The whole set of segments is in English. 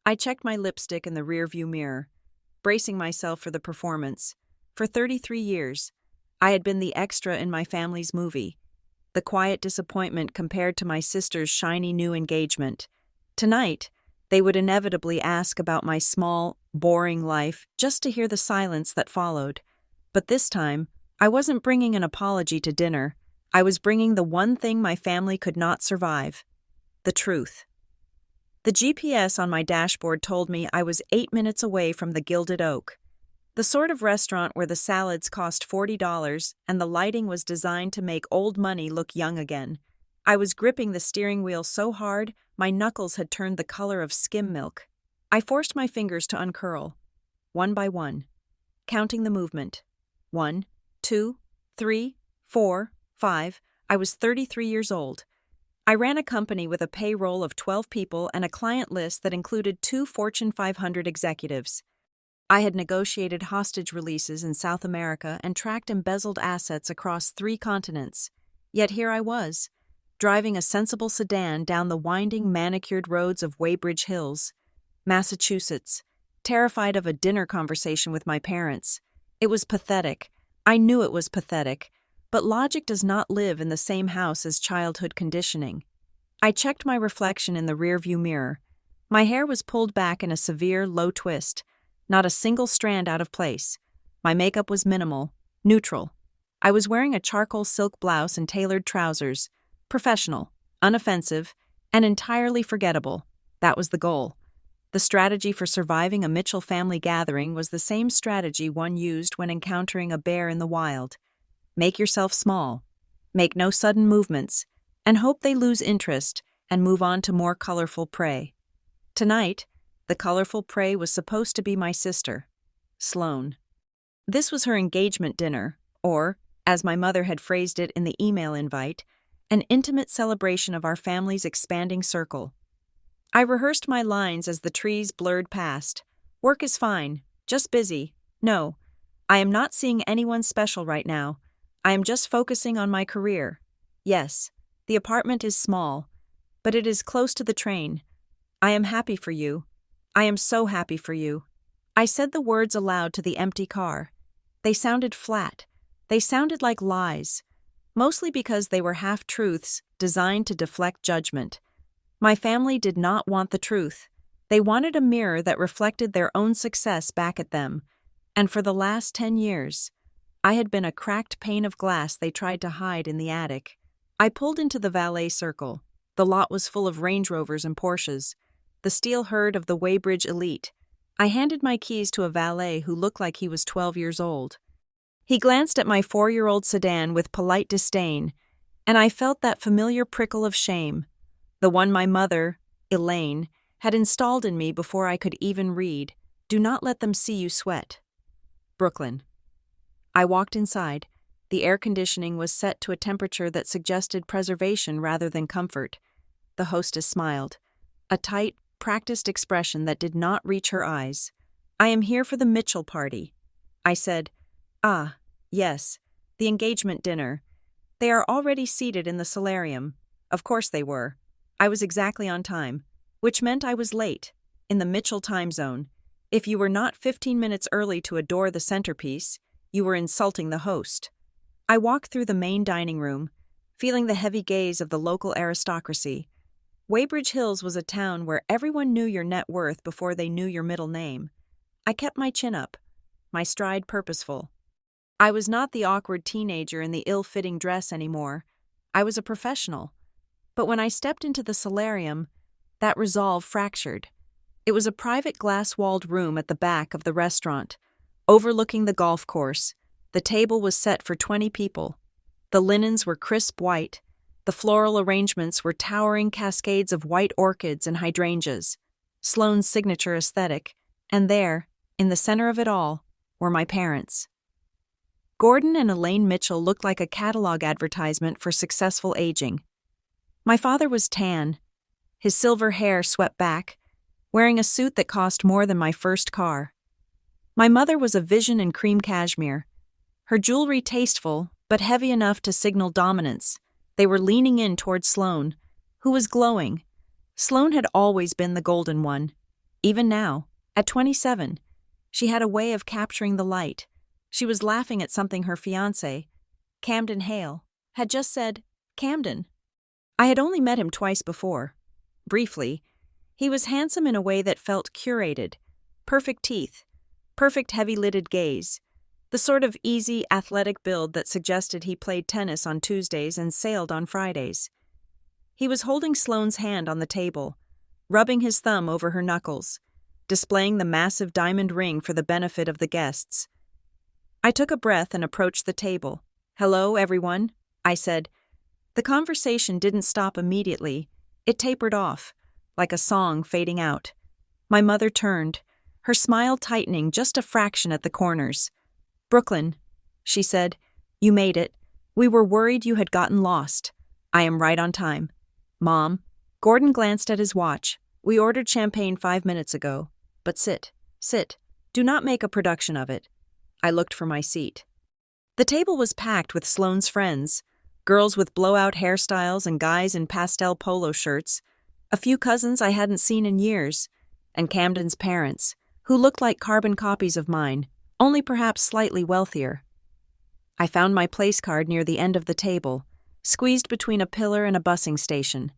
I checked my lipstick in the rearview mirror, bracing myself for the performance. For 33 years, I had been the extra in my family's movie, the quiet disappointment compared to my sister's shiny new engagement. Tonight, they would inevitably ask about my small, boring life just to hear the silence that followed. But this time, I wasn't bringing an apology to dinner. I was bringing the one thing my family could not survive: the truth. The GPS on my dashboard told me I was 8 minutes away from the Gilded Oak, the sort of restaurant where the salads cost $40 and the lighting was designed to make old money look young again. I was gripping the steering wheel so hard, my knuckles had turned the color of skim milk. I forced my fingers to uncurl, one by one, counting the movement. 1, 2, 3, 4, 5. I was 33 years old. I ran a company with a payroll of 12 people and a client list that included 2 Fortune 500 executives. I had negotiated hostage releases in South America and tracked embezzled assets across 3 continents. Yet here I was, driving a sensible sedan down the winding, manicured roads of Weybridge Hills, Massachusetts, terrified of a dinner conversation with my parents. It was pathetic. I knew it was pathetic. But logic does not live in the same house as childhood conditioning. I checked my reflection in the rearview mirror. My hair was pulled back in a severe, low twist, not a single strand out of place. My makeup was minimal, neutral. I was wearing a charcoal silk blouse and tailored trousers, professional, unoffensive, and entirely forgettable. That was the goal. The strategy for surviving a Mitchell family gathering was the same strategy one used when encountering a bear in the wild. Make yourself small, make no sudden movements, and hope they lose interest and move on to more colorful prey. Tonight, the colorful prey was supposed to be my sister, Sloane. This was her engagement dinner, or, as my mother had phrased it in the email invite, an intimate celebration of our family's expanding circle. I rehearsed my lines as the trees blurred past. Work is fine, just busy. No, I am not seeing anyone special right now. I am just focusing on my career. Yes, the apartment is small, but it is close to the train. I am happy for you. I am so happy for you. I said the words aloud to the empty car. They sounded flat. They sounded like lies, mostly because they were half-truths designed to deflect judgment. My family did not want the truth. They wanted a mirror that reflected their own success back at them. And for the last 10 years, I had been a cracked pane of glass they tried to hide in the attic. I pulled into the valet circle. The lot was full of Range Rovers and Porsches, the steel herd of the Weybridge elite. I handed my keys to a valet who looked like he was 12 years old. He glanced at my 4-year-old sedan with polite disdain, and I felt that familiar prickle of shame, the one my mother, Elaine, had installed in me before I could even read. Do not let them see you sweat. Brooklyn. I walked inside. The air conditioning was set to a temperature that suggested preservation rather than comfort. The hostess smiled, a tight, practiced expression that did not reach her eyes. I am here for the Mitchell party. I said, Ah, yes, the engagement dinner. They are already seated in the solarium. Of course they were. I was exactly on time, which meant I was late, in the Mitchell time zone. If you were not 15 minutes early to adore the centerpiece, you were insulting the host. I walked through the main dining room, feeling the heavy gaze of the local aristocracy. Weybridge Hills was a town where everyone knew your net worth before they knew your middle name. I kept my chin up, my stride purposeful. I was not the awkward teenager in the ill-fitting dress anymore. I was a professional. But when I stepped into the solarium, that resolve fractured. It was a private glass-walled room at the back of the restaurant, overlooking the golf course. The table was set for 20 people. The linens were crisp white. The floral arrangements were towering cascades of white orchids and hydrangeas, Sloane's signature aesthetic, and there, in the center of it all, were my parents. Gordon and Elaine Mitchell looked like a catalog advertisement for successful aging. My father was tan, his silver hair swept back, wearing a suit that cost more than my first car. My mother was a vision in cream cashmere, her jewelry tasteful, but heavy enough to signal dominance. They were leaning in toward Sloane, who was glowing. Sloane had always been the golden one. Even now, at 27, she had a way of capturing the light. She was laughing at something her fiancé, Camden Hale, had just said, Camden. I had only met him twice before. Briefly, he was handsome in a way that felt curated. Perfect teeth, perfect heavy-lidded gaze, the sort of easy, athletic build that suggested he played tennis on Tuesdays and sailed on Fridays. He was holding Sloane's hand on the table, rubbing his thumb over her knuckles, displaying the massive diamond ring for the benefit of the guests. I took a breath and approached the table. "Hello, everyone," I said. The conversation didn't stop immediately. It tapered off, like a song fading out. My mother turned, her smile tightening just a fraction at the corners. "Brooklyn," she said, "you made it. We were worried you had gotten lost. I am right on time." "Mom," Gordon glanced at his watch. "We ordered champagne 5 minutes ago. But sit. Do not make a production of it." I looked for my seat. The table was packed with Sloane's friends, girls with blowout hairstyles and guys in pastel polo shirts, a few cousins I hadn't seen in years, and Camden's parents, who looked like carbon copies of mine, only perhaps slightly wealthier. I found my place card near the end of the table, squeezed between a pillar and a busing station.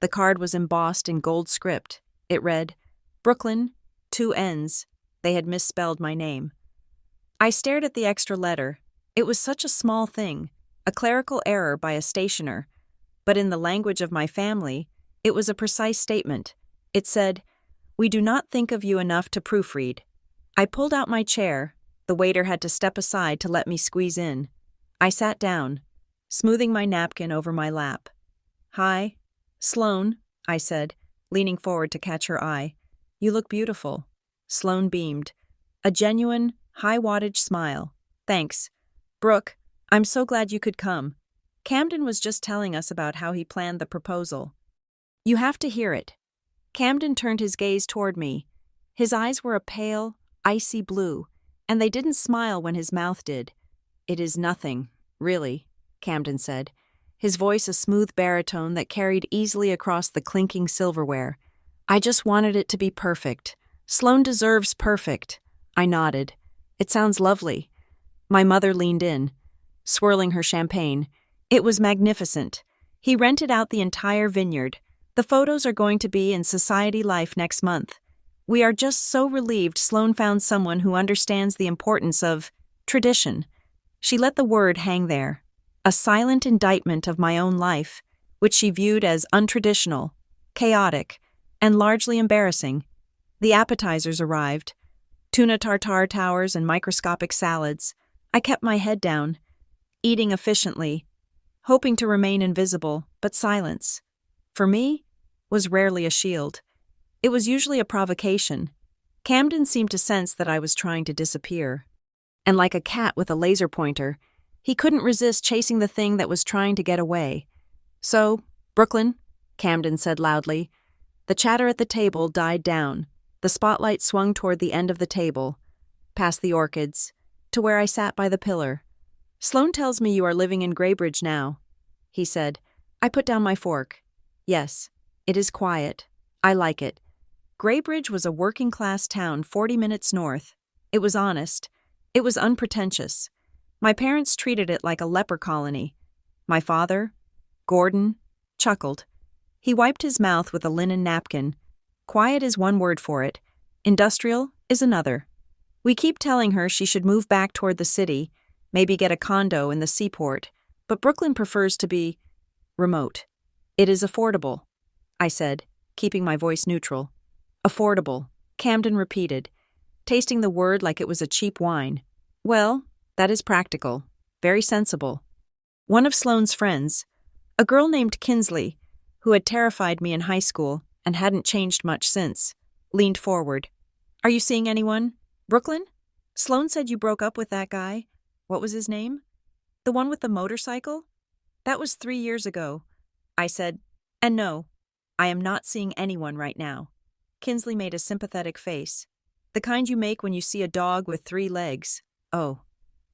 The card was embossed in gold script. It read, "Brooklyn, 2 N's. They had misspelled my name. I stared at the extra letter. It was such a small thing, a clerical error by a stationer, but in the language of my family, it was a precise statement. It said, "We do not think of you enough to proofread." I pulled out my chair. The waiter had to step aside to let me squeeze in. I sat down, smoothing my napkin over my lap. "Hi, Sloane," I said, leaning forward to catch her eye. "You look beautiful." Sloane beamed. A genuine, high-wattage smile. "Thanks. Brooke, I'm so glad you could come. Camden was just telling us about how he planned the proposal. You have to hear it." Camden turned his gaze toward me. His eyes were a pale, icy blue, and they didn't smile when his mouth did. "It is nothing, really," Camden said, his voice a smooth baritone that carried easily across the clinking silverware. "I just wanted it to be perfect. Sloane deserves perfect." I nodded. "It sounds lovely." My mother leaned in, swirling her champagne. It was magnificent. He rented out the entire vineyard. The photos are going to be in Society Life next month. We are just so relieved Sloane found someone who understands the importance of tradition. She let the word hang there, a silent indictment of my own life, which she viewed as untraditional, chaotic, and largely embarrassing. The appetizers arrived. Tuna tartare towers and microscopic salads. I kept my head down, eating efficiently, hoping to remain invisible, but silence, for me, was rarely a shield. It was usually a provocation. Camden seemed to sense that I was trying to disappear. And like a cat with a laser pointer, he couldn't resist chasing the thing that was trying to get away. "So, Brooklyn," Camden said loudly. The chatter at the table died down. The spotlight swung toward the end of the table, past the orchids, to where I sat by the pillar. "Sloane tells me you are living in Graybridge now," he said. I put down my fork. "Yes, it is quiet. I like it." Graybridge was a working-class town 40 minutes north. It was honest. It was unpretentious. My parents treated it like a leper colony. My father, Gordon, chuckled. He wiped his mouth with a linen napkin. Quiet is one word for it. Industrial is another. We keep telling her she should move back toward the city, maybe get a condo in the seaport, but Brooklyn prefers to be remote. "It is affordable," I said, keeping my voice neutral. "Affordable," Camden repeated, tasting the word like it was a cheap wine. "Well, that is practical. Very sensible." One of Sloane's friends, a girl named Kinsley, who had terrified me in high school and hadn't changed much since, leaned forward. "Are you seeing anyone? Brooklyn? Sloane said you broke up with that guy. What was his name? The one with the motorcycle?" "That was 3 years ago," I said. "And no, I am not seeing anyone right now." Kinsley made a sympathetic face. "The kind you make when you see a dog with 3 legs. Oh,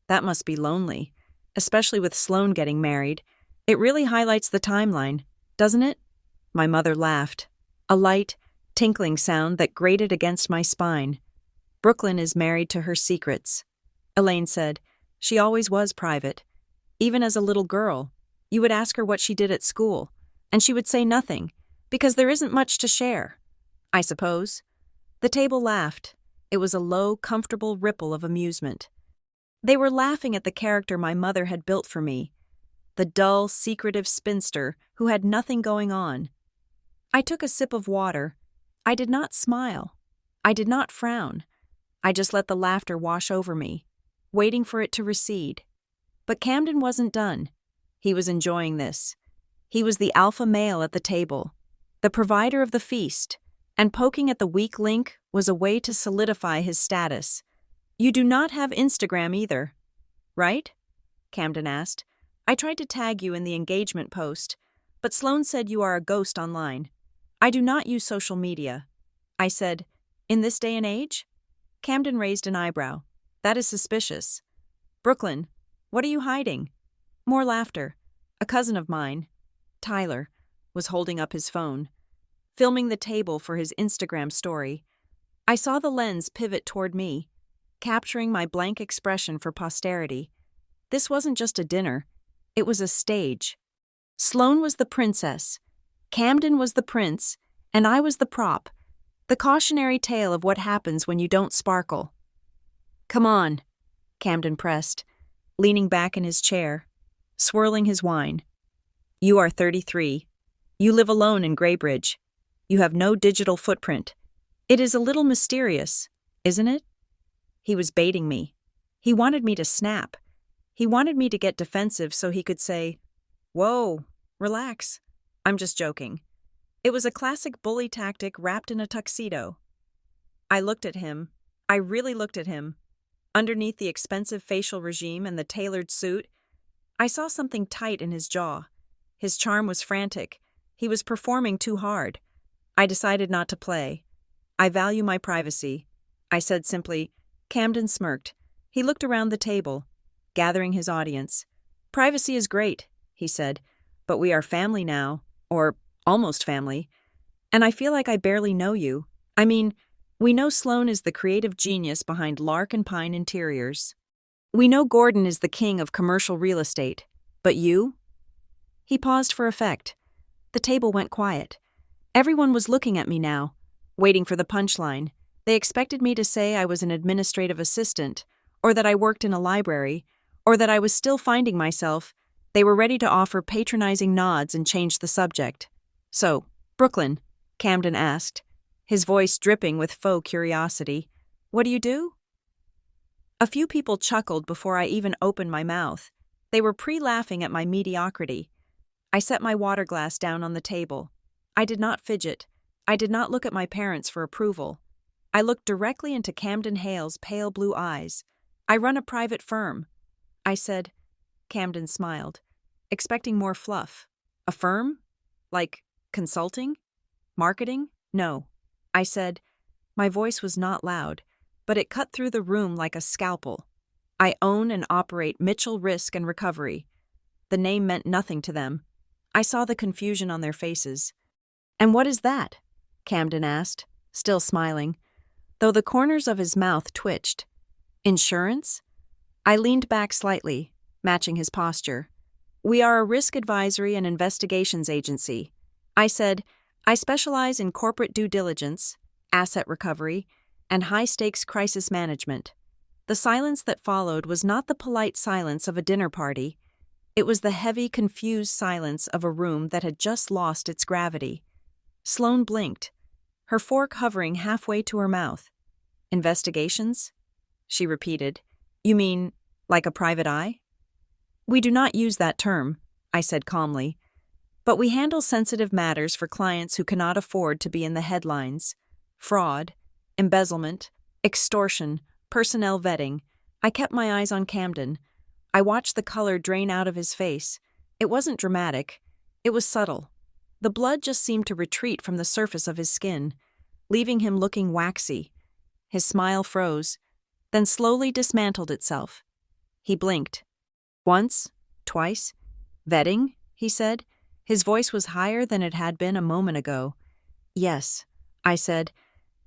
that must be lonely, especially with Sloane getting married. It really highlights the timeline, doesn't it?" My mother laughed. A light, tinkling sound that grated against my spine. Brooklyn is married to her secrets. Elaine said. She always was private. Even as a little girl, you would ask her what she did at school, and she would say nothing, because there isn't much to share. I suppose. The table laughed. It was a low, comfortable ripple of amusement. They were laughing at the character my mother had built for me, the dull, secretive spinster who had nothing going on. I took a sip of water. I did not smile. I did not frown. I just let the laughter wash over me, waiting for it to recede. But Camden wasn't done. He was enjoying this. He was the alpha male at the table, the provider of the feast, and poking at the weak link was a way to solidify his status. You do not have Instagram either, right? Camden asked. I tried to tag you in the engagement post, but Sloane said you are a ghost online. I do not use social media. I said, in this day and age? Camden raised an eyebrow. That is suspicious. Brooklyn, what are you hiding? More laughter. A cousin of mine, Tyler, was holding up his phone, filming the table for his Instagram story. I saw the lens pivot toward me, capturing my blank expression for posterity. This wasn't just a dinner. It was a stage. Sloane was the princess, Camden was the prince, and I was the prop, the cautionary tale of what happens when you don't sparkle. Come on, Camden pressed, leaning back in his chair, swirling his wine. You are 33. You live alone in Greybridge. You have no digital footprint. It is a little mysterious, isn't it? He was baiting me. He wanted me to snap. He wanted me to get defensive so he could say, "Whoa, relax. I'm just joking." It was a classic bully tactic wrapped in a tuxedo. I looked at him. I really looked at him. Underneath the expensive facial regime and the tailored suit, I saw something tight in his jaw. His charm was frantic. He was performing too hard. I decided not to play. I value my privacy. I said simply. Camden smirked. He looked around the table, gathering his audience. Privacy is great, he said, but we are family now, or almost family. And I feel like I barely know you. I mean, we know Sloane is the creative genius behind Lark and Pine Interiors. We know Gordon is the king of commercial real estate. But you? He paused for effect. The table went quiet. Everyone was looking at me now, waiting for the punchline. They expected me to say I was an administrative assistant, or that I worked in a library, or that I was still finding myself. They were ready to offer patronizing nods and change the subject. So, Brooklyn, Camden asked, his voice dripping with faux curiosity, what do you do? A few people chuckled before I even opened my mouth. They were pre-laughing at my mediocrity. I set my water glass down on the table. I did not fidget. I did not look at my parents for approval. I looked directly into Camden Hale's pale blue eyes. I run a private firm. I said. Camden smiled, expecting more fluff. A firm? Like consulting? Marketing? No. I said. My voice was not loud, but it cut through the room like a scalpel. I own and operate Mitchell Risk and Recovery. The name meant nothing to them. I saw the confusion on their faces. And what is that? Camden asked, still smiling, though the corners of his mouth twitched. Insurance? I leaned back slightly, matching his posture. We are a risk advisory and investigations agency. I said, I specialize in corporate due diligence, asset recovery, and high-stakes crisis management. The silence that followed was not the polite silence of a dinner party. It was the heavy, confused silence of a room that had just lost its gravity. Sloane blinked, her fork hovering halfway to her mouth. Investigations? She repeated. You mean, like a private eye? We do not use that term, I said calmly. But we handle sensitive matters for clients who cannot afford to be in the headlines. Fraud, embezzlement, extortion, personnel vetting. I kept my eyes on Camden. I watched the color drain out of his face. It wasn't dramatic. It was subtle. The blood just seemed to retreat from the surface of his skin, leaving him looking waxy. His smile froze, then slowly dismantled itself. He blinked. Once, twice. Vetting, he said. His voice was higher than it had been a moment ago. Yes, I said.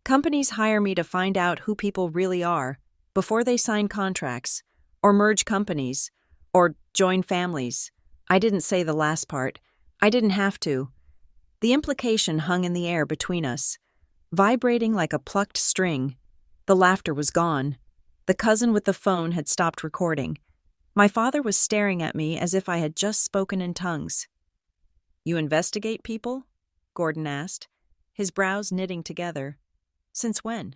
Companies hire me to find out who people really are before they sign contracts, or merge companies, or join families. I didn't say the last part. I didn't have to. The implication hung in the air between us, vibrating like a plucked string. The laughter was gone. The cousin with the phone had stopped recording. My father was staring at me as if I had just spoken in tongues. "You investigate people?" Gordon asked, his brows knitting together. "Since when?"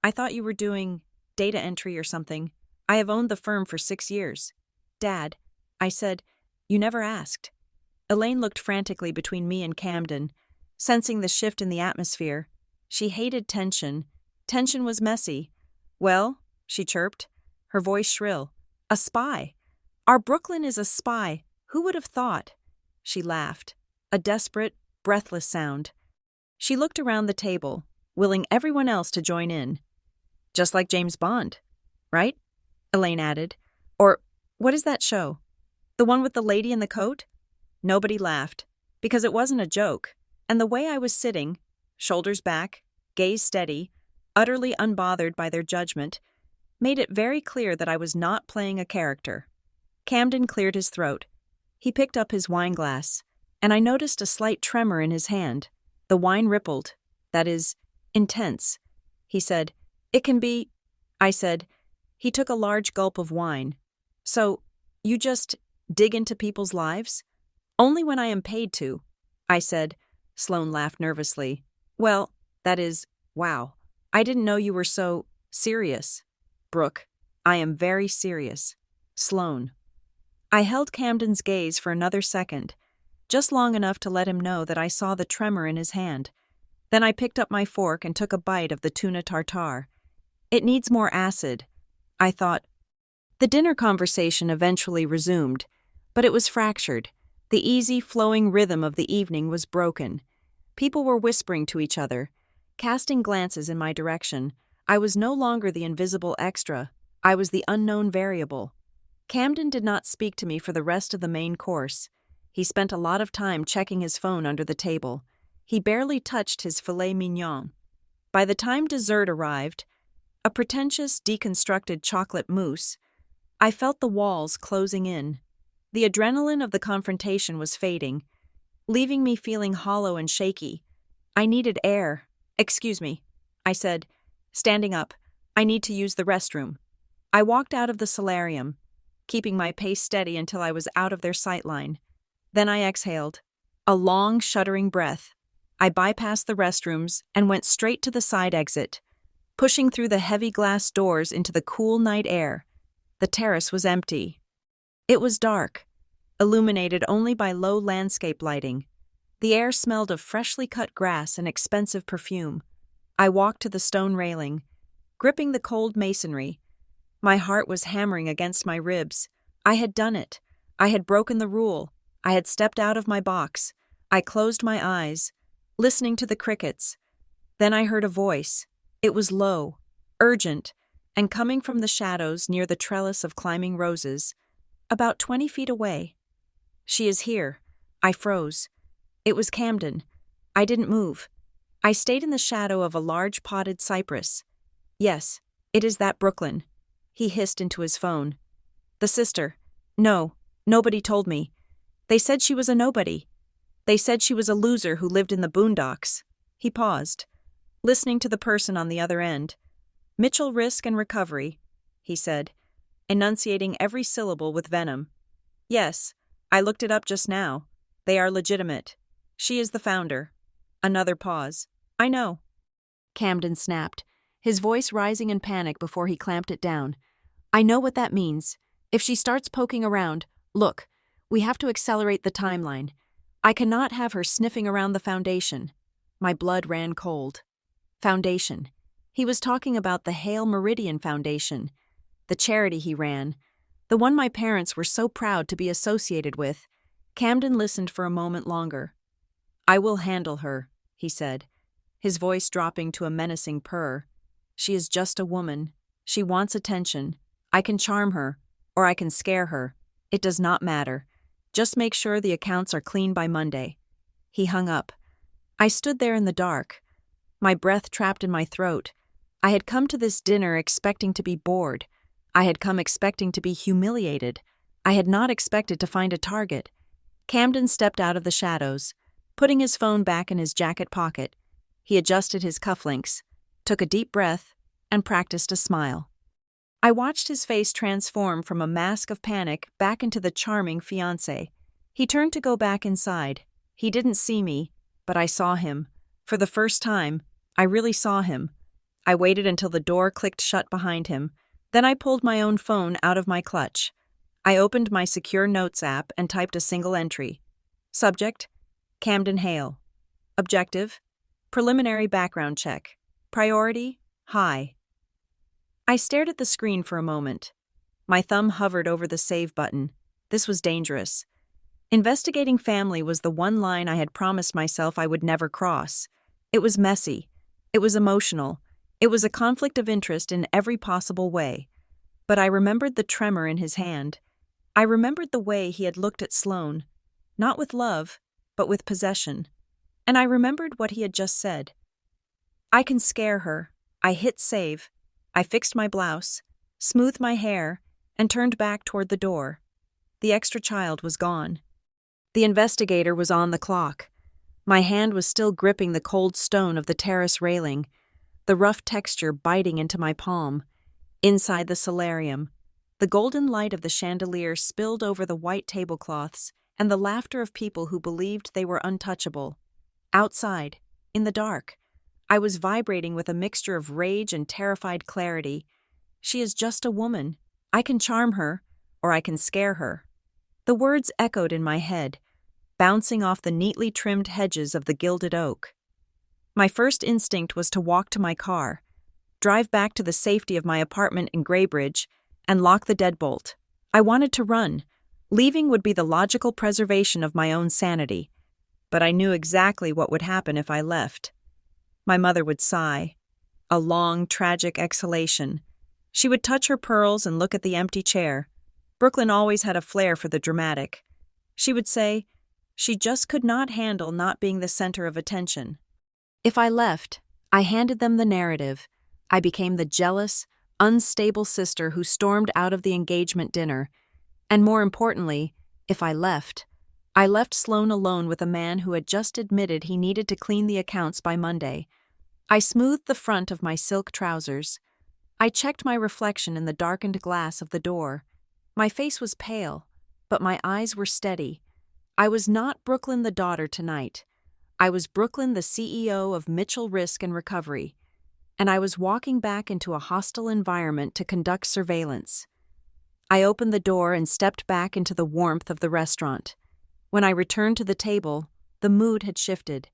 "I thought you were doing data entry or something. I have owned the firm for 6 years. Dad," I said, "you never asked." Elaine looked frantically between me and Camden, sensing the shift in the atmosphere. She hated tension. Tension was messy. "Well," she chirped, her voice shrill, "a spy. Our Brooklyn is a spy. Who would have thought?" She laughed, a desperate, breathless sound. She looked around the table, willing everyone else to join in. "Just like James Bond, right?" Elaine added. "Or, what is that show? The one with the lady in the coat?" Nobody laughed, because it wasn't a joke, and the way I was sitting, shoulders back, gaze steady, utterly unbothered by their judgment, made it very clear that I was not playing a character. Camden cleared his throat. He picked up his wine glass, and I noticed a slight tremor in his hand. The wine rippled. "That is intense." He said. "It can be," I said. He took a large gulp of wine. "So, you just dig into people's lives?" "Only when I am paid to," I said. Sloane laughed nervously. "Well, that is, wow. I didn't know you were so serious." "Brooke, I am very serious." "Sloane." I held Camden's gaze for another second, just long enough to let him know that I saw the tremor in his hand. Then I picked up my fork and took a bite of the tuna tartare. It needs more acid, I thought. The dinner conversation eventually resumed, but it was fractured. The easy, flowing rhythm of the evening was broken. People were whispering to each other, casting glances in my direction. I was no longer the invisible extra. I was the unknown variable. Camden did not speak to me for the rest of the main course. He spent a lot of time checking his phone under the table. He barely touched his filet mignon. By the time dessert arrived, a pretentious, deconstructed chocolate mousse, I felt the walls closing in. The adrenaline of the confrontation was fading, leaving me feeling hollow and shaky. I needed air. "Excuse me," I said, standing up. "I need to use the restroom." I walked out of the solarium, keeping my pace steady until I was out of their sightline. Then I exhaled, a long, shuddering breath. I bypassed the restrooms and went straight to the side exit, pushing through the heavy glass doors into the cool night air. The terrace was empty. It was dark, illuminated only by low landscape lighting. The air smelled of freshly cut grass and expensive perfume. I walked to the stone railing, gripping the cold masonry. My heart was hammering against my ribs. I had done it. I had broken the rule. I had stepped out of my box. I closed my eyes, listening to the crickets. Then I heard a voice. It was low, urgent, and coming from the shadows near the trellis of climbing roses, about 20 feet away. "She is here." I froze. It was Camden. I didn't move. I stayed in the shadow of a large potted cypress. "Yes, it is that Brooklyn," he hissed into his phone. "The sister. No, nobody told me. They said she was a nobody. They said she was a loser who lived in the boondocks." He paused, listening to the person on the other end. "Mitchell Risk and Recovery," he said, enunciating every syllable with venom. "Yes, I looked it up just now. They are legitimate. She is the founder." Another pause. "I know." Camden snapped, his voice rising in panic before he clamped it down. "I know what that means. If she starts poking around, look, we have to accelerate the timeline. I cannot have her sniffing around the foundation." My blood ran cold. Foundation. He was talking about the Hale Meridian Foundation, the charity he ran, the one my parents were so proud to be associated with. Camden listened for a moment longer. "I will handle her," he said, his voice dropping to a menacing purr. "She is just a woman. She wants attention. I can charm her, or I can scare her. It does not matter. Just make sure the accounts are clean by Monday." He hung up. I stood there in the dark, my breath trapped in my throat. I had come to this dinner expecting to be bored. I had come expecting to be humiliated. I had not expected to find a target. Camden stepped out of the shadows, putting his phone back in his jacket pocket. He adjusted his cufflinks, took a deep breath, and practiced a smile. I watched his face transform from a mask of panic back into the charming fiancé. He turned to go back inside. He didn't see me, but I saw him. For the first time, I really saw him. I waited until the door clicked shut behind him. Then I pulled my own phone out of my clutch. I opened my secure notes app and typed a single entry. Subject: Camden Hale. Objective: preliminary background check. Priority: high. I stared at the screen for a moment. My thumb hovered over the save button. This was dangerous. Investigating family was the one line I had promised myself I would never cross. It was messy. It was emotional. It was a conflict of interest in every possible way. But I remembered the tremor in his hand. I remembered the way he had looked at Sloane, not with love, but with possession. And I remembered what he had just said. I can scare her. I hit save. I fixed my blouse, smoothed my hair, and turned back toward the door. The extra child was gone. The investigator was on the clock. My hand was still gripping the cold stone of the terrace railing, the rough texture biting into my palm. Inside the solarium, the golden light of the chandelier spilled over the white tablecloths and the laughter of people who believed they were untouchable. Outside, in the dark, I was vibrating with a mixture of rage and terrified clarity. She is just a woman. I can charm her, or I can scare her. The words echoed in my head, bouncing off the neatly trimmed hedges of the gilded oak. My first instinct was to walk to my car, drive back to the safety of my apartment in Greybridge, and lock the deadbolt. I wanted to run. Leaving would be the logical preservation of my own sanity. But I knew exactly what would happen if I left. My mother would sigh, a long, tragic exhalation. She would touch her pearls and look at the empty chair. Brooklyn always had a flair for the dramatic. She would say, she just could not handle not being the center of attention. If I left, I handed them the narrative. I became the jealous, unstable sister who stormed out of the engagement dinner. And more importantly, if I left Sloane alone with a man who had just admitted he needed to clean the accounts by Monday. I smoothed the front of my silk trousers. I checked my reflection in the darkened glass of the door. My face was pale, but my eyes were steady. I was not Brooklyn the daughter tonight. I was Brooklyn the CEO of Mitchell Risk and Recovery, and I was walking back into a hostile environment to conduct surveillance. I opened the door and stepped back into the warmth of the restaurant. When I returned to the table, the mood had shifted.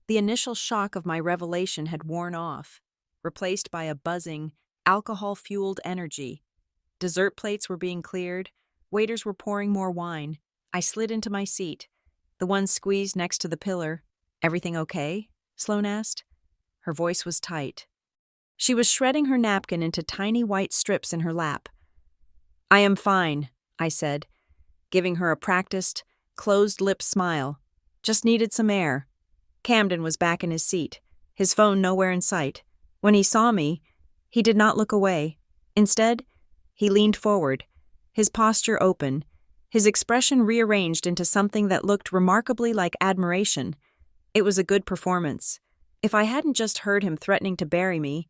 The initial shock of my revelation had worn off, replaced by a buzzing, alcohol-fueled energy. Dessert plates were being cleared, waiters were pouring more wine. I slid into my seat, the one squeezed next to the pillar. "Everything okay?" Sloane asked. Her voice was tight. She was shredding her napkin into tiny white strips in her lap. "I am fine," I said, giving her a practiced, closed-lip smile. "Just needed some air." Camden was back in his seat, his phone nowhere in sight. When he saw me, he did not look away. Instead, he leaned forward, his posture open, his expression rearranged into something that looked remarkably like admiration. It was a good performance. If I hadn't just heard him threatening to bury me,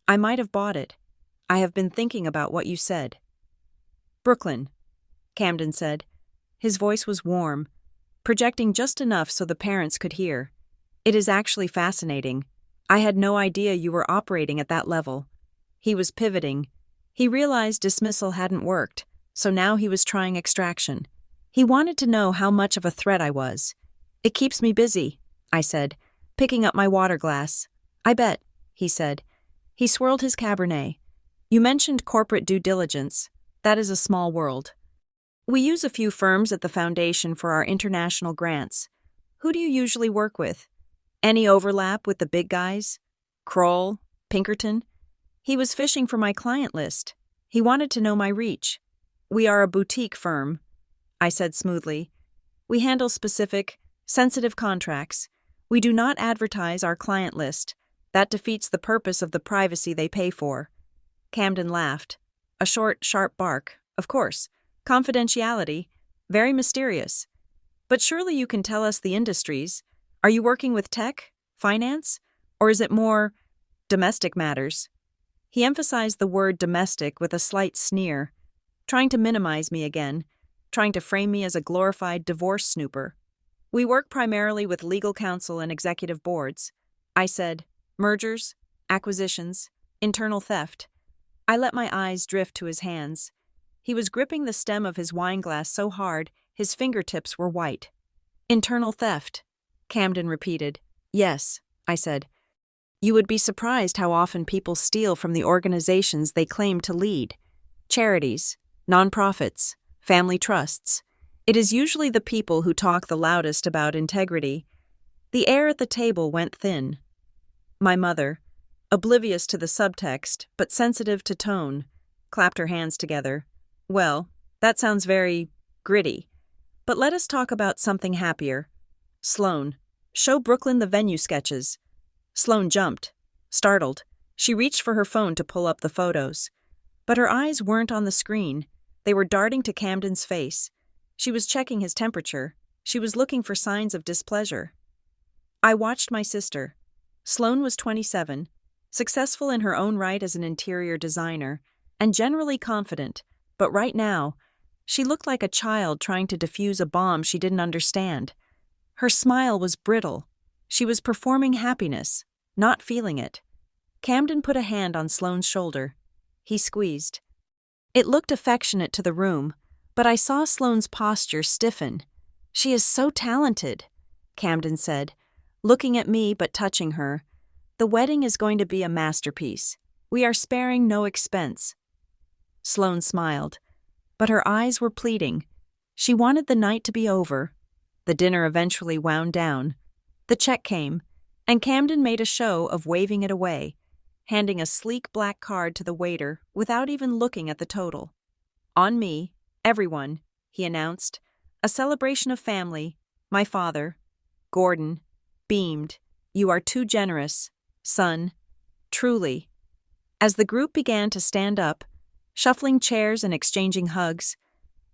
I might have bought it. "I have been thinking about what you said." "Brooklyn," Camden said. His voice was warm, projecting just enough so the parents could hear. "It is actually fascinating. I had no idea you were operating at that level." He was pivoting. He realized dismissal hadn't worked, so now he was trying extraction. He wanted to know how much of a threat I was. "It keeps me busy," I said, picking up my water glass. "I bet," he said. He swirled his Cabernet. "You mentioned corporate due diligence. That is a small world. We use a few firms at the foundation for our international grants. Who do you usually work with? Any overlap with the big guys? Kroll? Pinkerton?" He was fishing for my client list. He wanted to know my reach. "We are a boutique firm," I said smoothly. "We handle specific, sensitive contracts. We do not advertise our client list. That defeats the purpose of the privacy they pay for. Camden laughed. A short, sharp bark. Of course. Confidentiality. Very mysterious. But surely you can tell us the industries. Are you working with tech? Finance? Or is it more domestic matters? He emphasized the word domestic with a slight sneer, trying to minimize me again, trying to frame me as a glorified divorce snooper. We work primarily with legal counsel and executive boards. I said, mergers, acquisitions, internal theft. I let my eyes drift to his hands. He was gripping the stem of his wineglass so hard, his fingertips were white. Internal theft, Camden repeated. Yes, I said. You would be surprised how often people steal from the organizations they claim to lead. Charities, nonprofits, family trusts. It is usually the people who talk the loudest about integrity. The air at the table went thin. My mother, oblivious to the subtext but sensitive to tone, clapped her hands together. Well, that sounds very gritty. But let us talk about something happier. Sloane, show Brooklyn the venue sketches. Sloane jumped, startled. She reached for her phone to pull up the photos. But her eyes weren't on the screen. They were darting to Camden's face. She was checking his temperature. She was looking for signs of displeasure. I watched my sister. Sloane was 27, successful in her own right as an interior designer, and generally confident, but right now, she looked like a child trying to defuse a bomb she didn't understand. Her smile was brittle. She was performing happiness, not feeling it. Camden put a hand on Sloane's shoulder. He squeezed. It looked affectionate to the room, but I saw Sloane's posture stiffen. She is so talented, Camden said, looking at me but touching her. The wedding is going to be a masterpiece. We are sparing no expense. Sloane smiled, but her eyes were pleading. She wanted the night to be over. The dinner eventually wound down. The check came, and Camden made a show of waving it away, handing a sleek black card to the waiter without even looking at the total. On me, everyone, he announced. A celebration of family. My father, Gordon, beamed. You are too generous, son. Truly. As the group began to stand up, shuffling chairs and exchanging hugs,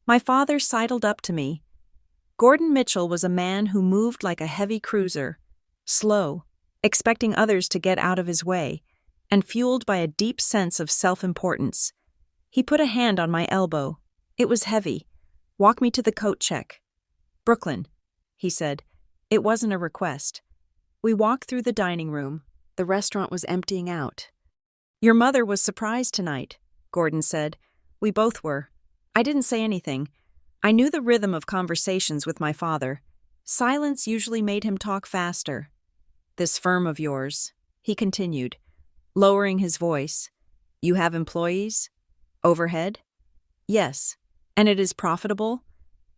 my father sidled up to me. Gordon Mitchell was a man who moved like a heavy cruiser, slow, expecting others to get out of his way, and fueled by a deep sense of self-importance. He put a hand on my elbow. It was heavy. Walk me to the coat check. Brooklyn, he said. It wasn't a request. We walked through the dining room. The restaurant was emptying out. Your mother was surprised tonight, Gordon said. We both were. I didn't say anything. I knew the rhythm of conversations with my father. Silence usually made him talk faster. This firm of yours, he continued, lowering his voice. You have employees? Overhead? Yes. And it is profitable?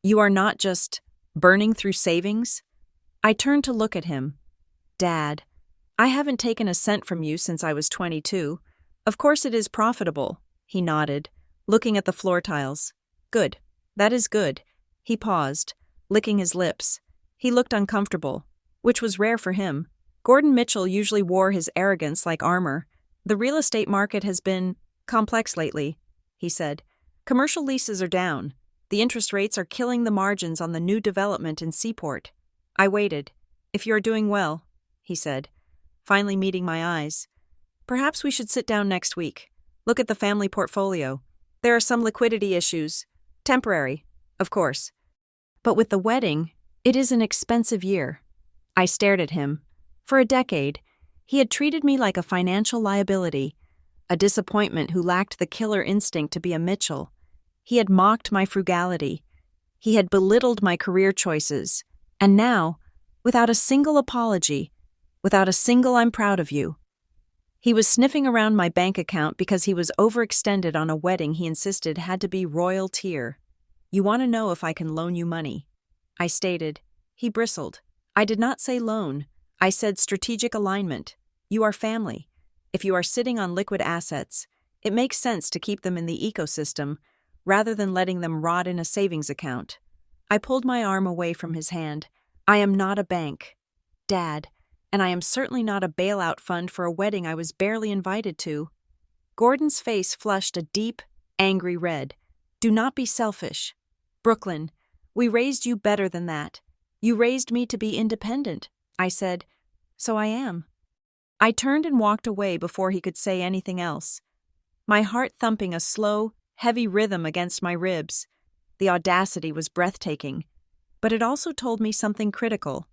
You are not just burning through savings? I turned to look at him. Dad, I haven't taken a cent from you since I was 22. Of course it is profitable, he nodded, looking at the floor tiles. Good. That is good. He paused, licking his lips. He looked uncomfortable, which was rare for him. Gordon Mitchell usually wore his arrogance like armor. The real estate market has been complex lately, he said. Commercial leases are down. The interest rates are killing the margins on the new development in Seaport. I waited. If you are doing well, he said, finally meeting my eyes. Perhaps we should sit down next week. Look at the family portfolio. There are some liquidity issues. Temporary, of course. But with the wedding, it is an expensive year. I stared at him. For a decade, he had treated me like a financial liability, a disappointment who lacked the killer instinct to be a Mitchell. He had mocked my frugality. He had belittled my career choices. And now, without a single apology, without a single I'm proud of you, he was sniffing around my bank account because he was overextended on a wedding he insisted had to be royal tier. You want to know if I can loan you money? I stated. He bristled. I did not say loan. I said strategic alignment. You are family. If you are sitting on liquid assets, it makes sense to keep them in the ecosystem rather than letting them rot in a savings account. I pulled my arm away from his hand. I am not a bank. Dad, And I am certainly not a bailout fund for a wedding I was barely invited to. Gordon's face flushed a deep, angry red. Do not be selfish. Brooklyn, we raised you better than that. You raised me to be independent, I said. So I am. I turned and walked away before he could say anything else, my heart thumping a slow, heavy rhythm against my ribs. The audacity was breathtaking, but it also told me something critical.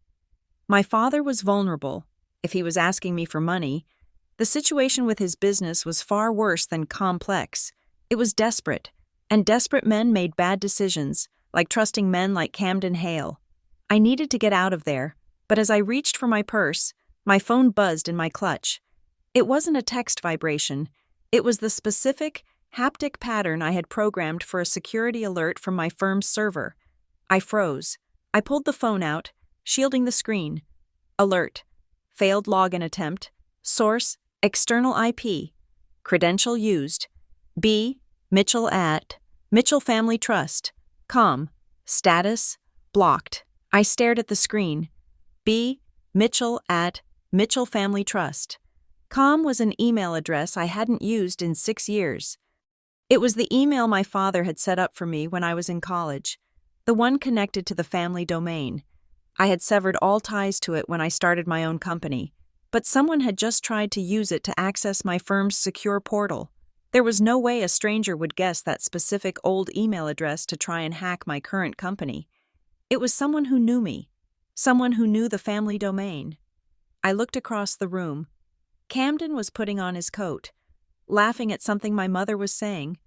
My father was vulnerable. If he was asking me for money, the situation with his business was far worse than complex. It was desperate, and desperate men made bad decisions, like trusting men like Camden Hale. I needed to get out of there, but as I reached for my purse, my phone buzzed in my clutch. It wasn't a text vibration. It was the specific, haptic pattern I had programmed for a security alert from my firm's server. I froze. I pulled the phone out, shielding the screen. Alert. Failed login attempt. Source, external IP. Credential used. B. Mitchell at Mitchell Family Trust. Com. Status, blocked. I stared at the screen. B. Mitchell at Mitchell Family Trust. Com was an email address I hadn't used in 6 years. It was the email my father had set up for me when I was in college, the one connected to the family domain. I had severed all ties to it when I started my own company, but someone had just tried to use it to access my firm's secure portal. There was no way a stranger would guess that specific old email address to try and hack my current company. It was someone who knew me, someone who knew the family domain. I looked across the room. Camden was putting on his coat, laughing at something my mother was saying.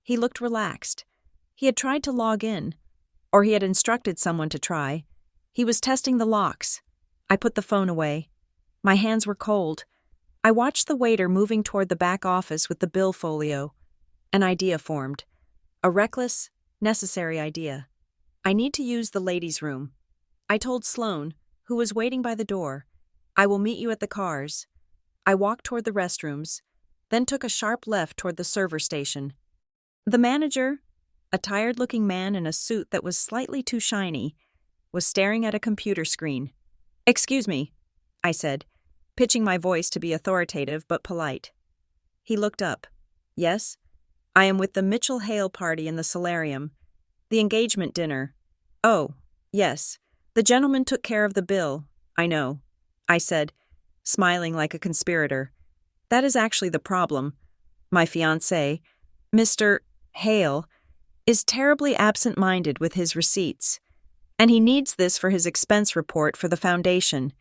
He looked relaxed. He had tried to log in, or he had instructed someone to try. He was testing the locks. I put the phone away. My hands were cold. I watched the waiter moving toward the back office with the bill folio. An idea formed. A reckless, necessary idea. I need to use the ladies' room. I told Sloane, who was waiting by the door, I will meet you at the cars. I walked toward the restrooms, then took a sharp left toward the server station. The manager, a tired-looking man in a suit that was slightly too shiny, was staring at a computer screen. "Excuse me," I said, pitching my voice to be authoritative but polite. He looked up. "Yes? I am with the Mitchell Hale party in the solarium. The engagement dinner." "Oh, yes. The gentleman took care of the bill. I know," I said, smiling like a conspirator. "That is actually the problem. My fiancé, Mr. Hale, is terribly absent-minded with his receipts, and he needs this for his expense report for the foundation.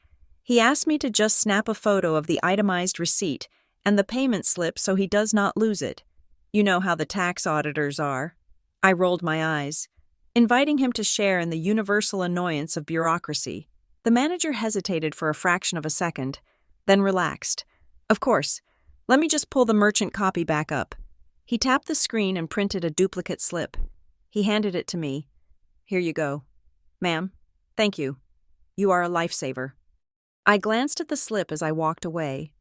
He asked me to just snap a photo of the itemized receipt and the payment slip so he does not lose it. You know how the tax auditors are." I rolled my eyes, inviting him to share in the universal annoyance of bureaucracy. The manager hesitated for a fraction of a second, then relaxed. "Of course. Let me just pull the merchant copy back up." He tapped the screen and printed a duplicate slip. He handed it to me. "Here you go. Ma'am, thank you. You are a lifesaver." I glanced at the slip as I walked away.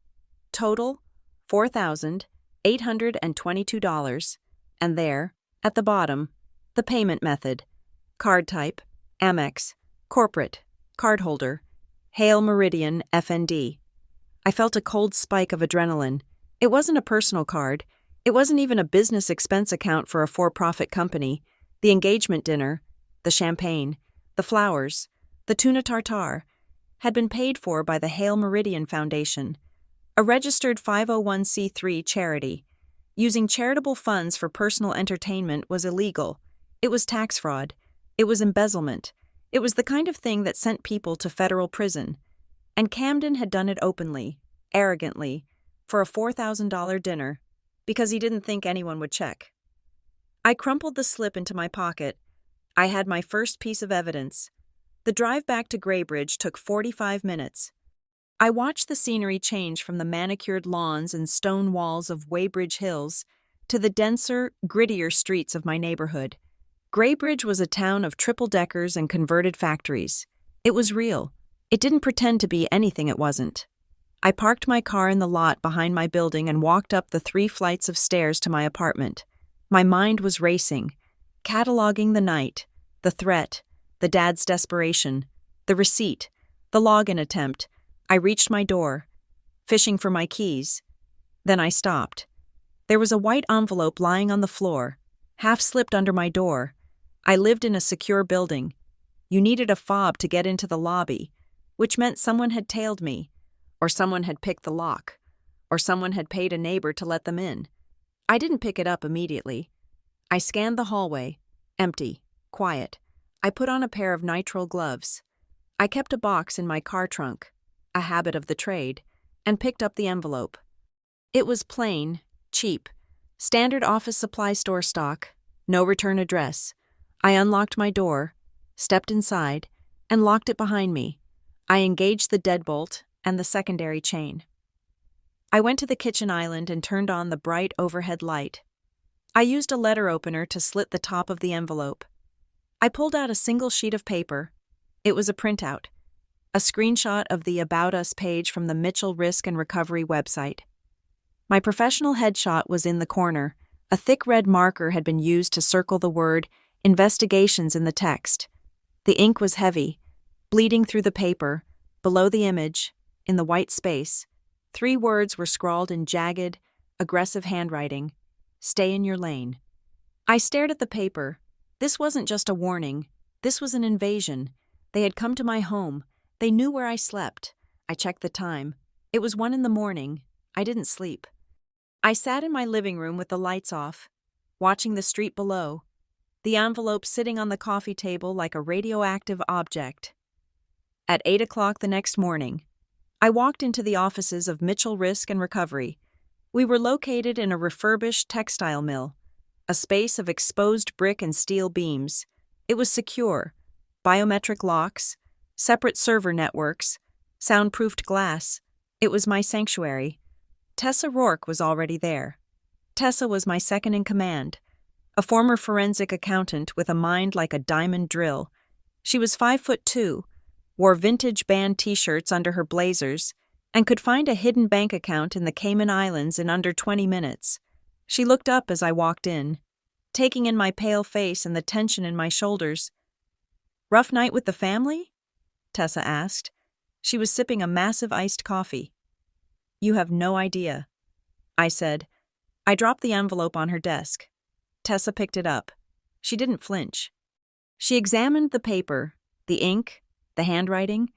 Total, $4,822, and there, at the bottom, the payment method. Card type, Amex, corporate, cardholder, Hale Meridian FND. I felt a cold spike of adrenaline. It wasn't a personal card. It wasn't even a business expense account for a for-profit company. The engagement dinner, the champagne, the flowers, the tuna tartare, had been paid for by the Hale Meridian Foundation, a registered 501c3 charity. Using charitable funds for personal entertainment was illegal. It was tax fraud. It was embezzlement. It was the kind of thing that sent people to federal prison. And Camden had done it openly, arrogantly, for a $4,000 dinner, because he didn't think anyone would check. I crumpled the slip into my pocket. I had my first piece of evidence. The drive back to Graybridge took 45 minutes. I watched the scenery change from the manicured lawns and stone walls of Weybridge Hills to the denser, grittier streets of my neighborhood. Graybridge was a town of triple-deckers and converted factories. It was real. It didn't pretend to be anything it wasn't. I parked my car in the lot behind my building and walked up the 3 flights of stairs to my apartment. My mind was racing, cataloging the night, the threat, the dad's desperation, the receipt, the login attempt, I reached my door, fishing for my keys. Then I stopped. There was a white envelope lying on the floor, half slipped under my door. I lived in a secure building. You needed a fob to get into the lobby, which meant someone had tailed me, or someone had picked the lock, or someone had paid a neighbor to let them in. I didn't pick it up immediately. I scanned the hallway. Empty. Quiet. I put on a pair of nitrile gloves. I kept a box in my car trunk, a habit of the trade, and picked up the envelope. It was plain, cheap, standard office supply store stock, no return address. I unlocked my door, stepped inside, and locked it behind me. I engaged the deadbolt and the secondary chain. I went to the kitchen island and turned on the bright overhead light. I used a letter opener to slit the top of the envelope. I pulled out a single sheet of paper. It was a printout, a screenshot of the About Us page from the Mitchell Risk and Recovery website. My professional headshot was in the corner. A thick red marker had been used to circle the word investigations in the text. The ink was heavy, bleeding through the paper. Below the image, in the white space, 3 words were scrawled in jagged, aggressive handwriting: "Stay in your lane." I stared at the paper. This wasn't just a warning. This was an invasion. They had come to my home. They knew where I slept. I checked the time. It was 1 a.m. I didn't sleep. I sat in my living room with the lights off, watching the street below, the envelope sitting on the coffee table like a radioactive object. At 8 o'clock the next morning, I walked into the offices of Mitchell Risk and Recovery. We were located in a refurbished textile mill, a space of exposed brick and steel beams. It was secure, biometric locks, separate server networks, soundproofed glass. It was my sanctuary. Tessa Rourke was already there. Tessa was my second in command, a former forensic accountant with a mind like a diamond drill. She was 5'2", wore vintage band t-shirts under her blazers, and could find a hidden bank account in the Cayman Islands in under 20 minutes. She looked up as I walked in, taking in my pale face and the tension in my shoulders. "Rough night with the family?" Tessa asked. She was sipping a massive iced coffee. "You have no idea," I said. I dropped the envelope on her desk. Tessa picked it up. She didn't flinch. She examined the paper, the ink, the handwriting.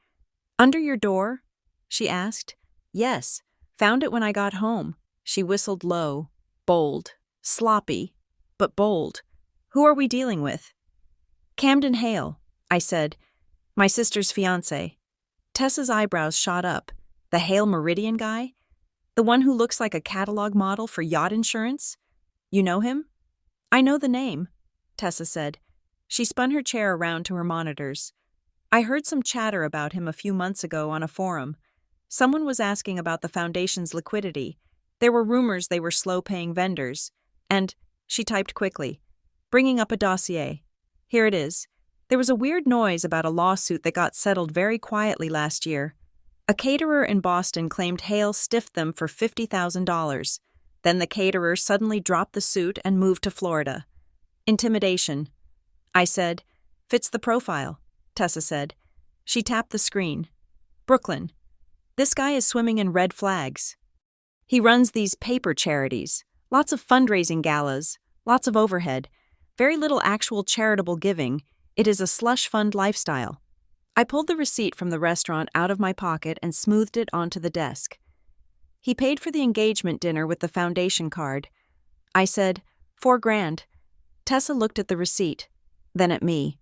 "Under your door?" she asked. "Yes, found it when I got home." She whistled low, bold, sloppy, but bold. "Who are we dealing with?" "Camden Hale," I said. "My sister's fiancé." Tessa's eyebrows shot up. "The Hale Meridian guy? The one who looks like a catalog model for yacht insurance? You know him?" "I know the name," Tessa said. She spun her chair around to her monitors. "I heard some chatter about him a few months ago on a forum. Someone was asking about the foundation's liquidity. There were rumors they were slow-paying vendors. And," she typed quickly, bringing up a dossier. "Here it is. There was a weird noise about a lawsuit that got settled very quietly last year. A caterer in Boston claimed Hale stiffed them for $50,000. Then the caterer suddenly dropped the suit and moved to Florida. Intimidation." I said. "Fits the profile," Tessa said. She tapped the screen. "Brooklyn. This guy is swimming in red flags. He runs these paper charities, lots of fundraising galas, lots of overhead, very little actual charitable giving. It is a slush fund lifestyle." I pulled the receipt from the restaurant out of my pocket and smoothed it onto the desk. "He paid for the engagement dinner with the foundation card." I said, $4,000. Tessa looked at the receipt, then at me.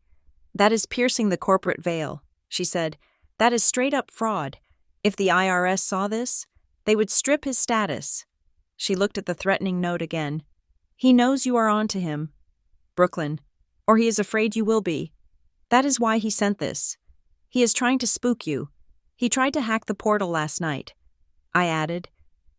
"That is piercing the corporate veil," she said. "That is straight-up fraud. If the IRS saw this, they would strip his status." She looked at the threatening note again. "He knows you are on to him, Brooklyn, or he is afraid you will be. That is why he sent this. He is trying to spook you. He tried to hack the portal last night." I added,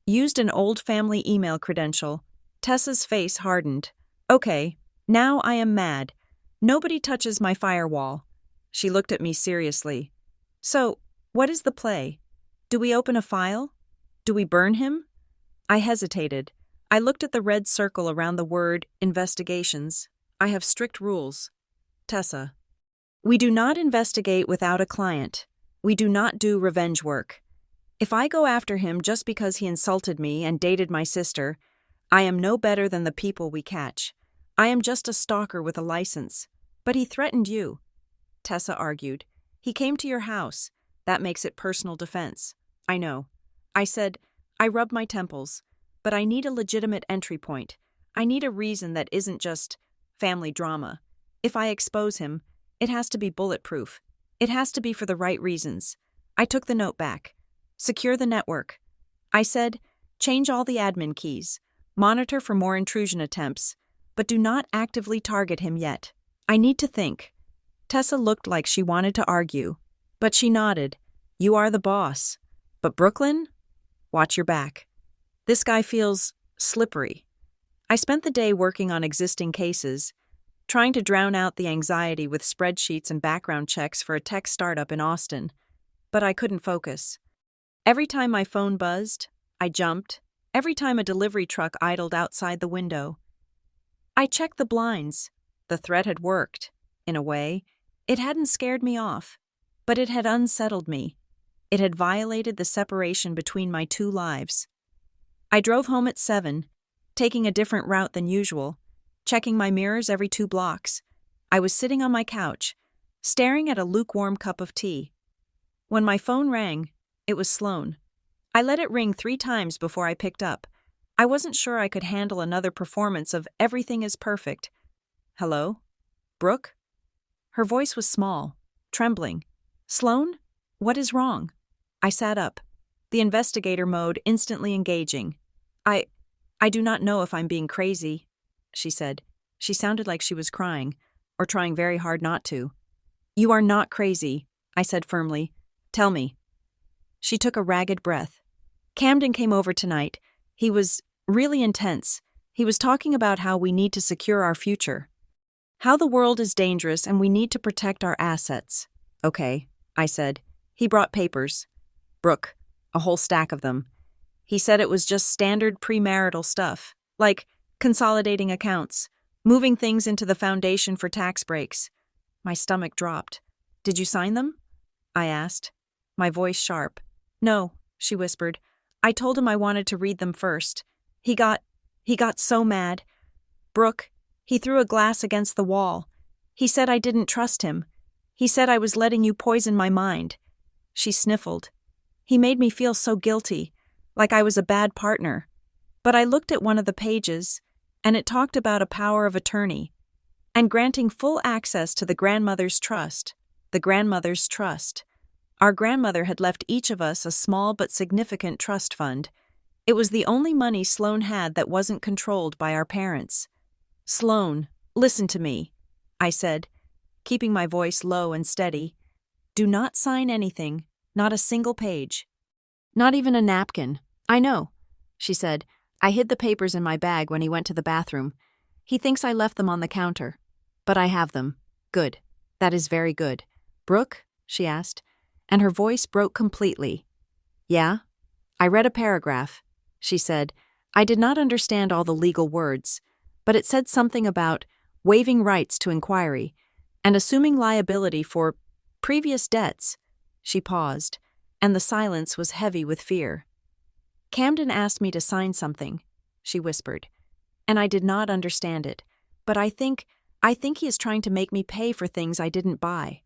"Used an old family email credential." Tessa's face hardened. "Okay, now I am mad. Nobody touches my firewall." She looked at me seriously. "So, what is the play? Do we open a file? Do we burn him?" I hesitated. I looked at the red circle around the word investigations. "I have strict rules, Tessa. We do not investigate without a client. We do not do revenge work. If I go after him just because he insulted me and dated my sister, I am no better than the people we catch. I am just a stalker with a license. But he threatened you, Tessa argued. He came to your house. That makes it personal defense. I know. I said, I rubbed my temples. But I need a legitimate entry point. I need a reason that isn't just family drama. If I expose him, it has to be bulletproof. It has to be for the right reasons. I took the note back. Secure the network. I said, change all the admin keys. Monitor for more intrusion attempts. But do not actively target him yet. I need to think. Tessa looked like she wanted to argue. But she nodded. You are the boss. But Brooklyn? Watch your back. This guy feels slippery. I spent the day working on existing cases, trying to drown out the anxiety with spreadsheets and background checks for a tech startup in Austin. But I couldn't focus. Every time my phone buzzed, I jumped. Every time a delivery truck idled outside the window. I checked the blinds. The threat had worked. In a way, it hadn't scared me off, but it had unsettled me. It had violated the separation between my two lives. I drove home at 7, taking a different route than usual, checking my mirrors every 2 blocks. I was sitting on my couch, staring at a lukewarm cup of tea. When my phone rang, it was Sloan. I let it ring 3 times before I picked up. I wasn't sure I could handle another performance of Everything is Perfect. Hello? Brooke? Her voice was small, trembling. Sloan? What is wrong? I sat up, the investigator mode instantly engaging. I do not know if I'm being crazy, she said. She sounded like she was crying, or trying very hard not to. You are not crazy, I said firmly. Tell me. She took a ragged breath. Camden came over tonight. He was really intense. He was talking about how we need to secure our future. How the world is dangerous and we need to protect our assets. Okay, I said. He brought papers. Brooke, a whole stack of them. He said it was just standard premarital stuff, like consolidating accounts, moving things into the foundation for tax breaks. My stomach dropped. Did you sign them? I asked, my voice sharp. No, she whispered. I told him I wanted to read them first. He got so mad. Brooke, he threw a glass against the wall. He said I didn't trust him. He said I was letting you poison my mind. She sniffled. He made me feel so guilty, like I was a bad partner. But I looked at one of the pages, and it talked about a power of attorney, and granting full access to the grandmother's trust. The grandmother's trust. Our grandmother had left each of us a small but significant trust fund. It was the only money Sloan had that wasn't controlled by our parents. Sloan, listen to me, I said, keeping my voice low and steady. Do not sign anything, not a single page. Not even a napkin. I know, she said. I hid the papers in my bag when he went to the bathroom. He thinks I left them on the counter. But I have them. Good. That is very good. Brooke? She asked, and her voice broke completely. Yeah? I read a paragraph, she said. I did not understand all the legal words, but it said something about waiving rights to inquiry and assuming liability for previous debts. She paused, and the silence was heavy with fear. Camden asked me to sign something, she whispered, and I did not understand it, but I think he is trying to make me pay for things I didn't buy.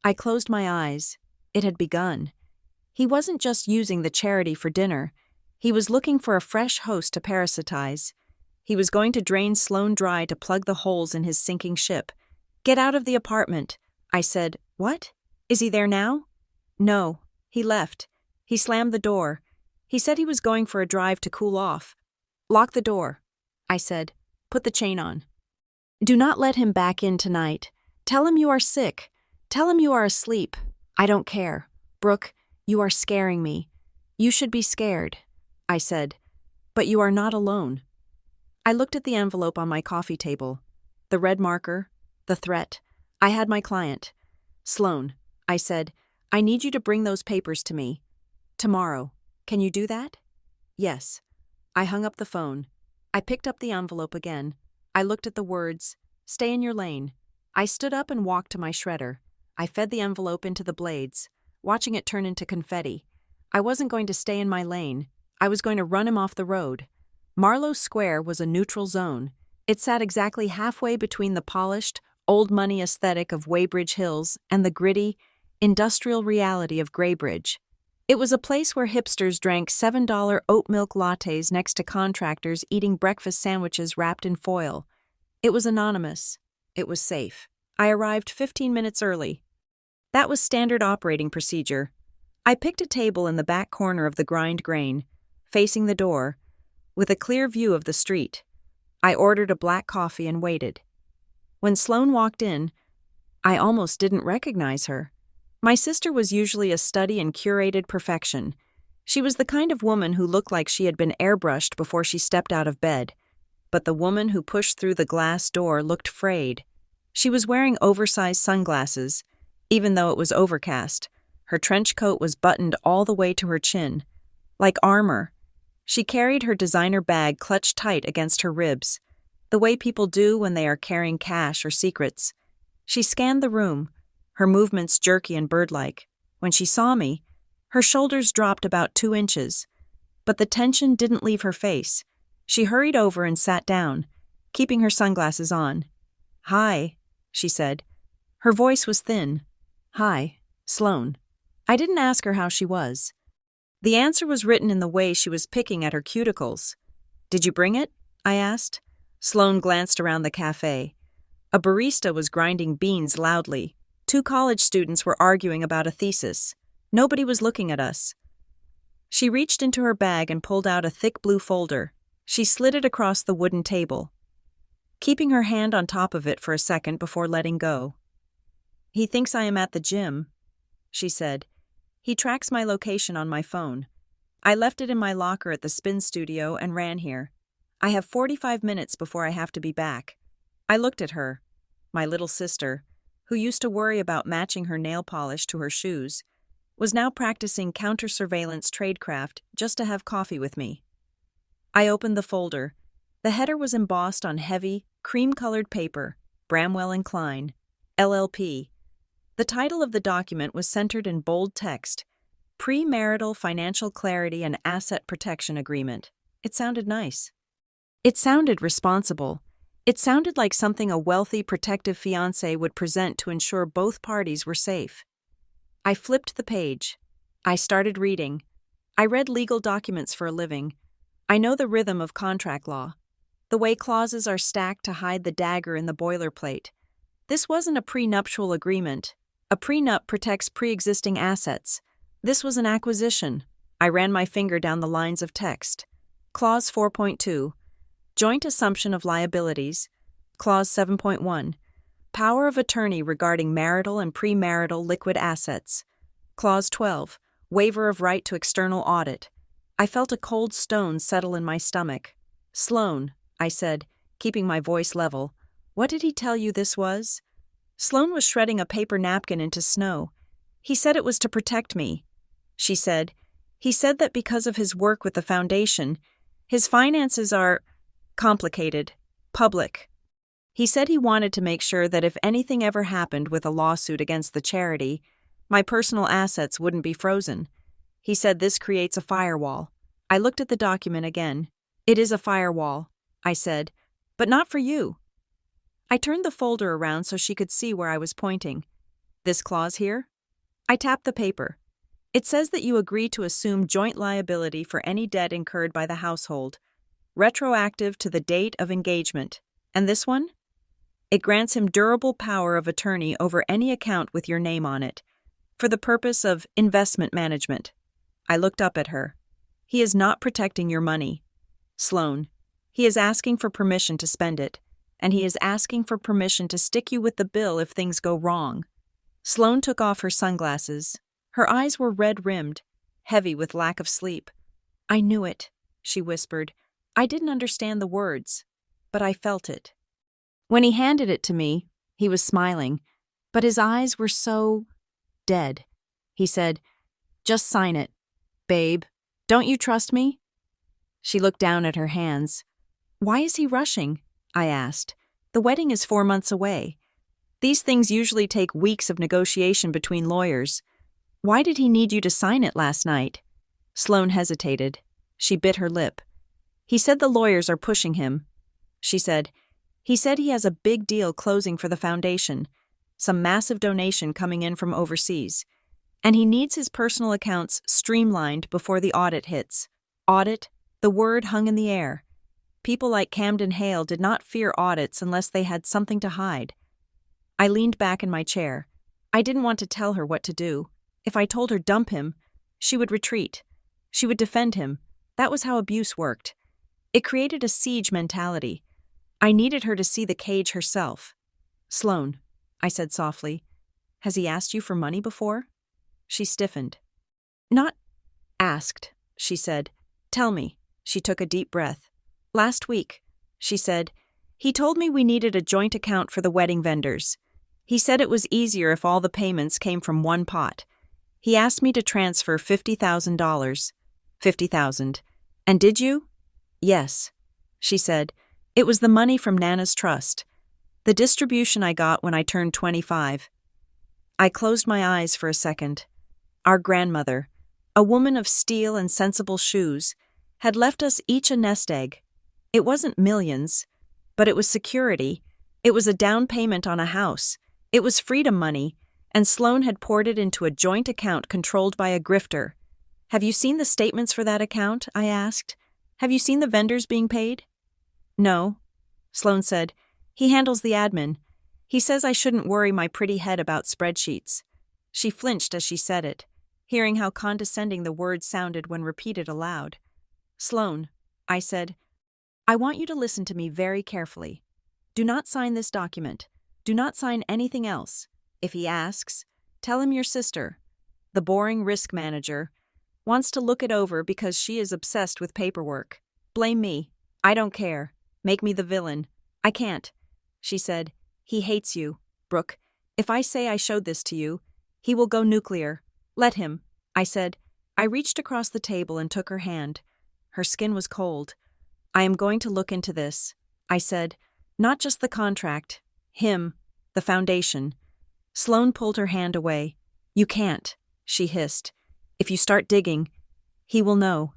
I closed my eyes. It had begun. He wasn't just using the charity for dinner. He was looking for a fresh host to parasitize. He was going to drain Sloan dry to plug the holes in his sinking ship. Get out of the apartment, I said. What? Is he there now? No, he left. He slammed the door. He said he was going for a drive to cool off. Lock the door, I said. Put the chain on. Do not let him back in tonight. Tell him you are sick. Tell him you are asleep. I don't care. Brooke, you are scaring me. You should be scared, I said. But you are not alone. I looked at the envelope on my coffee table. The red marker, the threat. I had my client. Sloan, I said, I need you to bring those papers to me. Tomorrow. Can you do that? Yes. I hung up the phone. I picked up the envelope again. I looked at the words, stay in your lane. I stood up and walked to my shredder. I fed the envelope into the blades, watching it turn into confetti. I wasn't going to stay in my lane. I was going to run him off the road. Marlowe Square was a neutral zone. It sat exactly halfway between the polished, old-money aesthetic of Weybridge Hills and the gritty, industrial reality of Graybridge. It was a place where hipsters drank $7 oat milk lattes next to contractors eating breakfast sandwiches wrapped in foil. It was anonymous. It was safe. I arrived 15 minutes early. That was standard operating procedure. I picked a table in the back corner of the grind grain, facing the door, with a clear view of the street. I ordered a black coffee and waited. When Sloane walked in, I almost didn't recognize her. My sister was usually a study in curated perfection. She was the kind of woman who looked like she had been airbrushed before she stepped out of bed. But the woman who pushed through the glass door looked frayed. She was wearing oversized sunglasses, even though it was overcast. Her trench coat was buttoned all the way to her chin, like armor. She carried her designer bag clutched tight against her ribs, the way people do when they are carrying cash or secrets. She scanned the room, her movements jerky and bird-like. When she saw me, her shoulders dropped about 2 inches, but the tension didn't leave her face. She hurried over and sat down, keeping her sunglasses on. "Hi," she said. Her voice was thin. "Hi, Sloane." I didn't ask her how she was. The answer was written in the way she was picking at her cuticles. "Did you bring it?" I asked. Sloane glanced around the cafe. A barista was grinding beans loudly. 2 college students were arguing about a thesis. Nobody was looking at us. She reached into her bag and pulled out a thick blue folder. She slid it across the wooden table, keeping her hand on top of it for a second before letting go. "He thinks I am at the gym," she said. "He tracks my location on my phone. I left it in my locker at the spin studio and ran here. I have 45 minutes before I have to be back." I looked at her. My little sister, who used to worry about matching her nail polish to her shoes, was now practicing counter-surveillance tradecraft just to have coffee with me. I opened the folder. The header was embossed on heavy, cream-colored paper, Bramwell and Klein, LLP. The title of the document was centered in bold text, Premarital Financial Clarity and Asset Protection Agreement. It sounded nice. It sounded responsible. It sounded like something a wealthy, protective fiancé would present to ensure both parties were safe. I flipped the page. I started reading. I read legal documents for a living. I know the rhythm of contract law, the way clauses are stacked to hide the dagger in the boilerplate. This wasn't a prenuptial agreement. A prenup protects pre-existing assets. This was an acquisition. I ran my finger down the lines of text. Clause 4.2. Joint assumption of liabilities. Clause 7.1. Power of attorney regarding marital and premarital liquid assets. Clause 12. Waiver of right to external audit. I felt a cold stone settle in my stomach. "Sloane," I said, keeping my voice level, "what did he tell you this was?" Sloane was shredding a paper napkin into snow. "He said it was to protect me," she said. "He said that because of his work with the foundation, his finances are complicated, public. He said he wanted to make sure that if anything ever happened with a lawsuit against the charity, my personal assets wouldn't be frozen. He said this creates a firewall." I looked at the document again. "It is a firewall," I said, "but not for you." I turned the folder around so she could see where I was pointing. "This clause here?" I tapped the paper. "It says that you agree to assume joint liability for any debt incurred by the household, retroactive to the date of engagement. And this one? It grants him durable power of attorney over any account with your name on it, for the purpose of investment management." I looked up at her. "He is not protecting your money, Sloane. He is asking for permission to spend it, and he is asking for permission to stick you with the bill if things go wrong." Sloane took off her sunglasses. Her eyes were red-rimmed, heavy with lack of sleep. "I knew it," she whispered. I didn't understand the words, but I felt it. When he handed it to me, he was smiling, but his eyes were so dead. He said, "Just sign it, babe. Don't you trust me?" She looked down at her hands. "Why is he rushing?" I asked. "The wedding is 4 months away. These things usually take weeks of negotiation between lawyers. Why did he need you to sign it last night?" Sloane hesitated. She bit her lip. He said the lawyers are pushing him. She said, he said he has a big deal closing for the foundation, some massive donation coming in from overseas, and he needs his personal accounts streamlined before the audit hits. Audit? The word hung in the air. People like Camden Hale did not fear audits unless they had something to hide. I leaned back in my chair. I didn't want to tell her what to do. If I told her dump him, she would retreat. She would defend him. That was how abuse worked. It created a siege mentality. I needed her to see the cage herself. Sloane, I said softly, has he asked you for money before? She stiffened. Not asked, she said. Tell me. She took a deep breath. Last week, she said, he told me we needed a joint account for the wedding vendors. He said it was easier if all the payments came from one pot. He asked me to transfer $50,000. $50,000. And did you? Yes, she said. It was the money from Nana's trust. The distribution I got when I turned 25. I closed my eyes for a second. Our grandmother, a woman of steel and sensible shoes, had left us each a nest egg. It wasn't millions, but it was security. It was a down payment on a house. It was freedom money, and Sloane had poured it into a joint account controlled by a grifter. Have you seen the statements for that account? I asked. Have you seen the vendors being paid? No, Sloane said. He handles the admin. He says I shouldn't worry my pretty head about spreadsheets. She flinched as she said it, hearing how condescending the words sounded when repeated aloud. Sloane, I said, I want you to listen to me very carefully. Do not sign this document. Do not sign anything else. If he asks, tell him your sister, the boring risk manager, wants to look it over because she is obsessed with paperwork. Blame me. I don't care. Make me the villain. I can't. She said, he hates you, Brooke. If I say I showed this to you, he will go nuclear. Let him. I said. I reached across the table and took her hand. Her skin was cold. I am going to look into this, I said. Not just the contract. Him. The foundation. Sloane pulled her hand away. You can't, she hissed. If you start digging, he will know.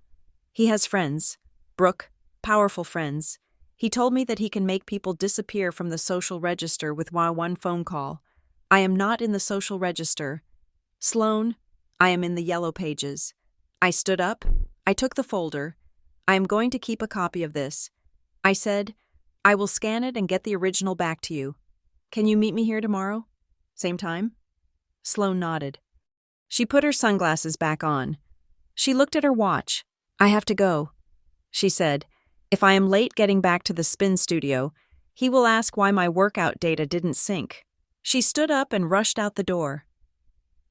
He has friends. Brooke, powerful friends. He told me that he can make people disappear from the social register with one phone call. I am not in the social register. Sloane, I am in the yellow pages. I stood up. I took the folder. I am going to keep a copy of this. I said, I will scan it and get the original back to you. Can you meet me here tomorrow? Same time? Sloane nodded. She put her sunglasses back on. She looked at her watch. I have to go, she said. If I am late getting back to the spin studio, he will ask why my workout data didn't sync. She stood up and rushed out the door.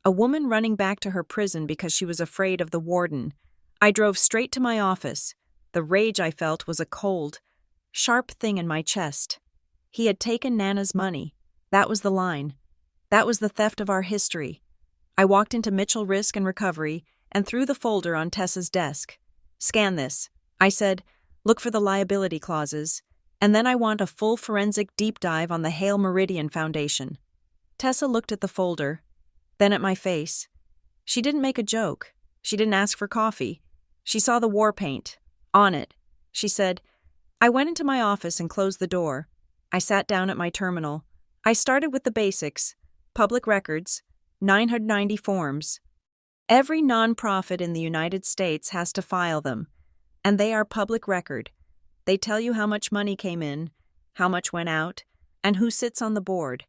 A woman running back to her prison because she was afraid of the warden. I drove straight to my office. The rage I felt was a cold, sharp thing in my chest. He had taken Nana's money. That was the line. That was the theft of our history. I walked into Mitchell Risk and Recovery and threw the folder on Tessa's desk. Scan this, I said. Look for the liability clauses, and then I want a full forensic deep dive on the Hale Meridian Foundation. Tessa looked at the folder, then at my face. She didn't make a joke. She didn't ask for coffee. She saw the war paint. On it. She said, I went into my office and closed the door. I sat down at my terminal. I started with the basics. Public records. 990 forms. Every nonprofit in the United States has to file them. And they are public record. They tell you how much money came in, how much went out, and who sits on the board.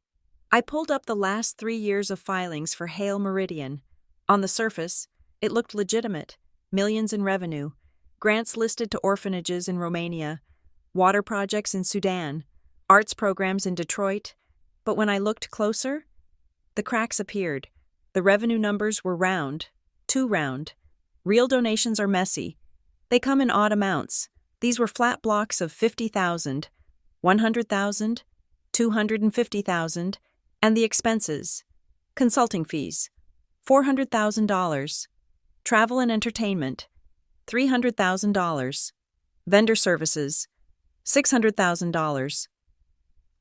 I pulled up the last 3 years of filings for Hale Meridian. On the surface, it looked legitimate. Millions in revenue, grants listed to orphanages in Romania, water projects in Sudan, arts programs in Detroit. But when I looked closer, the cracks appeared. The revenue numbers were round, too round. Real donations are messy. They come in odd amounts. These were flat blocks of 50,000, 100,000, 250,000, and the expenses. Consulting fees, $400,000. Travel and entertainment, $300,000. Vendor services, $600,000.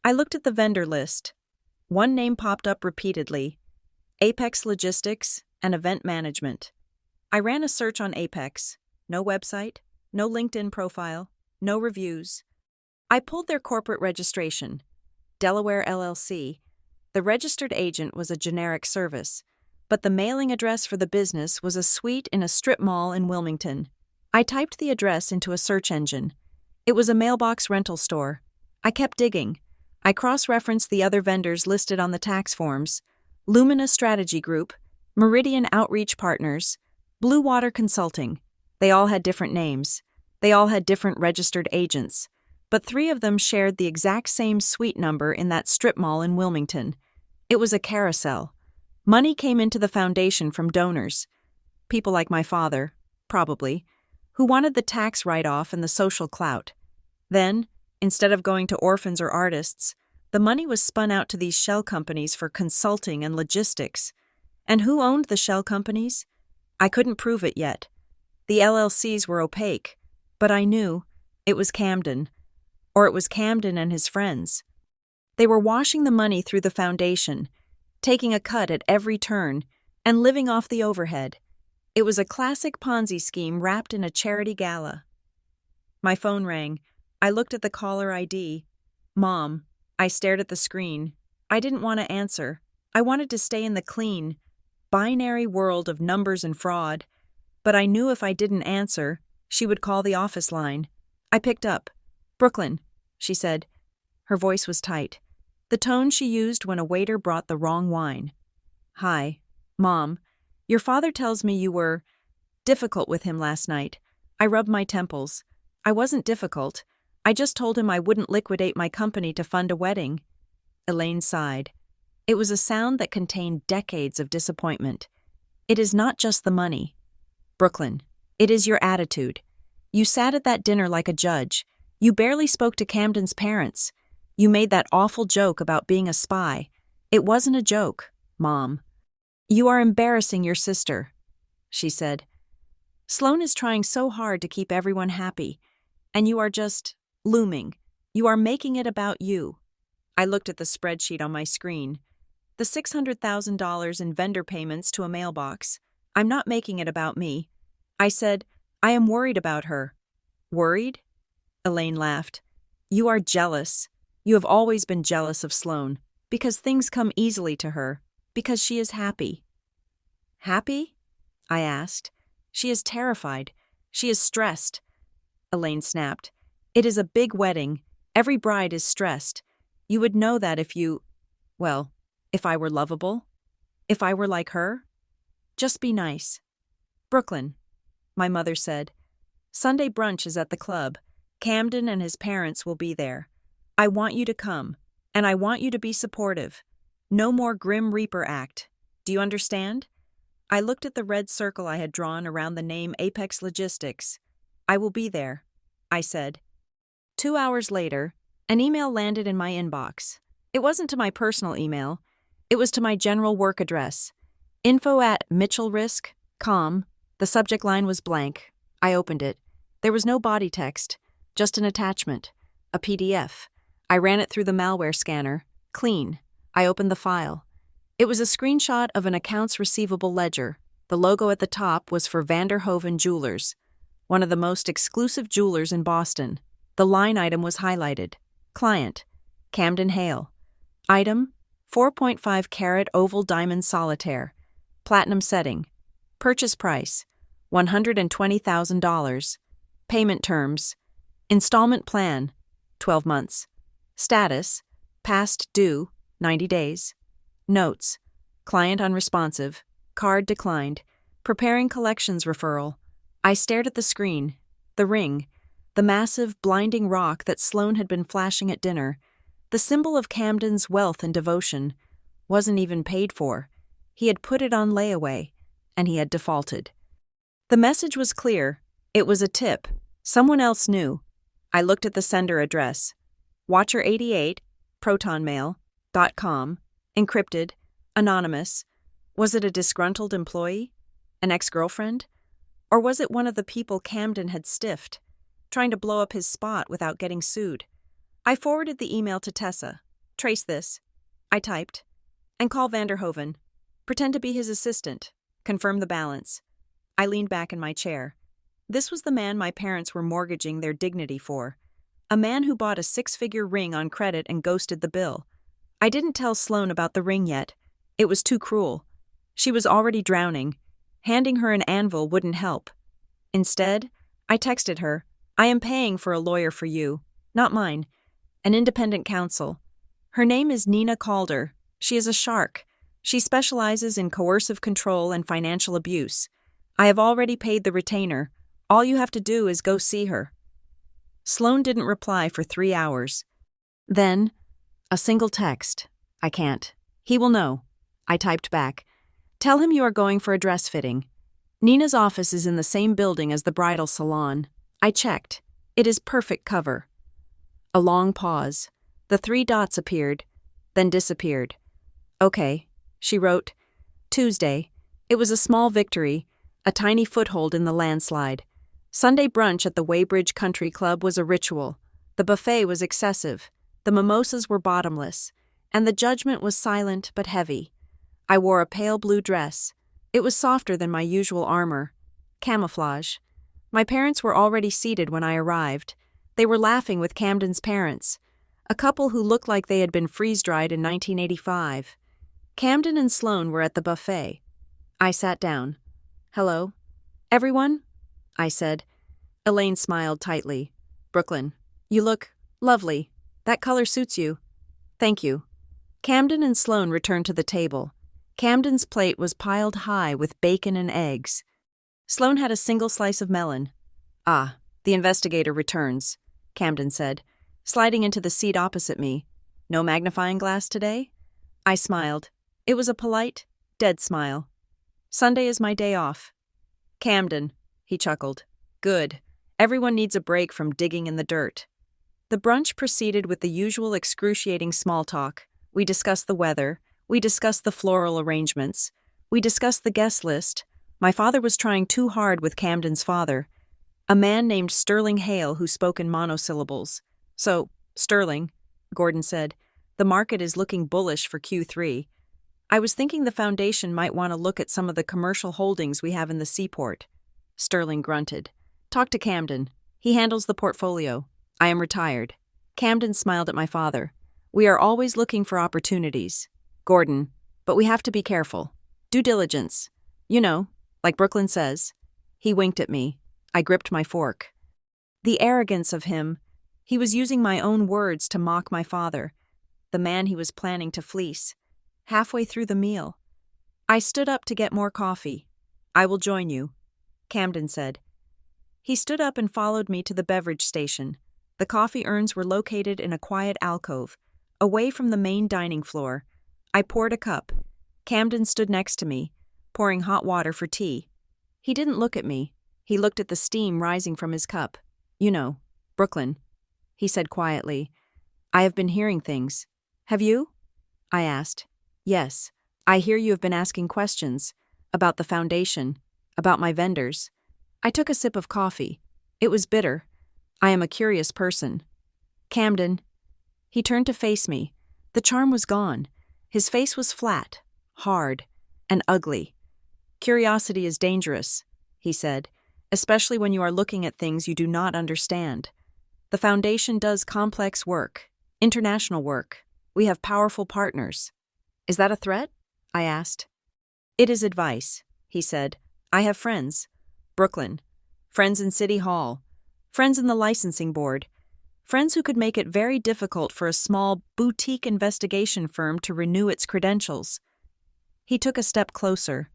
I looked at the vendor list. One name popped up repeatedly: Apex Logistics and Event Management. I ran a search on Apex. No website, no LinkedIn profile, no reviews. I pulled their corporate registration. Delaware LLC. The registered agent was a generic service, but the mailing address for the business was a suite in a strip mall in Wilmington. I typed the address into a search engine. It was a mailbox rental store. I kept digging. I cross-referenced the other vendors listed on the tax forms: Lumina Strategy Group, Meridian Outreach Partners, Blue Water Consulting. They all had different names. They all had different registered agents. But 3 of them shared the exact same suite number in that strip mall in Wilmington. It was a carousel. Money came into the foundation from donors. People like my father, probably, who wanted the tax write-off and the social clout. Then, instead of going to orphans or artists, the money was spun out to these shell companies for consulting and logistics. And who owned the shell companies? I couldn't prove it yet. The LLCs were opaque, but I knew it was Camden. Or it was Camden and his friends. They were washing the money through the foundation, taking a cut at every turn, and living off the overhead. It was a classic Ponzi scheme wrapped in a charity gala. My phone rang. I looked at the caller ID. Mom. I stared at the screen. I didn't want to answer. I wanted to stay in the clean, binary world of numbers and fraud. But I knew if I didn't answer, she would call the office line. I picked up. "Brooklyn," she said. Her voice was tight, the tone she used when a waiter brought the wrong wine. "Hi, Mom. Your father tells me you were difficult with him last night." I rubbed my temples. I wasn't difficult. I just told him I wouldn't liquidate my company to fund a wedding. Elaine sighed. It was a sound that contained decades of disappointment. It is not just the money. Brooklyn, it is your attitude. You sat at that dinner like a judge. You barely spoke to Camden's parents. You made that awful joke about being a spy. It wasn't a joke, Mom. You are embarrassing your sister, she said. Sloan is trying so hard to keep everyone happy, and you are just looming. You are making it about you. I looked at the spreadsheet on my screen. The $600,000 in vendor payments to a mailbox. I'm not making it about me. I said, I am worried about her. Worried? Elaine laughed. You are jealous. You have always been jealous of Sloan, because things come easily to her, because she is happy. Happy? I asked. She is terrified. She is stressed. Elaine snapped. It is a big wedding. Every bride is stressed. You would know that if you, well, if I were lovable. If I were like her. Just be nice. Brooklyn, my mother said. Sunday brunch is at the club. Camden and his parents will be there. I want you to come, and I want you to be supportive. No more Grim Reaper act. Do you understand? I looked at the red circle I had drawn around the name Apex Logistics. I will be there, I said. 2 hours later, an email landed in my inbox. It wasn't to my personal email. It was to my general work address. info@mitchellrisk.com. The subject line was blank. I opened it. There was no body text, just an attachment, a PDF. I ran it through the malware scanner. Clean. I opened the file. It was a screenshot of an accounts receivable ledger. The logo at the top was for Vanderhoven Jewelers, one of the most exclusive jewelers in Boston. The line item was highlighted. Client, Camden Hale. Item, 4.5 carat oval diamond solitaire. Platinum setting. Purchase price, $120,000. Payment terms, installment plan, 12 months. Status, past due, 90 days. Notes, client unresponsive, card declined, preparing collections referral. I stared at the screen, the ring, the massive, blinding rock that Sloan had been flashing at dinner, the symbol of Camden's wealth and devotion, wasn't even paid for. He had put it on layaway, and he had defaulted. The message was clear. It was a tip. Someone else knew. I looked at the sender address. Watcher88, protonmail.com, encrypted, anonymous. Was it a disgruntled employee? An ex-girlfriend? Or was it one of the people Camden had stiffed, trying to blow up his spot without getting sued? I forwarded the email to Tessa. Trace this. I typed. And call Vanderhoven. Pretend to be his assistant. Confirm the balance. I leaned back in my chair. This was the man my parents were mortgaging their dignity for. A man who bought a six-figure ring on credit and ghosted the bill. I didn't tell Sloane about the ring yet. It was too cruel. She was already drowning. Handing her an anvil wouldn't help. Instead, I texted her, "I am paying for a lawyer for you, not mine, an independent counsel. Her name is Nina Calder. She is a shark. She specializes in coercive control and financial abuse. I have already paid the retainer. All you have to do is go see her." Sloane didn't reply for 3 hours. Then, a single text. "I can't. He will know." I typed back, "Tell him you are going for a dress fitting. Nina's office is in the same building as the bridal salon." I checked. It is perfect cover. A long pause. The 3 dots appeared, then disappeared. "Okay," she wrote. Tuesday. It was a small victory, a tiny foothold in the landslide. Sunday brunch at the Weybridge Country Club was a ritual. The buffet was excessive, the mimosas were bottomless, and the judgment was silent but heavy. I wore a pale blue dress. It was softer than my usual armor. Camouflage. My parents were already seated when I arrived. They were laughing with Camden's parents, a couple who looked like they had been freeze-dried in 1985. Camden and Sloane were at the buffet. I sat down. "Hello, everyone?" I said. Elaine smiled tightly. "Brooklyn, you look lovely. That color suits you." "Thank you." Camden and Sloane returned to the table. Camden's plate was piled high with bacon and eggs. Sloane had a single slice of melon. "Ah, the investigator returns," Camden said, sliding into the seat opposite me. "No magnifying glass today?" I smiled. It was a polite, dead smile. "Sunday is my day off." "Camden," he chuckled. "Good. Everyone needs a break from digging in the dirt." The brunch proceeded with the usual excruciating small talk. We discussed the weather. We discussed the floral arrangements. We discussed the guest list. My father was trying too hard with Camden's father, a man named Sterling Hale who spoke in monosyllables. "So, Sterling," Gordon said, "the market is looking bullish for Q3. I was thinking the foundation might want to look at some of the commercial holdings we have in the seaport." Sterling grunted. "Talk to Camden. He handles the portfolio. I am retired." Camden smiled at my father. "We are always looking for opportunities, Gordon, but we have to be careful. Due diligence. You know, like Brooklyn says." He winked at me. I gripped my fork. The arrogance of him. He was using my own words to mock my father, the man he was planning to fleece. Halfway through the meal, I stood up to get more coffee. "I will join you," Camden said. He stood up and followed me to the beverage station. The coffee urns were located in a quiet alcove, away from the main dining floor. I poured a cup. Camden stood next to me, pouring hot water for tea. He didn't look at me. He looked at the steam rising from his cup. "You know, Brooklyn," he said quietly. "I have been hearing things." "Have you?" I asked. "Yes, I hear you have been asking questions about the foundation, about my vendors." I took a sip of coffee. It was bitter. I am a curious person. "Camden." He turned to face me. The charm was gone. His face was flat, hard, and ugly. "Curiosity is dangerous," he said, "especially when you are looking at things you do not understand. The foundation does complex work, international work. We have powerful partners." "Is that a threat?" I asked. "It is advice," he said. "I have friends. Brooklyn. Friends in City Hall. Friends in the licensing board. Friends who could make it very difficult for a small, boutique investigation firm to renew its credentials." He took a step closer.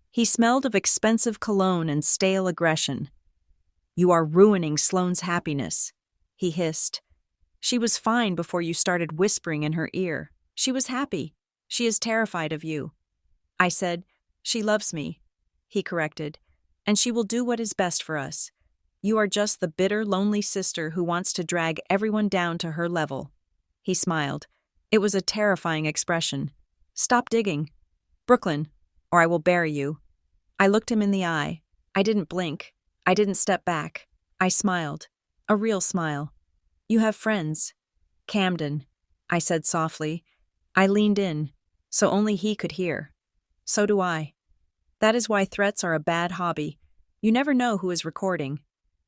He smelled of expensive cologne and stale aggression. "You are ruining Sloane's happiness," he hissed. "She was fine before you started whispering in her ear. She was happy. She is terrified of you." I said, "She loves me," he corrected, "and she will do what is best for us. You are just the bitter, lonely sister who wants to drag everyone down to her level." He smiled. It was a terrifying expression. "Stop digging, Brooklyn, or I will bury you." I looked him in the eye. I didn't blink. I didn't step back. I smiled. A real smile. "You have friends." "Camden," I said softly. I leaned in, so only he could hear. "So do I." That is why threats are a bad hobby. You never know who is recording.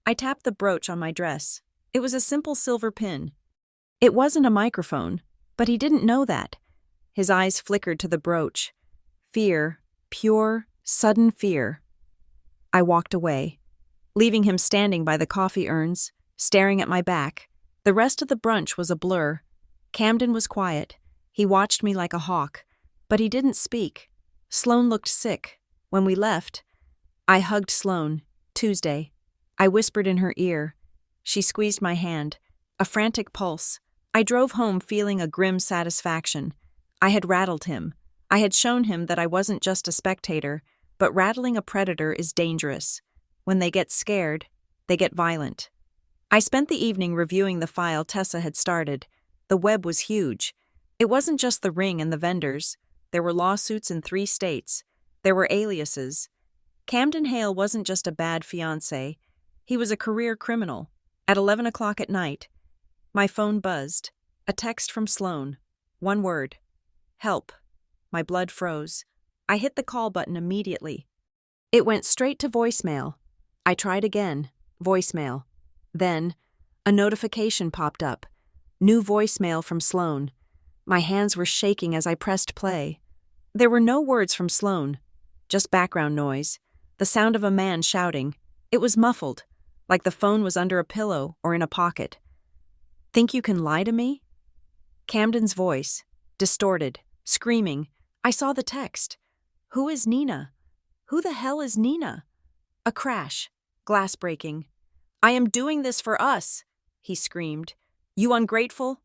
I tapped the brooch on my dress. It was a simple silver pin. It wasn't a microphone, but he didn't know that. His eyes flickered to the brooch. Fear, pure, sudden fear. I walked away, leaving him standing by the coffee urns, staring at my back. The rest of the brunch was a blur. Camden was quiet. He watched me like a hawk, but he didn't speak. Sloane looked sick. When we left, I hugged Sloane. Tuesday. I whispered in her ear. She squeezed my hand. A frantic pulse. I drove home feeling a grim satisfaction. I had rattled him. I had shown him that I wasn't just a spectator, but rattling a predator is dangerous. When they get scared, they get violent. I spent the evening reviewing the file Tessa had started. The web was huge. It wasn't just the ring and the vendors. There were lawsuits in 3 states. There were aliases. Camden Hale wasn't just a bad fiancé. He was a career criminal. At 11 o'clock at night, my phone buzzed. A text from Sloane. 1 word. Help. My blood froze. I hit the call button immediately. It went straight to voicemail. I tried again. Voicemail. Then, a notification popped up. New voicemail from Sloane. My hands were shaking as I pressed play. There were no words from Sloane, just background noise, the sound of a man shouting. It was muffled, like the phone was under a pillow or in a pocket. Think you can lie to me? Camden's voice, distorted, screaming. I saw the text. Who is Nina? Who the hell is Nina? A crash, glass breaking. I am doing this for us, he screamed. You ungrateful?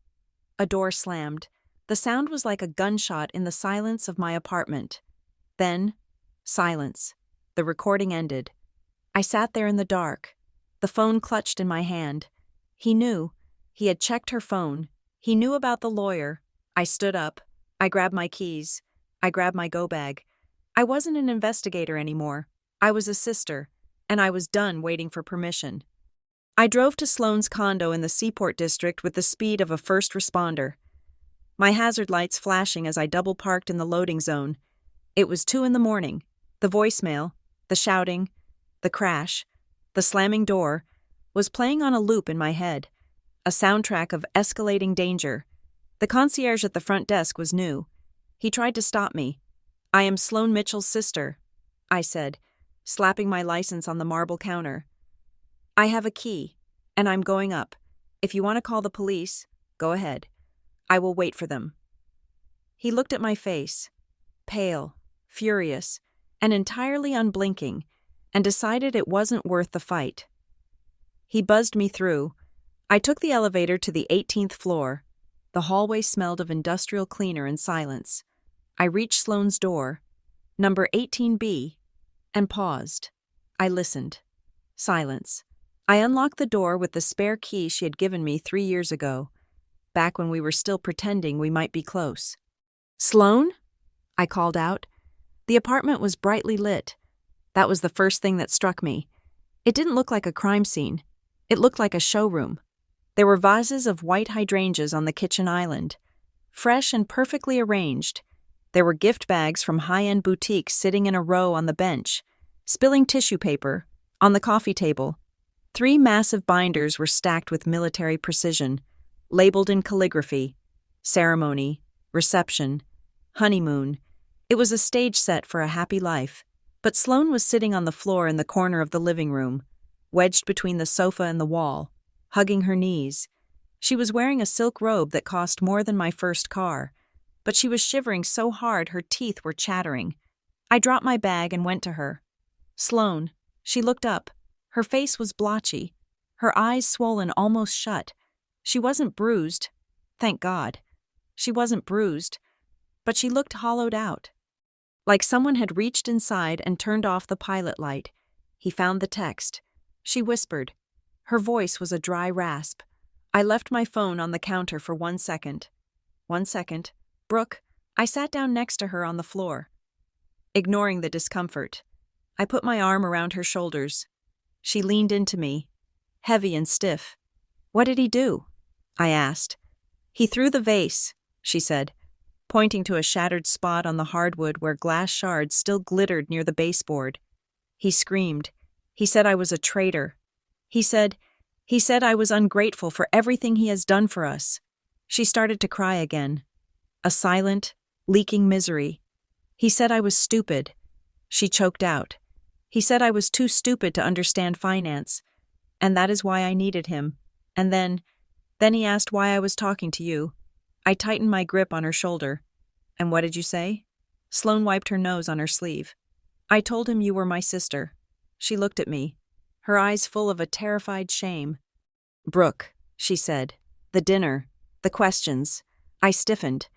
A door slammed. The sound was like a gunshot in the silence of my apartment. Then, silence. The recording ended. I sat there in the dark, the phone clutched in my hand. He knew. He had checked her phone. He knew about the lawyer. I stood up. I grabbed my keys. I grabbed my go-bag. I wasn't an investigator anymore. I was a sister, and I was done waiting for permission. I drove to Sloane's condo in the Seaport District with the speed of a first responder. My hazard lights flashing as I double-parked in the loading zone. It was 2 a.m. The voicemail, the shouting, the crash, the slamming door, was playing on a loop in my head, a soundtrack of escalating danger. The concierge at the front desk was new. He tried to stop me. I am Sloane Mitchell's sister, I said, slapping my license on the marble counter. I have a key, and I'm going up. If you want to call the police, go ahead. I will wait for them. He looked at my face, pale, furious, and entirely unblinking, and decided it wasn't worth the fight. He buzzed me through. I took the elevator to the 18th floor. The hallway smelled of industrial cleaner and silence. I reached Sloane's door, number 18B, and paused. I listened. Silence. I unlocked the door with the spare key she had given me 3 years ago, back when we were still pretending we might be close. Sloane? I called out. The apartment was brightly lit. That was the first thing that struck me. It didn't look like a crime scene. It looked like a showroom. There were vases of white hydrangeas on the kitchen island, fresh and perfectly arranged. There were gift bags from high-end boutiques sitting in a row on the bench, spilling tissue paper, on the coffee table. 3 massive binders were stacked with military precision, labeled in calligraphy: ceremony, reception, honeymoon. It was a stage set for a happy life. But Sloane was sitting on the floor in the corner of the living room, wedged between the sofa and the wall, hugging her knees. She was wearing a silk robe that cost more than my first car, but she was shivering so hard her teeth were chattering. I dropped my bag and went to her. Sloane. She looked up. Her face was blotchy, her eyes swollen almost shut. She wasn't bruised. Thank God. She wasn't bruised, but she looked hollowed out. Like someone had reached inside and turned off the pilot light. He found the text. She whispered. Her voice was a dry rasp. I left my phone on the counter for 1 second. 1 second. Brooke. I sat down next to her on the floor. Ignoring the discomfort, I put my arm around her shoulders. She leaned into me, heavy and stiff. What did he do? I asked. He threw the vase, she said, pointing to a shattered spot on the hardwood where glass shards still glittered near the baseboard. He screamed. He said I was a traitor. He said I was ungrateful for everything he has done for us. She started to cry again. A silent, leaking misery. He said I was stupid. She choked out. He said I was too stupid to understand finance, and that is why I needed him. And then he asked why I was talking to you. I tightened my grip on her shoulder. And what did you say? Sloane wiped her nose on her sleeve. I told him you were my sister. She looked at me, her eyes full of a terrified shame. Brooke, she said. The dinner. The questions. I stiffened.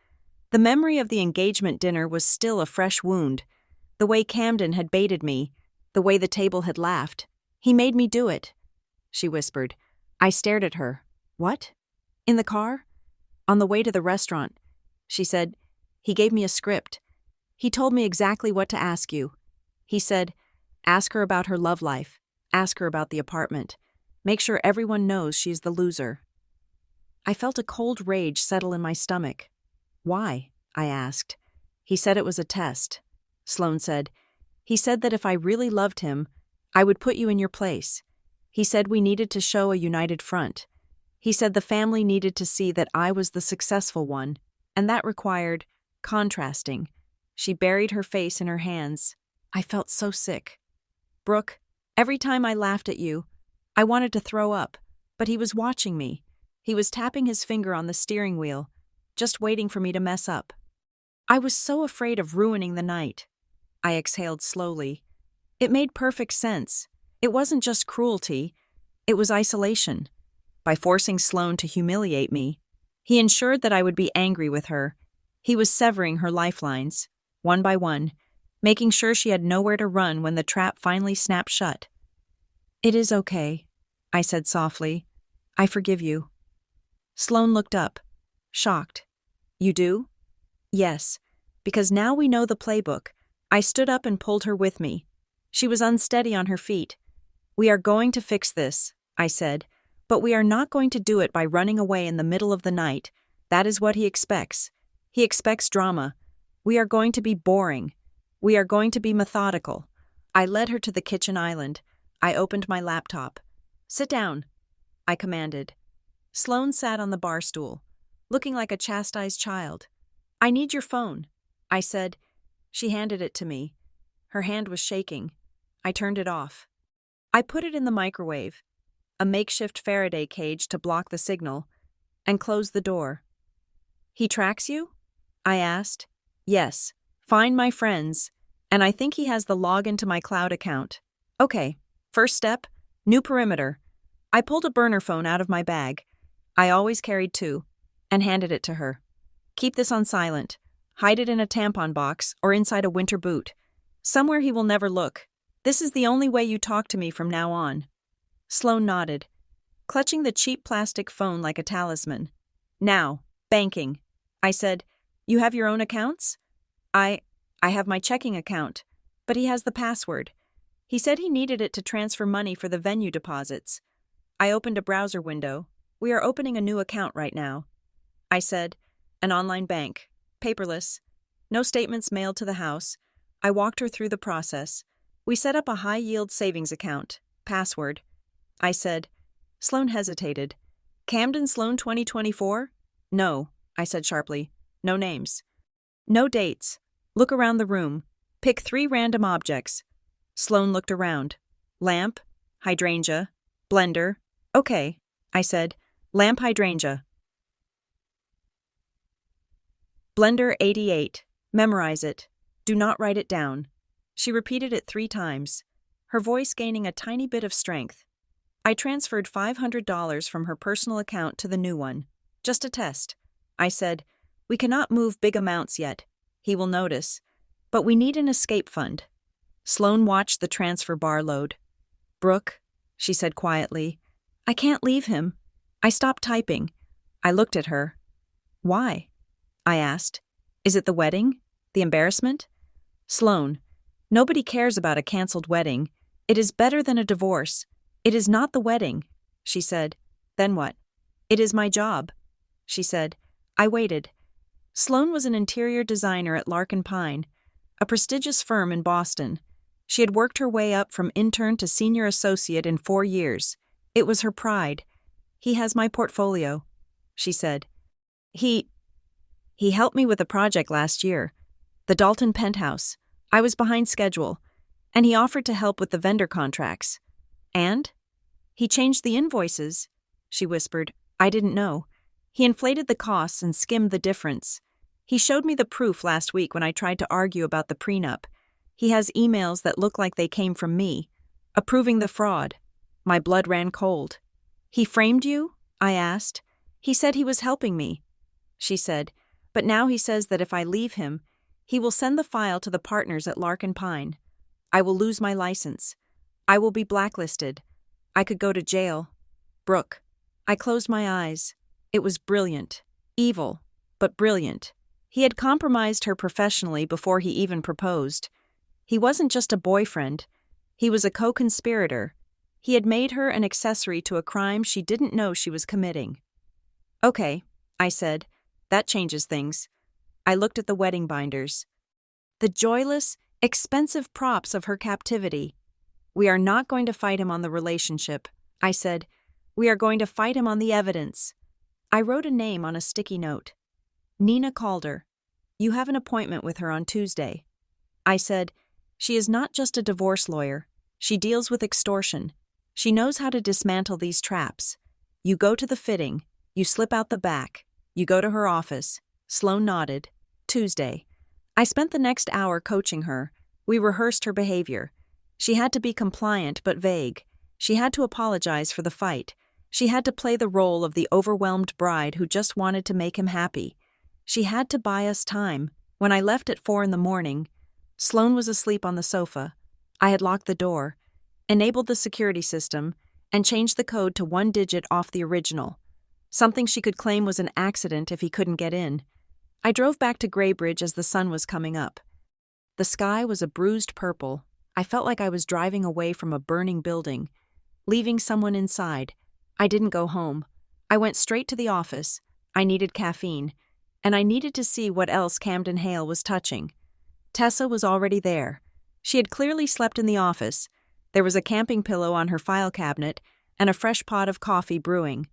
The memory of the engagement dinner was still a fresh wound. The way Camden had baited me, the way the table had laughed. He made me do it, she whispered. I stared at her. What? In the car? On the way to the restaurant. She said, he gave me a script. He told me exactly what to ask you. He said, ask her about her love life. Ask her about the apartment. Make sure everyone knows she's the loser. I felt a cold rage settle in my stomach. Why? I asked. He said it was a test. Sloane said, he said that if I really loved him, I would put you in your place. He said we needed to show a united front. He said the family needed to see that I was the successful one, and that required contrasting. She buried her face in her hands. I felt so sick. Brooke, every time I laughed at you, I wanted to throw up, but he was watching me. He was tapping his finger on the steering wheel, just waiting for me to mess up. I was so afraid of ruining the night. I exhaled slowly. It made perfect sense. It wasn't just cruelty, it was isolation. By forcing Sloane to humiliate me, he ensured that I would be angry with her. He was severing her lifelines, one by one, making sure she had nowhere to run when the trap finally snapped shut. It is okay, I said softly. I forgive you. Sloane looked up, shocked. You do? Yes, because now we know the playbook. I stood up and pulled her with me. She was unsteady on her feet. We are going to fix this, I said, but we are not going to do it by running away in the middle of the night. That is what he expects. He expects drama. We are going to be boring. We are going to be methodical. I led her to the kitchen island. I opened my laptop. Sit down, I commanded. Sloane sat on the bar stool, looking like a chastised child. I need your phone, I said. She handed it to me. Her hand was shaking. I turned it off. I put it in the microwave, a makeshift Faraday cage to block the signal, and closed the door. He tracks you? I asked. Yes. Find my friends, and I think he has the login to my cloud account. Okay, first step, new perimeter. I pulled a burner phone out of my bag. I always carried two, and handed it to her. Keep this on silent. Hide it in a tampon box or inside a winter boot. Somewhere he will never look. This is the only way you talk to me from now on. Sloane nodded, clutching the cheap plastic phone like a talisman. Now, banking. I said, you have your own accounts? I have my checking account, but he has the password. He said he needed it to transfer money for the venue deposits. I opened a browser window. We are opening a new account right now. I said, an online bank, paperless, no statements mailed to the house. I walked her through the process. We set up a high-yield savings account, password. I said, Sloane hesitated. Camden Sloane 2024? No, I said sharply. No names. No dates. Look around the room. Pick 3 random objects. Sloane looked around. Lamp, hydrangea, blender. Okay, I said. Lamp hydrangea. Blender 88. Memorize it. Do not write it down. She repeated it 3 times, her voice gaining a tiny bit of strength. I transferred $500 from her personal account to the new one. Just a test. I said, we cannot move big amounts yet. He will notice. But we need an escape fund. Sloane watched the transfer bar load. Brooke, she said quietly, I can't leave him. I stopped typing. I looked at her. Why? I asked. Is it the wedding? The embarrassment? Sloane, nobody cares about a canceled wedding. It is better than a divorce. It is not the wedding, she said. Then what? It is my job, she said. I waited. Sloan was an interior designer at Larkin Pine, a prestigious firm in Boston. She had worked her way up from intern to senior associate in 4 years. It was her pride. "He has my portfolio," she said. He helped me with a project last year, the Dalton penthouse. I was behind schedule, and he offered to help with the vendor contracts. And? He changed the invoices, she whispered. I didn't know. He inflated the costs and skimmed the difference. He showed me the proof last week when I tried to argue about the prenup. He has emails that look like they came from me, approving the fraud. My blood ran cold. "He framed you?" I asked. "He said he was helping me," she said, "but now he says that if I leave him, he will send the file to the partners at Larkin Pine. I will lose my license. I will be blacklisted. I could go to jail." Brooke. I closed my eyes. It was brilliant. Evil, but brilliant. He had compromised her professionally before he even proposed. He wasn't just a boyfriend. He was a co-conspirator. He had made her an accessory to a crime she didn't know she was committing. "Okay," I said. "That changes things." I looked at the wedding binders. The joyless, expensive props of her captivity. "We are not going to fight him on the relationship," I said. "We are going to fight him on the evidence." I wrote a name on a sticky note. Nina Calder. "You have an appointment with her on Tuesday." I said, "She is not just a divorce lawyer. She deals with extortion. She knows how to dismantle these traps. You go to the fitting. You slip out the back. You go to her office." Sloan nodded. "Tuesday." I spent the next hour coaching her. We rehearsed her behavior. She had to be compliant but vague. She had to apologize for the fight. She had to play the role of the overwhelmed bride who just wanted to make him happy. She had to buy us time. When I left at 4 a.m, Sloan was asleep on the sofa. I had locked the door, enabled the security system, and changed the code to 1 digit off the original. Something she could claim was an accident if he couldn't get in. I drove back to Graybridge as the sun was coming up. The sky was a bruised purple. I felt like I was driving away from a burning building, leaving someone inside. I didn't go home. I went straight to the office. I needed caffeine, and I needed to see what else Camden Hale was touching. Tessa was already there. She had clearly slept in the office. There was a camping pillow on her file cabinet and a fresh pot of coffee brewing.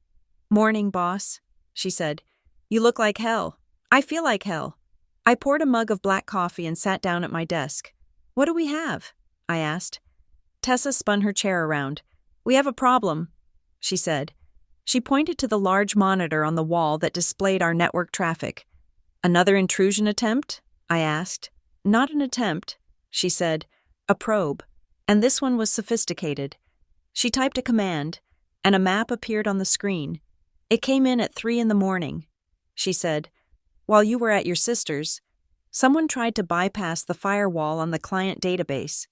"Morning, boss," she said. "You look like hell." "I feel like hell." I poured a mug of black coffee and sat down at my desk. "What do we have?" I asked. Tessa spun her chair around. "We have a problem," she said. She pointed to the large monitor on the wall that displayed our network traffic. "Another intrusion attempt?" I asked. "Not an attempt," she said. "A probe. And this one was sophisticated." She typed a command, and a map appeared on the screen. "It came in at 3 a.m, she said. "While you were at your sister's, someone tried to bypass the firewall on the client database.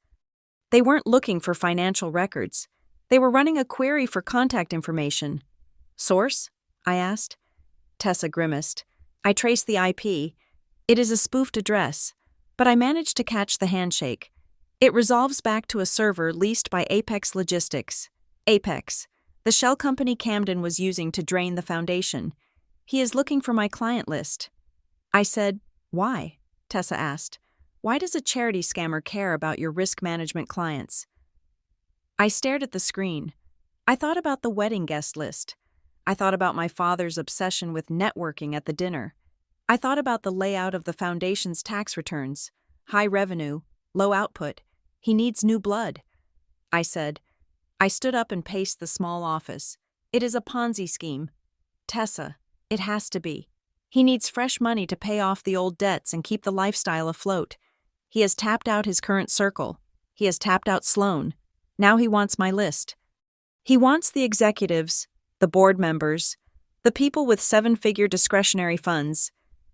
They weren't looking for financial records. They were running a query for contact information." "Source?" I asked. Tessa grimaced. "I traced the IP. It is a spoofed address, but I managed to catch the handshake. It resolves back to a server leased by Apex Logistics. Apex, the shell company Camden was using to drain the foundation. He is looking for my client list." I said, "Why?" Tessa asked. "Why does a charity scammer care about your risk management clients?" I stared at the screen. I thought about the wedding guest list. I thought about my father's obsession with networking at the dinner. I thought about the layout of the foundation's tax returns. High revenue, low output. He needs new blood. I said. I stood up and paced the small office. "It is a Ponzi scheme. Tessa, it has to be. He needs fresh money to pay off the old debts and keep the lifestyle afloat. He has tapped out his current circle. He has tapped out Sloan. Now he wants my list. He wants the executives, the board members, the people with 7-figure discretionary funds.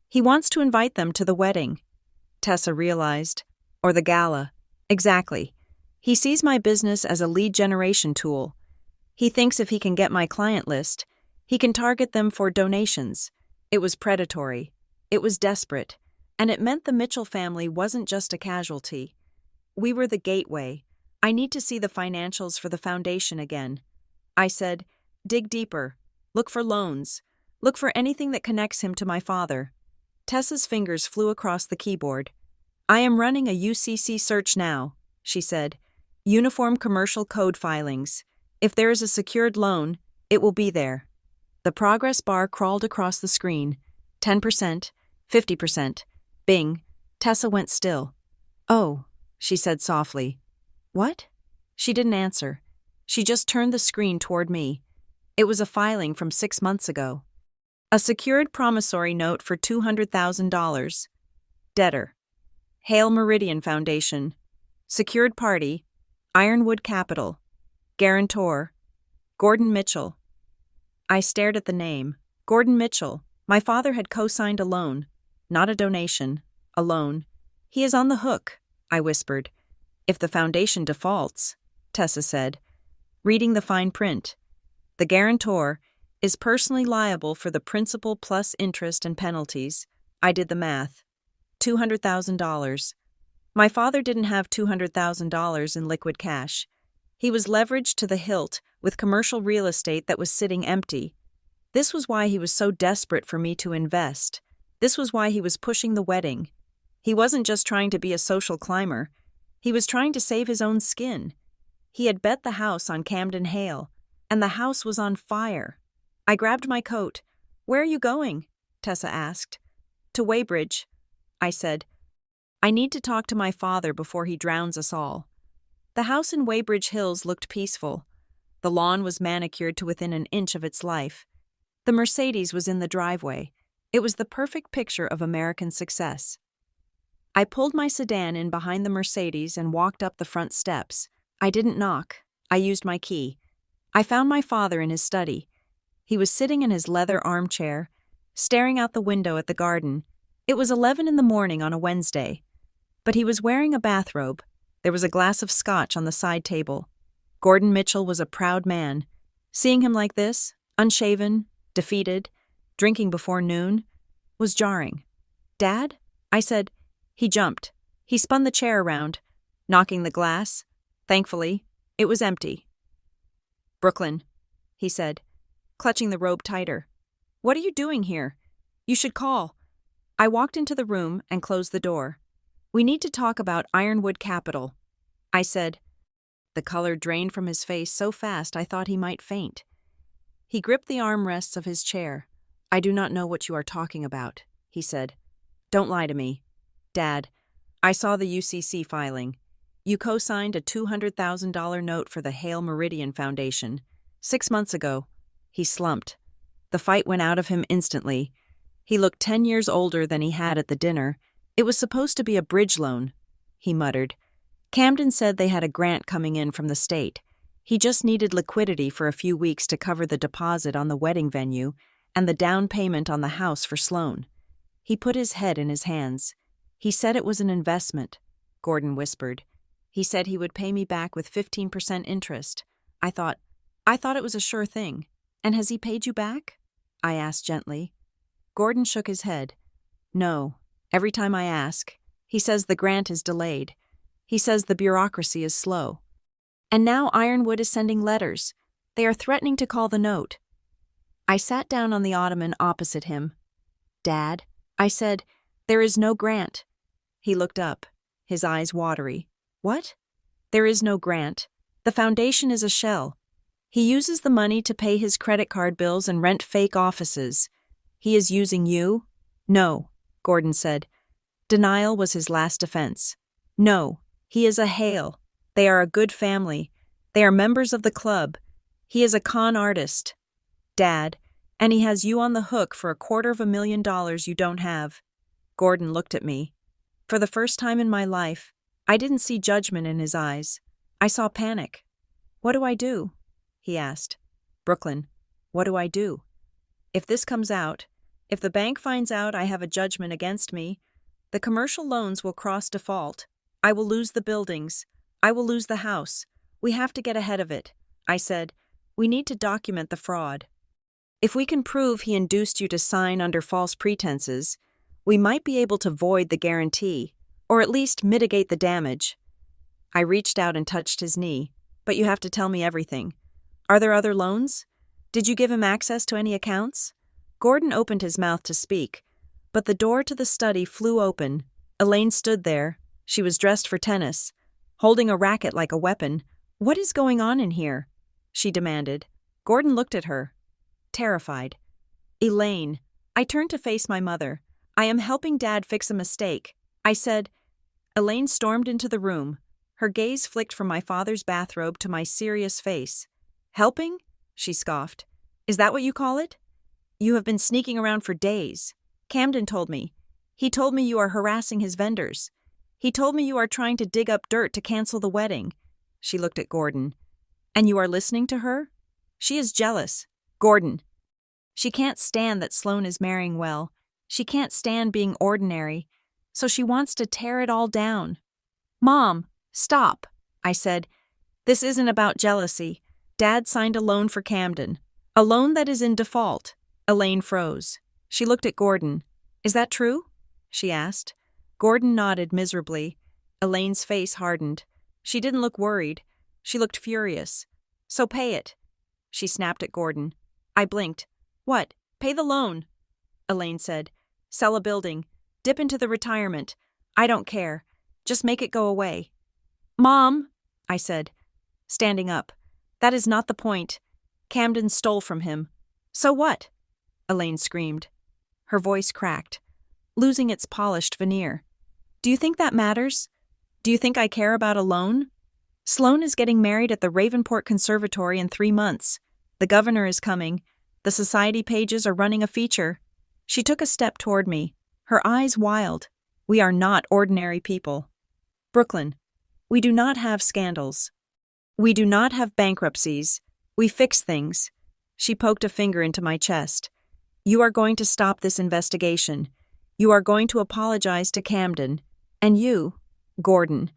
He wants to invite them to the wedding." Tessa realized. "Or the gala." "Exactly. He sees my business as a lead generation tool. He thinks if he can get my client list, he can target them for donations." It was predatory. It was desperate. And it meant the Mitchell family wasn't just a casualty. We were the gateway. "I need to see the financials for the foundation again." I said, "Dig deeper. Look for loans. Look for anything that connects him to my father." Tessa's fingers flew across the keyboard. I am running a UCC search now, she said. Uniform Commercial Code filings. If there is a secured loan, it will be there. The progress bar crawled across the screen. 10%, 50%. Bing. Tessa went still. Oh, she said softly. What? She didn't answer. She just turned the screen toward me. It was a filing from 6 months ago. A secured promissory note for $200,000. Debtor. Hale Meridian Foundation. Secured party. Ironwood Capital. Guarantor. Gordon Mitchell. I stared at the name. Gordon Mitchell. My father had co-signed a loan. Not a donation. A loan. He is on the hook, I whispered. If the foundation defaults, Tessa said, reading the fine print. The guarantor is personally liable for the principal plus interest and penalties. I did the math. $200,000. My father didn't have $200,000 in liquid cash. He was leveraged to the hilt with commercial real estate that was sitting empty. This was why he was so desperate for me to invest. This was why he was pushing the wedding. He wasn't just trying to be a social climber. He was trying to save his own skin. He had bet the house on Camden Hale, and the house was on fire. I grabbed my coat. Where are you going? Tessa asked. To Weybridge, I said. I need to talk to my father before he drowns us all. The house in Weybridge Hills looked peaceful. The lawn was manicured to within an inch of its life. The Mercedes was in the driveway. It was the perfect picture of American success. I pulled my sedan in behind the Mercedes and walked up the front steps. I didn't knock. I used my key. I found my father in his study. He was sitting in his leather armchair, staring out the window at the garden. It was 11 in the morning on a Wednesday. But he was wearing a bathrobe. There was a glass of scotch on the side table. Gordon Mitchell was a proud man. Seeing him like this, unshaven, defeated, drinking before noon, was jarring. Dad? I said. He jumped. He spun the chair around, knocking the glass. Thankfully, it was empty. Brooklyn, he said, clutching the robe tighter. What are you doing here? You should call. I walked into the room and closed the door. We need to talk about Ironwood Capital, I said. The color drained from his face so fast I thought he might faint. He gripped the armrests of his chair. I do not know what you are talking about, he said. Don't lie to me. Dad, I saw the UCC filing. You co-signed a $200,000 note for the Hale Meridian Foundation. 6 months ago. He slumped. The fight went out of him instantly. He looked 10 years older than he had at the dinner. It was supposed to be a bridge loan, he muttered. Camden said they had a grant coming in from the state. He just needed liquidity for a few weeks to cover the deposit on the wedding venue and the down payment on the house for Sloan. He put his head in his hands. He said it was an investment, Gordon whispered. He said he would pay me back with 15% interest. I thought it was a sure thing. And has he paid you back? I asked gently. Gordon shook his head. No. Every time I ask, he says the grant is delayed. He says the bureaucracy is slow. And now Ironwood is sending letters. They are threatening to call the note. I sat down on the ottoman opposite him. Dad, I said, there is no grant. He looked up, his eyes watery. What? There is no grant. The foundation is a shell. He uses the money to pay his credit card bills and rent fake offices. He is using you? No, Gordon said. Denial was his last defense. No, he is a Hale. They are a good family. They are members of the club. He is a con artist. Dad, and he has you on the hook for $250,000 you don't have. Gordon looked at me. For the first time in my life, I didn't see judgment in his eyes. I saw panic. What do I do? He asked. Brooklyn, what do I do? If this comes out, if the bank finds out I have a judgment against me, the commercial loans will cross default. I will lose the buildings. I will lose the house. We have to get ahead of it. I said, we need to document the fraud. If we can prove he induced you to sign under false pretenses, we might be able to void the guarantee, or at least mitigate the damage. I reached out and touched his knee. But you have to tell me everything. Are there other loans? Did you give him access to any accounts? Gordon opened his mouth to speak, but the door to the study flew open. Elaine stood there. She was dressed for tennis, holding a racket like a weapon. "What is going on in here?" she demanded. Gordon looked at her, terrified. "Elaine." I turned to face my mother. "I am helping Dad fix a mistake," I said. Elaine stormed into the room. Her gaze flicked from my father's bathrobe to my serious face. "Helping?" she scoffed. "Is that what you call it? You have been sneaking around for days. Camden told me. He told me you are harassing his vendors. He told me you are trying to dig up dirt to cancel the wedding." She looked at Gordon. "And you are listening to her? She is jealous. Gordon. She can't stand that Sloan is marrying well. She can't stand being ordinary. So she wants to tear it all down." "Mom, stop," I said. "This isn't about jealousy. Dad signed a loan for Camden. A loan that is in default." Elaine froze. She looked at Gordon. "Is that true?" she asked. Gordon nodded miserably. Elaine's face hardened. She didn't look worried. She looked furious. "So pay it," she snapped at Gordon. I blinked. "What? Pay the loan," Elaine said. "Sell a building. Dip into the retirement. I don't care. Just make it go away." "Mom," I said, standing up. "That is not the point. Camden stole from him." "So what?" Elaine screamed. Her voice cracked, losing its polished veneer. "Do you think that matters? Do you think I care about a loan? Sloan is getting married at the Ravenport Conservatory in 3 months. The governor is coming. The society pages are running a feature." She took a step toward me, her eyes wild. "We are not ordinary people. Brooklyn, we do not have scandals. We do not have bankruptcies. We fix things." She poked a finger into my chest. "You are going to stop this investigation. You are going to apologize to Camden. And you, Gordon,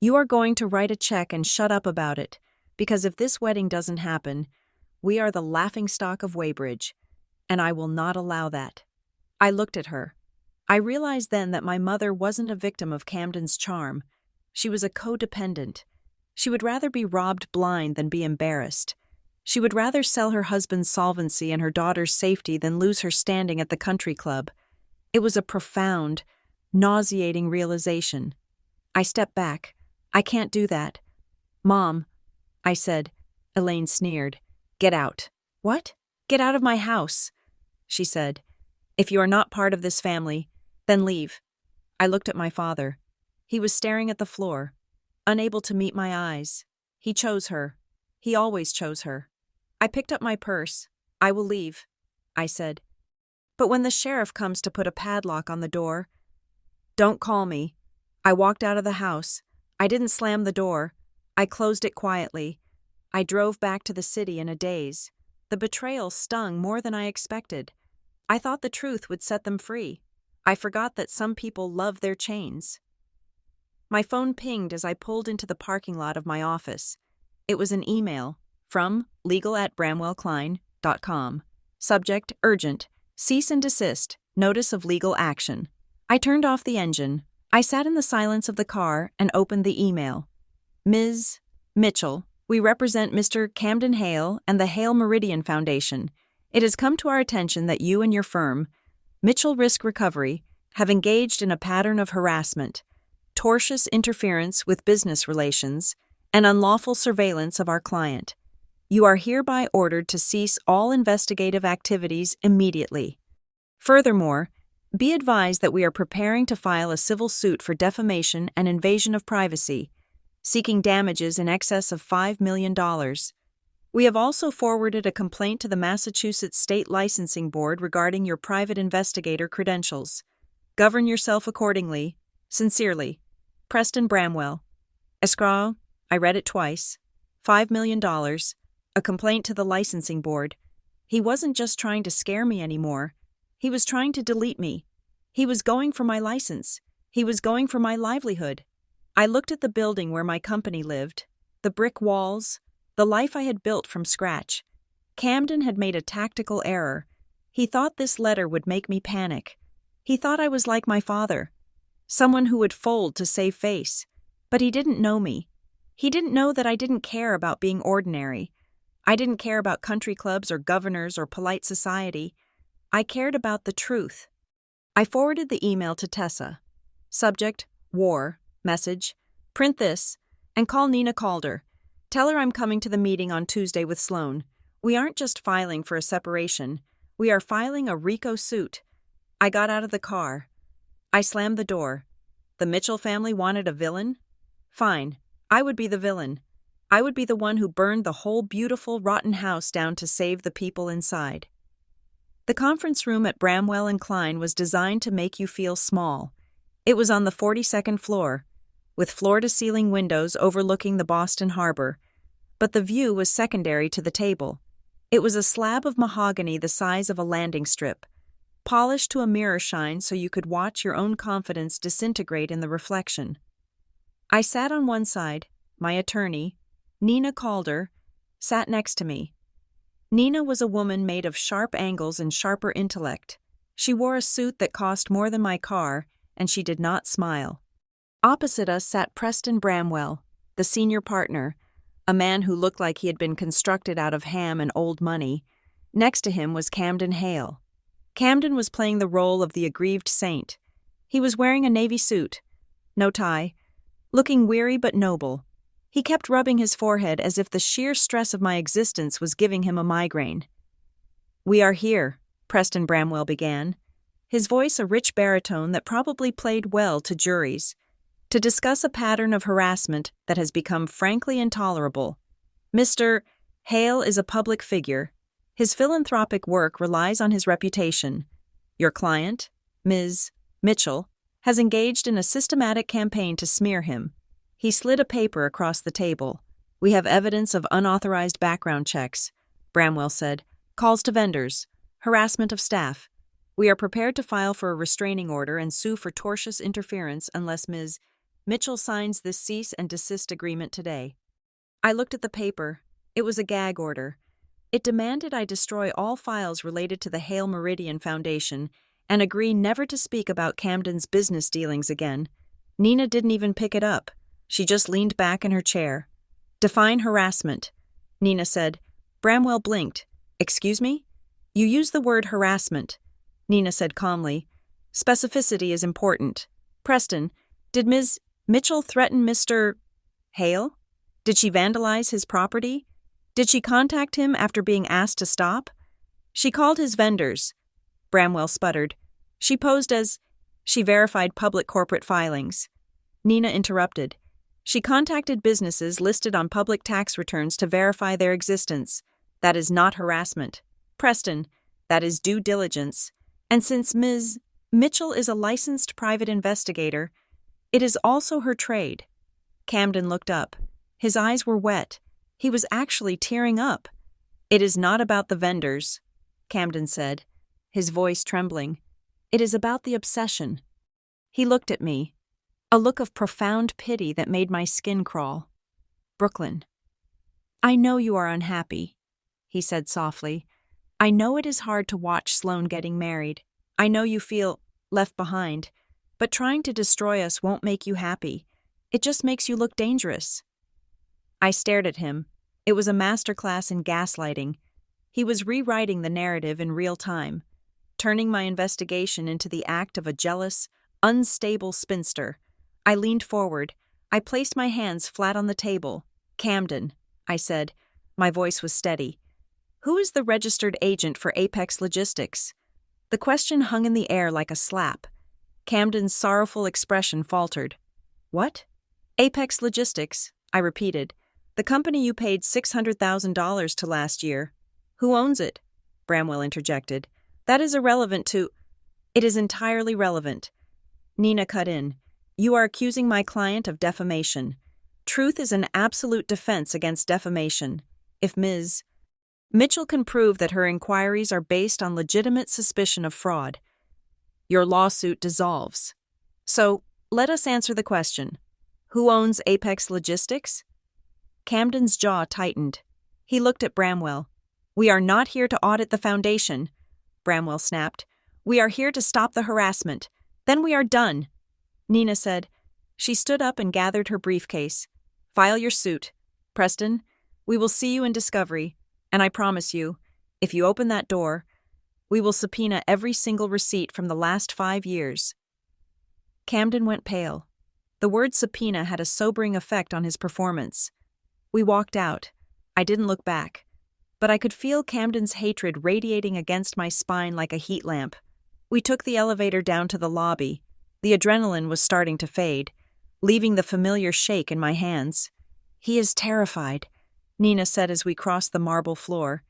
you are going to write a check and shut up about it, because if this wedding doesn't happen, we are the laughingstock of Weybridge, and I will not allow that." I looked at her. I realized then that my mother wasn't a victim of Camden's charm. She was a codependent. She would rather be robbed blind than be embarrassed. She would rather sell her husband's solvency and her daughter's safety than lose her standing at the country club. It was a profound, nauseating realization. I stepped back. "I can't do that." "Mom," I said. Elaine sneered. "Get out." "What?" "Get out of my house," she said. "If you are not part of this family, then leave." I looked at my father. He was staring at the floor, unable to meet my eyes. He chose her. He always chose her. I picked up my purse. "I will leave," I said. "But when the sheriff comes to put a padlock on the door—" "Don't call me." I walked out of the house. I didn't slam the door. I closed it quietly. I drove back to the city in a daze. The betrayal stung more than I expected. I thought the truth would set them free. I forgot that some people love their chains. My phone pinged as I pulled into the parking lot of my office. It was an email from legal@bramwellklein.com. Subject: urgent. Cease and desist. Notice of legal action. I turned off the engine. I sat in the silence of the car and opened the email. "Ms. Mitchell, we represent Mr. Camden Hale and the Hale Meridian Foundation. It has come to our attention that you and your firm, Mitchell Risk Recovery, have engaged in a pattern of harassment, tortious interference with business relations, and unlawful surveillance of our client. You are hereby ordered to cease all investigative activities immediately. Furthermore, be advised that we are preparing to file a civil suit for defamation and invasion of privacy, seeking damages in excess of $5 million. We have also forwarded a complaint to the Massachusetts State Licensing Board regarding your private investigator credentials. Govern yourself accordingly. Sincerely, Preston Bramwell. Escrow," I read it twice, $5 million, a complaint to the licensing board. He wasn't just trying to scare me anymore. He was trying to delete me. He was going for my license. He was going for my livelihood. I looked at the building where my company lived, the brick walls, the life I had built from scratch. Camden had made a tactical error. He thought this letter would make me panic. He thought I was like my father, someone who would fold to save face. But he didn't know me. He didn't know that I didn't care about being ordinary. I didn't care about country clubs or governors or polite society. I cared about the truth. I forwarded the email to Tessa. Subject, war, message, print this, and call Nina Calder. Tell her I'm coming to the meeting on Tuesday with Sloan. We aren't just filing for a separation. We are filing a RICO suit. I got out of the car. I slammed the door. The Mitchell family wanted a villain? Fine. I would be the villain. I would be the one who burned the whole beautiful, rotten house down to save the people inside. The conference room at Bramwell and Klein was designed to make you feel small. It was on the 42nd floor, with floor-to-ceiling windows overlooking the Boston Harbor, but the view was secondary to the table. It was a slab of mahogany the size of a landing strip, polished to a mirror shine so you could watch your own confidence disintegrate in the reflection. I sat on one side. My attorney, Nina Calder, sat next to me. Nina was a woman made of sharp angles and sharper intellect. She wore a suit that cost more than my car, and she did not smile. Opposite us sat Preston Bramwell, the senior partner, a man who looked like he had been constructed out of ham and old money. Next to him was Camden Hale. Camden was playing the role of the aggrieved saint. He was wearing a navy suit, no tie, looking weary but noble. He kept rubbing his forehead as if the sheer stress of my existence was giving him a migraine. "We are here," Preston Bramwell began, his voice a rich baritone that probably played well to juries, to discuss a pattern of harassment that has become frankly intolerable. Mr. Hale is a public figure. His philanthropic work relies on his reputation. Your client, Ms. Mitchell, has engaged in a systematic campaign to smear him. He slid a paper across the table. "We have evidence of unauthorized background checks," Bramwell said, "calls to vendors, harassment of staff. We are prepared to file for a restraining order and sue for tortious interference unless Ms. Mitchell signs this cease and desist agreement today." I looked at the paper. It was a gag order. It demanded I destroy all files related to the Hale Meridian Foundation and agree never to speak about Camden's business dealings again. Nina didn't even pick it up. She just leaned back in her chair. "Define harassment," Nina said. Bramwell blinked. "Excuse me? You use the word harassment," Nina said calmly. "Specificity is important. Preston, did Ms. Mitchell threaten Mr. Hale? Did she vandalize his property? Did she contact him after being asked to stop?" "She called his vendors," Bramwell sputtered. "She posed as—" "She verified public corporate filings." Nina interrupted. "She contacted businesses listed on public tax returns to verify their existence. That is not harassment. Preston, that is due diligence. And since Ms. Mitchell is a licensed private investigator, it is also her trade." Camden looked up. His eyes were wet. He was actually tearing up. "It is not about the vendors," Camden said, his voice trembling. "It is about the obsession." He looked at me, a look of profound pity that made my skin crawl. "Brooklyn, I know you are unhappy," he said softly. "I know it is hard to watch Sloan getting married. I know you feel left behind, but trying to destroy us won't make you happy. It just makes you look dangerous." I stared at him. It was a masterclass in gaslighting. He was rewriting the narrative in real time, turning my investigation into the act of a jealous, unstable spinster. I leaned forward. I placed my hands flat on the table. "Camden," I said. My voice was steady. "Who is the registered agent for Apex Logistics?" The question hung in the air like a slap. Camden's sorrowful expression faltered. "What?" "Apex Logistics," I repeated. "The company you paid $600,000 to last year." "Who owns it?" Bramwell interjected. "That is irrelevant to—" "It is entirely relevant." Nina cut in. "You are accusing my client of defamation. Truth is an absolute defense against defamation. If Ms. Mitchell can prove that her inquiries are based on legitimate suspicion of fraud, your lawsuit dissolves. So, let us answer the question. Who owns Apex Logistics?" Camden's jaw tightened. He looked at Bramwell. "We are not here to audit the foundation," Bramwell snapped. "We are here to stop the harassment. Then we are done." Nina said. She stood up and gathered her briefcase. "File your suit. Preston, we will see you in discovery, and I promise you, if you open that door—" We will subpoena every single receipt from the last 5 years." Camden went pale. The word subpoena had a sobering effect on his performance. We walked out. I didn't look back, but I could feel Camden's hatred radiating against my spine like a heat lamp. We took the elevator down to the lobby. The adrenaline was starting to fade, leaving the familiar shake in my hands. "He is terrified," Nina said as we crossed the marble floor.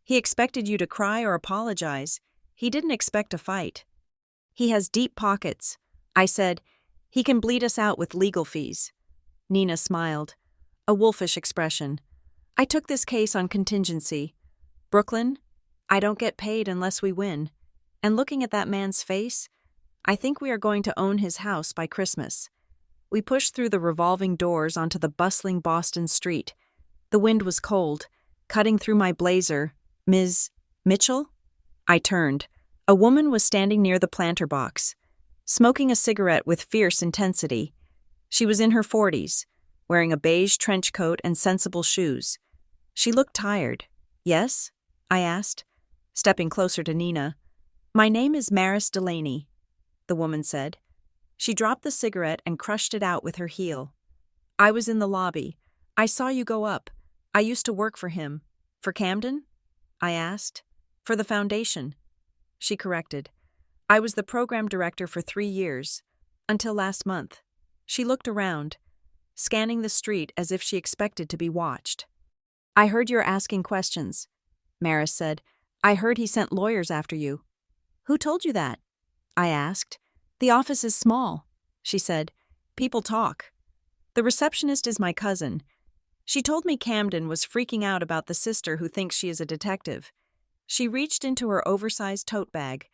"He expected you to cry or apologize. He didn't expect a fight." "He has deep pockets," I said. "He can bleed us out with legal fees." Nina smiled, a wolfish expression. "I took this case on contingency. Brooklyn, I don't get paid unless we win. And looking at that man's face, I think we are going to own his house by Christmas." We pushed through the revolving doors onto the bustling Boston street. The wind was cold, cutting through my blazer. "Ms. Mitchell?" I turned. A woman was standing near the planter box, smoking a cigarette with fierce intensity. She was in her 40s, wearing a beige trench coat and sensible shoes. She looked tired. "Yes?" I asked, stepping closer to Nina. "My name is Maris Delaney," the woman said. She dropped the cigarette and crushed it out with her heel. "I was in the lobby. I saw you go up. I used to work for him." "For Camden?" I asked. "For the foundation," she corrected. "I was the program director for 3 years, until last month." She looked around, scanning the street as if she expected to be watched. "I heard you're asking questions," Maris said. "I heard he sent lawyers after you." "Who told you that?" I asked. "The office is small," she said. "People talk. The receptionist is my cousin. She told me Camden was freaking out about the sister who thinks she is a detective. She reached into her oversized tote bag.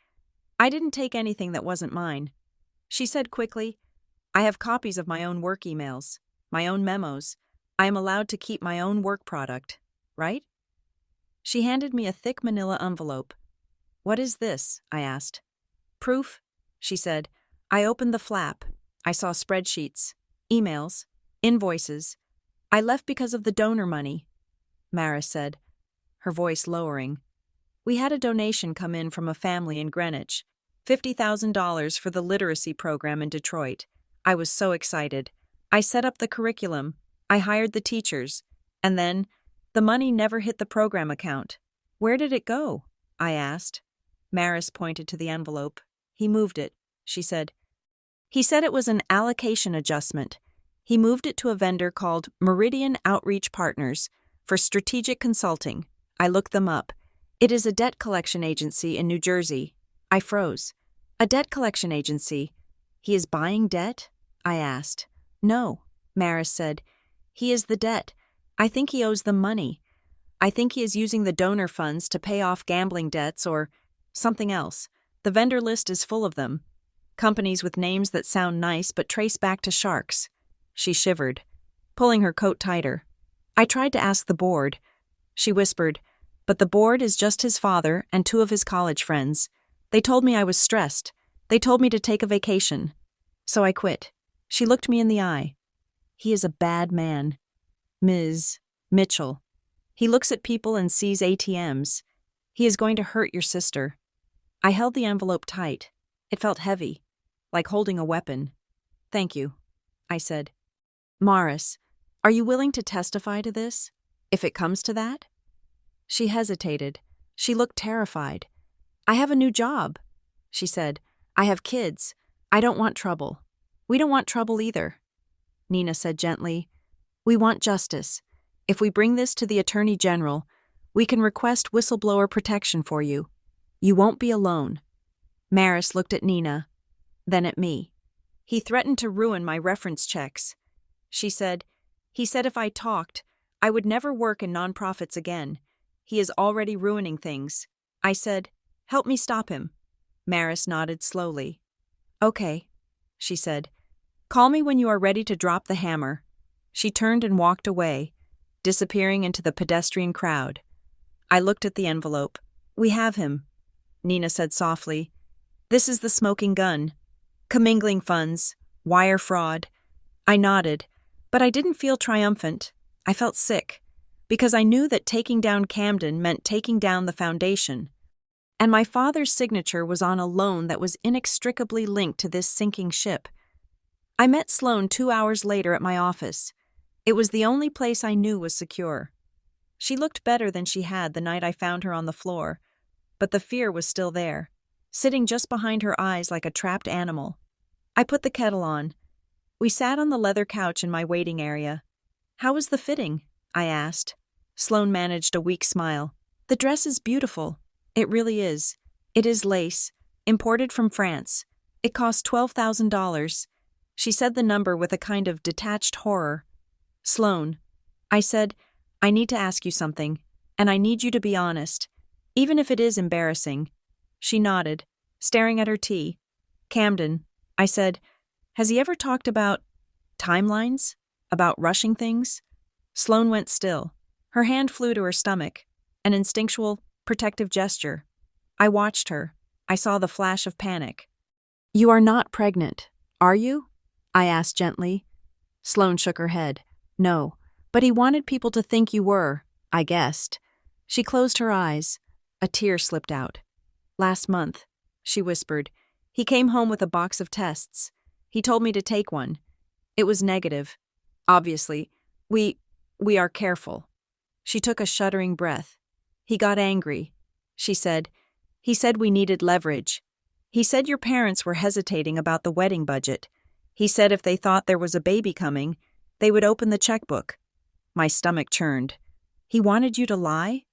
I didn't take anything that wasn't mine. She said quickly, 'I have copies of my own work emails, my own memos. I am allowed to keep my own work product, right?' She handed me a thick manila envelope. "What is this?" I asked. "Proof," she said. I opened the flap. I saw spreadsheets, emails, invoices. "I left because of the donor money," Maris said, her voice lowering. "We had a donation come in from a family in Greenwich, $50,000 for the literacy program in Detroit. I was so excited. I set up the curriculum. I hired the teachers. And then, the money never hit the program account." "Where did it go?" I asked. Maris pointed to the envelope. "He moved it," she said. "He said it was an allocation adjustment. He moved it to a vendor called Meridian Outreach Partners for strategic consulting." I looked them up. "It is a debt collection agency in New Jersey." I froze. "A debt collection agency? He is buying debt?" I asked. "No," Maris said. "He is the debt. I think he owes them money. I think he is using the donor funds to pay off gambling debts or something else. The vendor list is full of them. Companies with names that sound nice but trace back to sharks." She shivered, pulling her coat tighter. "I tried to ask the board," she whispered, "but the board is just his father and 2 of his college friends. They told me I was stressed. They told me to take a vacation. So I quit." She looked me in the eye. "He is a bad man. Ms. Mitchell. He looks at people and sees ATMs. He is going to hurt your sister." I held the envelope tight. It felt heavy, like holding a weapon. "Thank you," I said. "Maris, are you willing to testify to this, if it comes to that?" She hesitated. She looked terrified. "I have a new job," she said. "I have kids. I don't want trouble." "We don't want trouble either," Nina said gently. "We want justice. If we bring this to the Attorney General, we can request whistleblower protection for you. You won't be alone." Maris looked at Nina, then at me. "He threatened to ruin my reference checks," she said. "He said if I talked, I would never work in nonprofits again. He is already ruining things." I said, "Help me stop him." Maris nodded slowly. "Okay," she said. "Call me when you are ready to drop the hammer." She turned and walked away, disappearing into the pedestrian crowd. I looked at the envelope. "We have him," Nina said softly. "This is the smoking gun. Commingling funds, wire fraud." I nodded, but I didn't feel triumphant. I felt sick, because I knew that taking down Camden meant taking down the foundation. And my father's signature was on a loan that was inextricably linked to this sinking ship. I met Sloane 2 hours later at my office. It was the only place I knew was secure. She looked better than she had the night I found her on the floor, but the fear was still there, sitting just behind her eyes like a trapped animal. I put the kettle on. We sat on the leather couch in my waiting area. "How was the fitting?" I asked. Sloane managed a weak smile. "The dress is beautiful. It really is. It is lace, imported from France. It cost $12,000. She said the number with a kind of detached horror. "Sloane," I said, "I need to ask you something, and I need you to be honest, even if it is embarrassing." She nodded, staring at her tea. "Camden," I said, "has he ever talked about timelines? About rushing things?" Sloane went still. Her hand flew to her stomach, an instinctual, protective gesture. I watched her. I saw the flash of panic. "You are not pregnant, are you?" I asked gently. Sloane shook her head. "No, but he wanted people to think you were, I guessed." She closed her eyes. A tear slipped out. "Last month," she whispered, "he came home with a box of tests. He told me to take one. It was negative. Obviously, we are careful." She took a shuddering breath. "He got angry," she said. "He said we needed leverage. He said your parents were hesitating about the wedding budget. He said if they thought there was a baby coming, they would open the checkbook." My stomach churned. "He wanted you to lie?"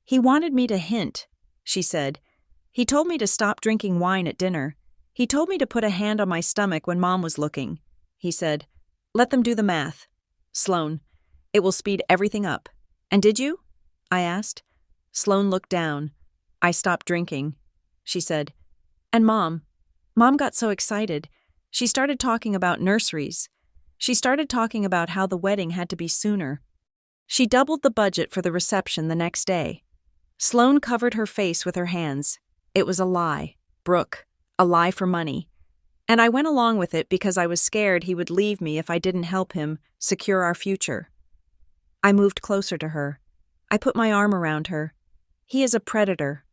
"He wanted me to hint," she said. "He told me to stop drinking wine at dinner. He told me to put a hand on my stomach when Mom was looking. He said, 'Let them do the math, Sloane. It will speed everything up.' And did you?" I asked. Sloane looked down. "I stopped drinking," she said. "And Mom got so excited. She started talking about nurseries. She started talking about how the wedding had to be sooner. She doubled the budget for the reception the next day." Sloane covered her face with her hands. "It was a lie, Brooke, a lie for money. And I went along with it because I was scared he would leave me if I didn't help him secure our future." I moved closer to her. I put my arm around her. "He is a predator.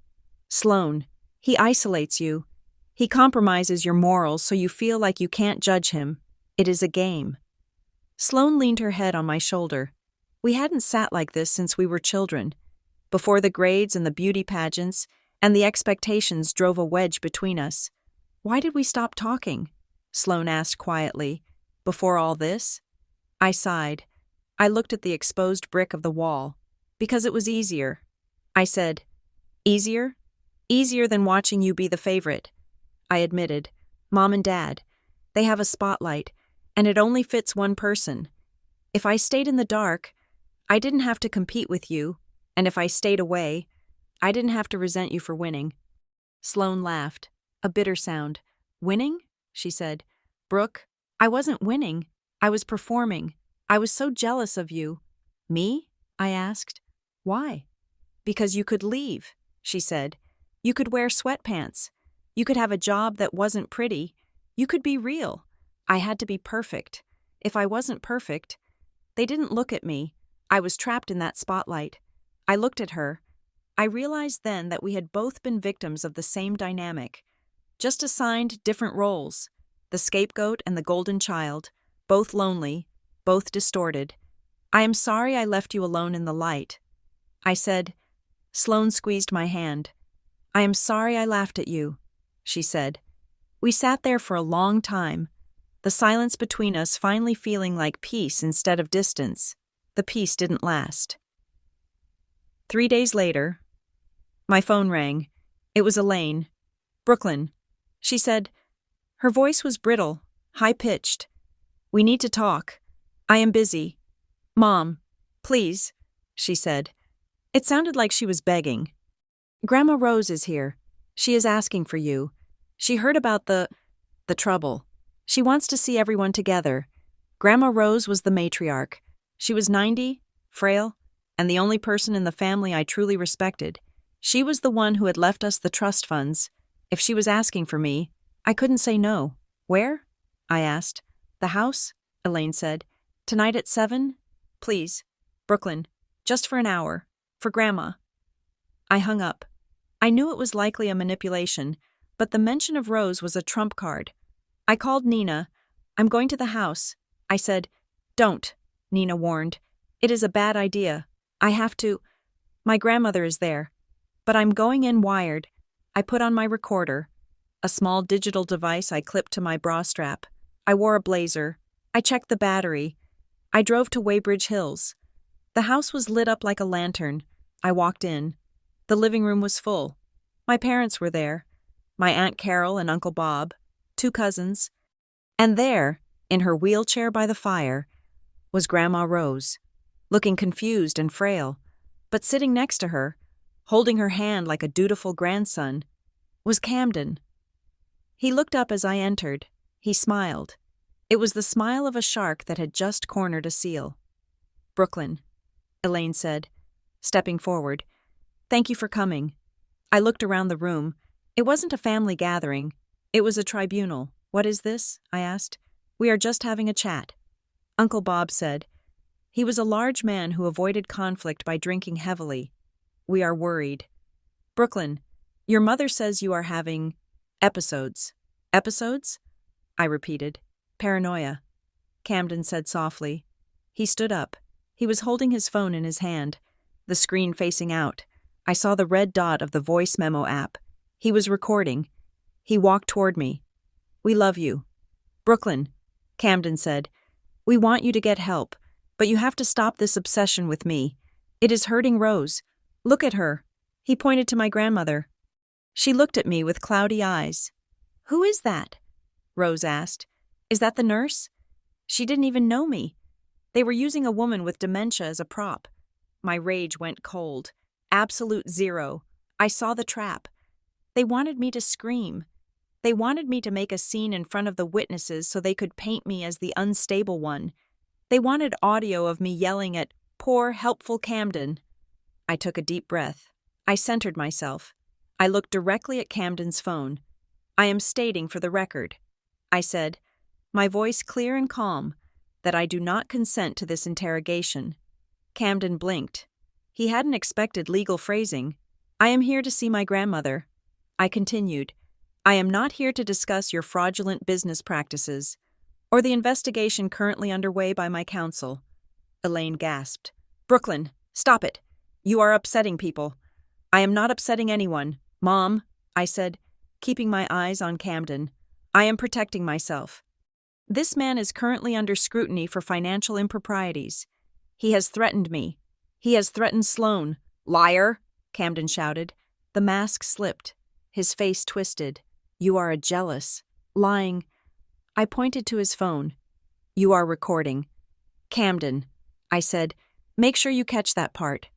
Sloane, he isolates you. He compromises your morals so you feel like you can't judge him. It is a game." Sloane leaned her head on my shoulder. We hadn't sat like this since we were children. Before the grades and the beauty pageants and the expectations drove a wedge between us. "Why did we stop talking?" Sloane asked quietly. "Before all this?" I sighed. I looked at the exposed brick of the wall. "Because it was easier." I said, "Easier? Easier than watching you be the favorite." I admitted, "Mom and Dad, they have a spotlight, and it only fits one person. If I stayed in the dark, I didn't have to compete with you, and if I stayed away, I didn't have to resent you for winning." Sloane laughed, a bitter sound. "Winning?" she said. "Brooke, I wasn't winning. I was performing. I was so jealous of you." "Me?" I asked. "Why?" "Because you could leave," she said. "You could wear sweatpants. You could have a job that wasn't pretty. You could be real. I had to be perfect. If I wasn't perfect, they didn't look at me. I was trapped in that spotlight." I looked at her. I realized then that we had both been victims of the same dynamic, just assigned different roles, the scapegoat and the golden child, both lonely, both distorted. "I am sorry I left you alone in the light," I said. Sloane squeezed my hand. "I am sorry I laughed at you," she said. We sat there for a long time, the silence between us finally feeling like peace instead of distance. The peace didn't last. 3 days later, my phone rang. It was Elaine. "Brooklyn," she said. Her voice was brittle, high-pitched. "We need to talk. I am busy." "Mom, please," she said. It sounded like she was begging. "Grandma Rose is here. She is asking for you. She heard about the trouble. She wants to see everyone together." Grandma Rose was the matriarch. She was 90, frail, and the only person in the family I truly respected. She was the one who had left us the trust funds. If she was asking for me, I couldn't say no. "Where?" I asked. "The house," Elaine said. "Tonight at 7? Please, Brooklyn, just for an hour. For Grandma." I hung up. I knew it was likely a manipulation, but the mention of Rose was a trump card. I called Nina. "I'm going to the house." I said. "Don't," Nina warned. "It is a bad idea. I have to. My grandmother is there. But I'm going in wired." I put on my recorder, a small digital device I clipped to my bra strap. I wore a blazer. I checked the battery. I drove to Weybridge Hills. The house was lit up like a lantern. I walked in. The living room was full. My parents were there. My Aunt Carol and Uncle Bob, 2 cousins. And there, in her wheelchair by the fire, was Grandma Rose, looking confused and frail. But sitting next to her, holding her hand like a dutiful grandson, was Camden. He looked up as I entered. He smiled. It was the smile of a shark that had just cornered a seal. "Brooklyn," Elaine said, stepping forward. "Thank you for coming." I looked around the room. It wasn't a family gathering. It was a tribunal. "What is this?" I asked. "We are just having a chat," Uncle Bob said. He was a large man who avoided conflict by drinking heavily. "We are worried." "Brooklyn, your mother says you are having episodes." "Episodes?" I repeated. "Paranoia," Camden said softly. He stood up. He was holding his phone in his hand, the screen facing out. I saw the red dot of the voice memo app. He was recording. He walked toward me. "We love you." "Brooklyn," Camden said, "we want you to get help, but you have to stop this obsession with me. It is hurting Rose. Look at her." He pointed to my grandmother. She looked at me with cloudy eyes. "Who is that?" Rose asked. "Is that the nurse?" She didn't even know me. They were using a woman with dementia as a prop. My rage went cold. Absolute zero. I saw the trap. They wanted me to scream. They wanted me to make a scene in front of the witnesses so they could paint me as the unstable one. They wanted audio of me yelling at poor, helpful Camden. I took a deep breath. I centered myself. I looked directly at Camden's phone. "I am stating for the record," I said, my voice clear and calm, "that I do not consent to this interrogation." Camden blinked. He hadn't expected legal phrasing. "I am here to see my grandmother." I continued, "I am not here to discuss your fraudulent business practices or the investigation currently underway by my counsel." Elaine gasped. "Brooklyn, stop it. You are upsetting people." "I am not upsetting anyone, Mom," I said, keeping my eyes on Camden. "I am protecting myself. This man is currently under scrutiny for financial improprieties. He has threatened me. He has threatened Sloan." "Liar," Camden shouted. The mask slipped. His face twisted. "You are a jealous, lying." I pointed to his phone. "You are recording." "Camden," I said, "make sure you catch that part."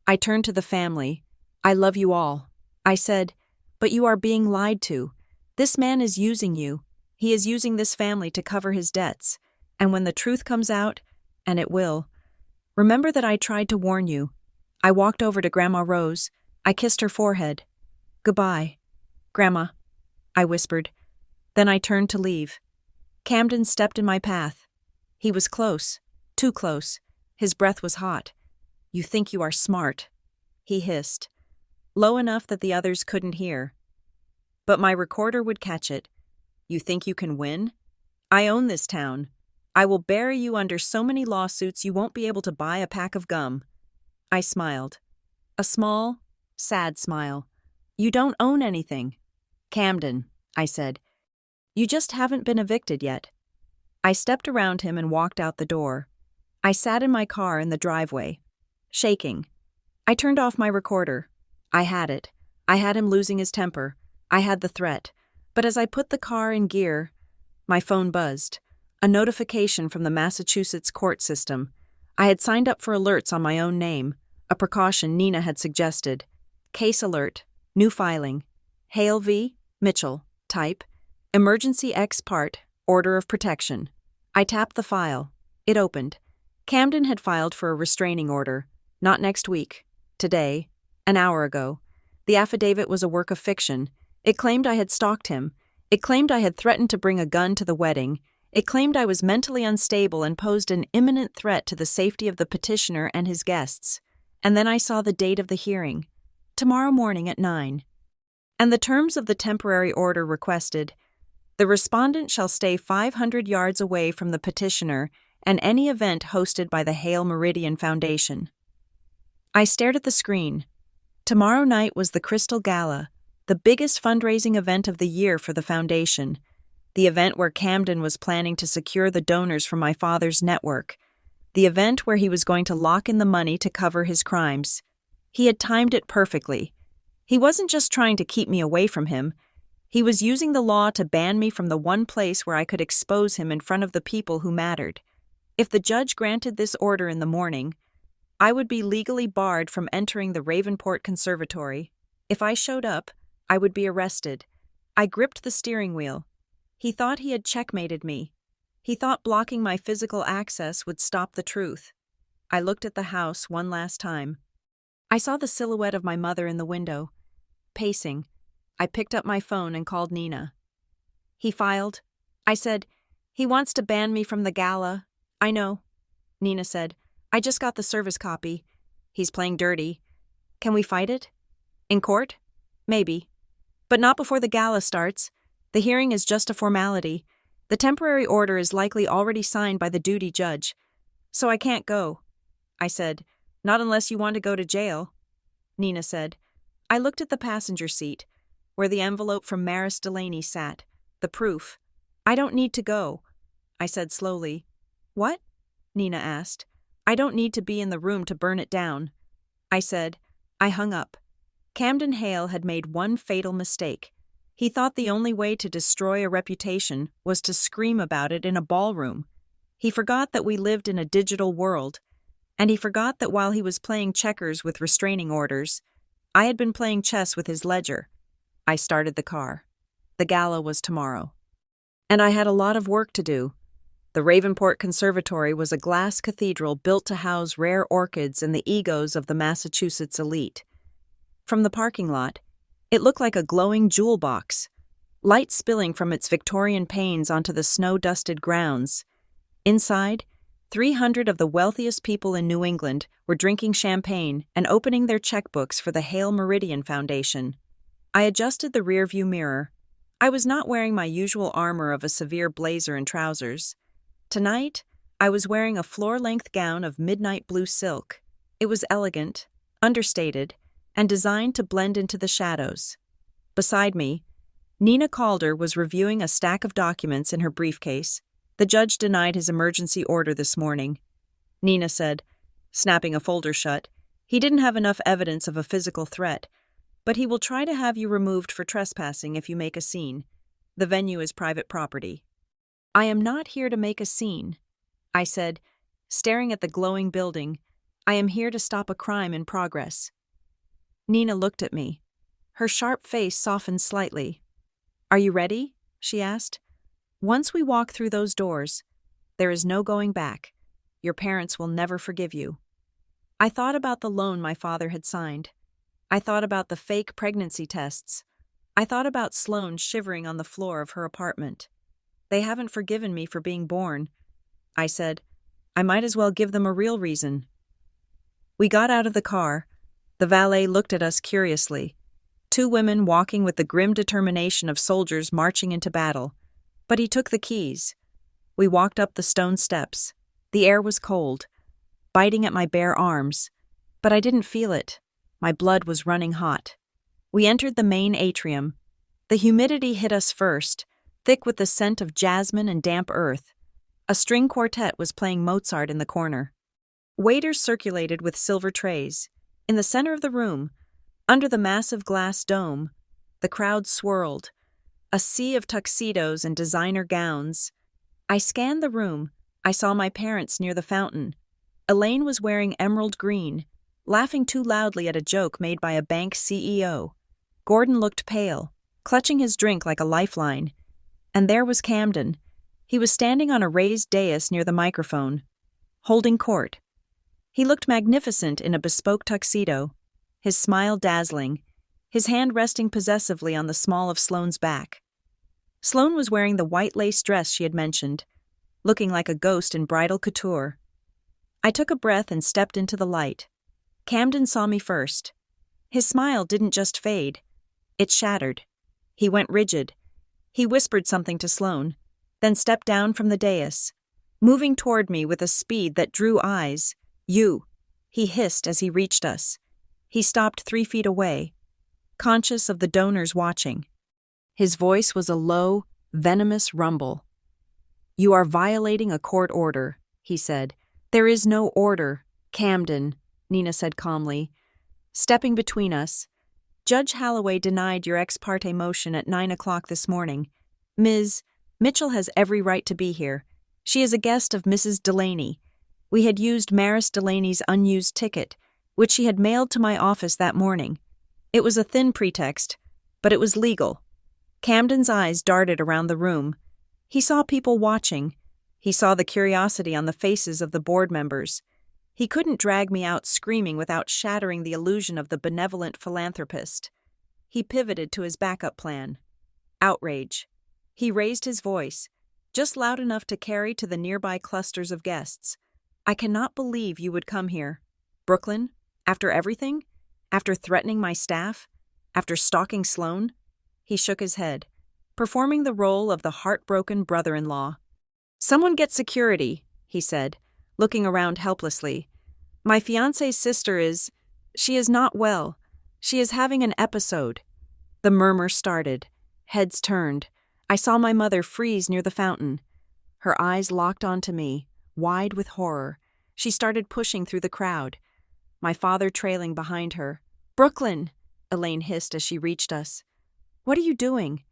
I turned to the family. "I love you all," I said, "but you are being lied to. This man is using you. He is using this family to cover his debts. And when the truth comes out, and it will, remember that I tried to warn you." I walked over to Grandma Rose. I kissed her forehead. "Goodbye, Grandma," I whispered. Then I turned to leave. Camden stepped in my path. He was close, too close. His breath was hot. "You think you are smart," he hissed, low enough that the others couldn't hear. But my recorder would catch it. "You think you can win? I own this town. I will bury you under so many lawsuits you won't be able to buy a pack of gum." I smiled. A small, sad smile. "You don't own anything, Camden," I said. "You just haven't been evicted yet." I stepped around him and walked out the door. I sat in my car in the driveway, shaking. I turned off my recorder. I had it. I had him losing his temper. I had the threat. But as I put the car in gear, my phone buzzed. A notification from the Massachusetts court system. I had signed up for alerts on my own name, a precaution Nina had suggested. Case alert, new filing. Hale v. Mitchell, type. Emergency X part, order of protection. I tapped the file. It opened. Camden had filed for a restraining order. Not next week. Today. An hour ago. The affidavit was a work of fiction. It claimed I had stalked him. It claimed I had threatened to bring a gun to the wedding. It claimed I was mentally unstable and posed an imminent threat to the safety of the petitioner and his guests. And then I saw the date of the hearing. tomorrow morning at 9. And the terms of the temporary order requested: the respondent shall stay 500 yards away from the petitioner and any event hosted by the Hale Meridian Foundation. I stared at the screen. Tomorrow night was the Crystal Gala, the biggest fundraising event of the year for the foundation, the event where Camden was planning to secure the donors from my father's network, the event where he was going to lock in the money to cover his crimes. He had timed it perfectly. He wasn't just trying to keep me away from him. He was using the law to ban me from the one place where I could expose him in front of the people who mattered. If the judge granted this order in the morning, I would be legally barred from entering the Ravenport Conservatory. If I showed up, I would be arrested. I gripped the steering wheel. He thought he had checkmated me. He thought blocking my physical access would stop the truth. I looked at the house one last time. I saw the silhouette of my mother in the window, pacing. I picked up my phone and called Nina. He filed. I said, "He wants to ban me from the gala." "I know," Nina said. "I just got the service copy. He's playing dirty. Can we fight it? In court? Maybe. But not before the gala starts. The hearing is just a formality. The temporary order is likely already signed by the duty judge. So I can't go." I said, "Not unless you want to go to jail." Nina said. I looked at the passenger seat, where the envelope from Maris Delaney sat, the proof. "I don't need to go," I said slowly. "What?" Nina asked. "I don't need to be in the room to burn it down." I said. I hung up. Camden Hale had made one fatal mistake. He thought the only way to destroy a reputation was to scream about it in a ballroom. He forgot that we lived in a digital world, and he forgot that while he was playing checkers with restraining orders, I had been playing chess with his ledger. I started the car. The gala was tomorrow. And I had a lot of work to do. The Ravenport Conservatory was a glass cathedral built to house rare orchids and the egos of the Massachusetts elite. From the parking lot, it looked like a glowing jewel box, light spilling from its Victorian panes onto the snow-dusted grounds. Inside, 300 of the wealthiest people in New England were drinking champagne and opening their checkbooks for the Hale Meridian Foundation. I adjusted the rearview mirror. I was not wearing my usual armor of a severe blazer and trousers. Tonight, I was wearing a floor-length gown of midnight blue silk. It was elegant, understated, and designed to blend into the shadows. Beside me, Nina Calder was reviewing a stack of documents in her briefcase. The judge denied his emergency order this morning. Nina said, snapping a folder shut, "He didn't have enough evidence of a physical threat, but he will try to have you removed for trespassing if you make a scene. The venue is private property." "I am not here to make a scene," I said, staring at the glowing building. "I am here to stop a crime in progress." Nina looked at me. Her sharp face softened slightly. "Are you ready?" she asked. "Once we walk through those doors, there is no going back. Your parents will never forgive you." I thought about the loan my father had signed. I thought about the fake pregnancy tests. I thought about Sloane shivering on the floor of her apartment. "They haven't forgiven me for being born," I said. "I might as well give them a real reason." We got out of the car. The valet looked at us curiously. Two women walking with the grim determination of soldiers marching into battle. But he took the keys. We walked up the stone steps. The air was cold, biting at my bare arms. But I didn't feel it. My blood was running hot. We entered the main atrium. The humidity hit us first, thick with the scent of jasmine and damp earth. A string quartet was playing Mozart in the corner. Waiters circulated with silver trays. In the center of the room, under the massive glass dome, the crowd swirled, a sea of tuxedos and designer gowns. I scanned the room. I saw my parents near the fountain. Elaine was wearing emerald green, laughing too loudly at a joke made by a bank CEO. Gordon looked pale, clutching his drink like a lifeline. And there was Camden. He was standing on a raised dais near the microphone, holding court. He looked magnificent in a bespoke tuxedo, his smile dazzling, his hand resting possessively on the small of Sloane's back. Sloane was wearing the white lace dress she had mentioned, looking like a ghost in bridal couture. I took a breath and stepped into the light. Camden saw me first. His smile didn't just fade. It shattered. He went rigid. He whispered something to Sloane, then stepped down from the dais, moving toward me with a speed that drew eyes. "You," he hissed as he reached us. He stopped 3 feet away, conscious of the donors watching. His voice was a low, venomous rumble. "You are violating a court order," he said. "There is no order, Camden," Nina said calmly. Stepping between us, "Judge Holloway denied your ex parte motion at 9 o'clock this morning. Ms. Mitchell has every right to be here. She is a guest of Mrs. Delaney. We had used Maris Delaney's unused ticket, which she had mailed to my office that morning. It was a thin pretext, but it was legal." Camden's eyes darted around the room. He saw people watching. He saw the curiosity on the faces of the board members. He couldn't drag me out screaming without shattering the illusion of the benevolent philanthropist. He pivoted to his backup plan. Outrage. He raised his voice, just loud enough to carry to the nearby clusters of guests. "I cannot believe you would come here. Brooklyn? After everything? After threatening my staff? After stalking Sloane?" He shook his head, performing the role of the heartbroken brother-in-law. "Someone get security," he said, looking around helplessly. "My fiancé's sister she is not well. She is having an episode." The murmur started. Heads turned. I saw my mother freeze near the fountain. Her eyes locked onto me, wide with horror. She started pushing through the crowd, my father trailing behind her. "Brooklyn!" Elaine hissed as she reached us. "What are you doing?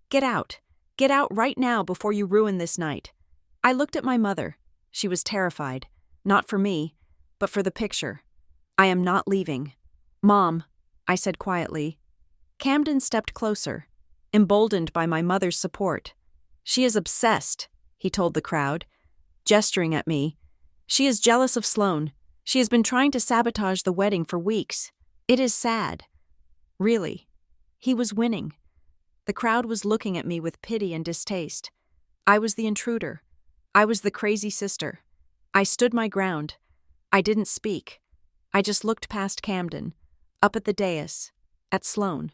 Get out. Get out right now before you ruin this night." I looked at my mother. She was terrified, not for me, but for the picture. "I am not leaving." "Mom," I said quietly. Camden stepped closer, emboldened by my mother's support. "She is obsessed," he told the crowd, gesturing at me. "She is jealous of Sloane. She has been trying to sabotage the wedding for weeks. It is sad." Really. He was winning. The crowd was looking at me with pity and distaste. I was the intruder. I was the crazy sister. I stood my ground. I didn't speak. I just looked past Camden, up at the dais, at Sloane.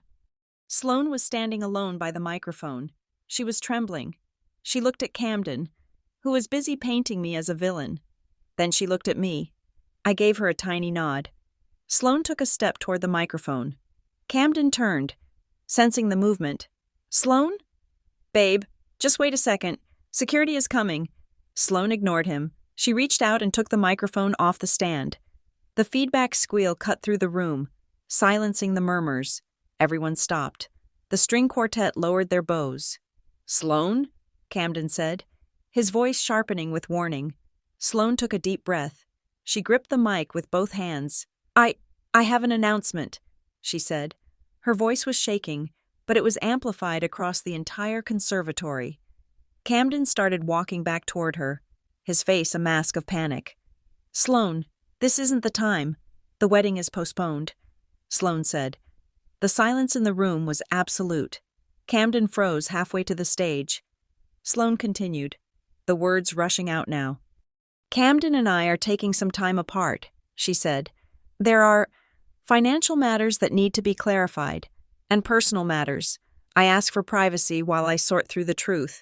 Sloane was standing alone by the microphone. She was trembling. She looked at Camden, who was busy painting me as a villain. Then she looked at me. I gave her a tiny nod. Sloane took a step toward the microphone. Camden turned, sensing the movement. "Sloane?" "Babe, just wait a second. Security is coming." Sloane ignored him. She reached out and took the microphone off the stand. The feedback squeal cut through the room, silencing the murmurs. Everyone stopped. The string quartet lowered their bows. "Sloane?" Camden said, his voice sharpening with warning. Sloane took a deep breath. She gripped the mic with both hands. I have an announcement," she said. Her voice was shaking, but it was amplified across the entire conservatory. Camden started walking back toward her, his face a mask of panic. "Sloane, this isn't the time. The wedding is postponed," Sloane said. The silence in the room was absolute. Camden froze halfway to the stage. Sloane continued, the words rushing out now. "Camden and I are taking some time apart," she said. "There are financial matters that need to be clarified, and personal matters. I ask for privacy while I sort through the truth."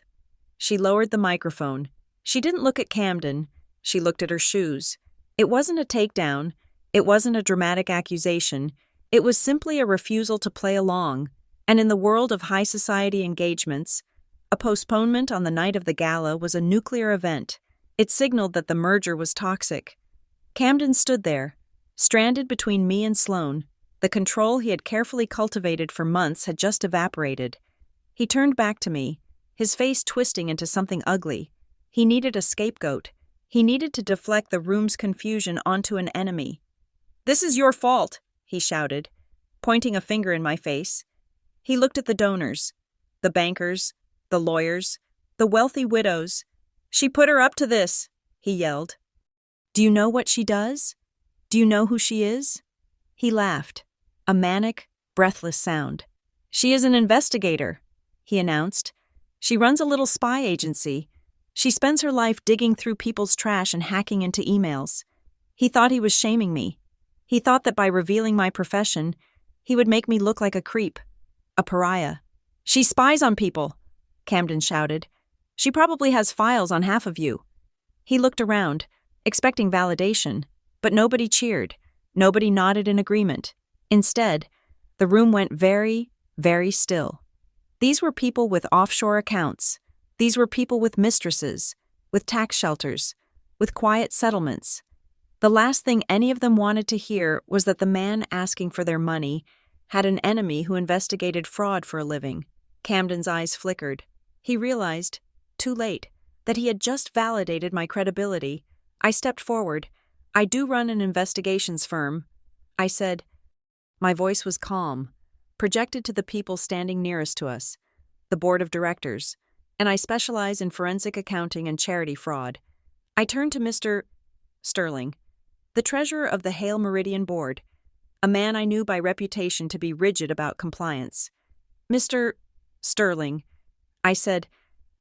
She lowered the microphone. She didn't look at Camden. She looked at her shoes. It wasn't a takedown. It wasn't a dramatic accusation. It was simply a refusal to play along. And in the world of high society engagements, a postponement on the night of the gala was a nuclear event. It signaled that the merger was toxic. Camden stood there, stranded between me and Sloane. The control he had carefully cultivated for months had just evaporated. He turned back to me, his face twisting into something ugly. He needed a scapegoat. He needed to deflect the room's confusion onto an enemy. "This is your fault," he shouted, pointing a finger in my face. He looked at the donors, the bankers, the lawyers, the wealthy widows. "She put her up to this," he yelled. "Do you know what she does? Do you know who she is?" He laughed, a manic, breathless sound. "She is an investigator," he announced. "She runs a little spy agency. She spends her life digging through people's trash and hacking into emails." He thought he was shaming me. He thought that by revealing my profession, He would make me look like a creep, a pariah. "She spies on people," Camden shouted. "She probably has files on half of you." He looked around, expecting validation, but nobody cheered. Nobody nodded in agreement. Instead, the room went very, very still. These were people with offshore accounts. These were people with mistresses, with tax shelters, with quiet settlements. The last thing any of them wanted to hear was that the man asking for their money had an enemy who investigated fraud for a living. Camden's eyes flickered. He realized, too late, that he had just validated my credibility. I stepped forward. "I do run an investigations firm," I said. My voice was calm, projected to the people standing nearest to us, the board of directors, and I specialize in forensic accounting and charity fraud. I turned to Mr. Sterling, the treasurer of the Hale Meridian Board, a man I knew by reputation to be rigid about compliance. "Mr. Sterling," I said.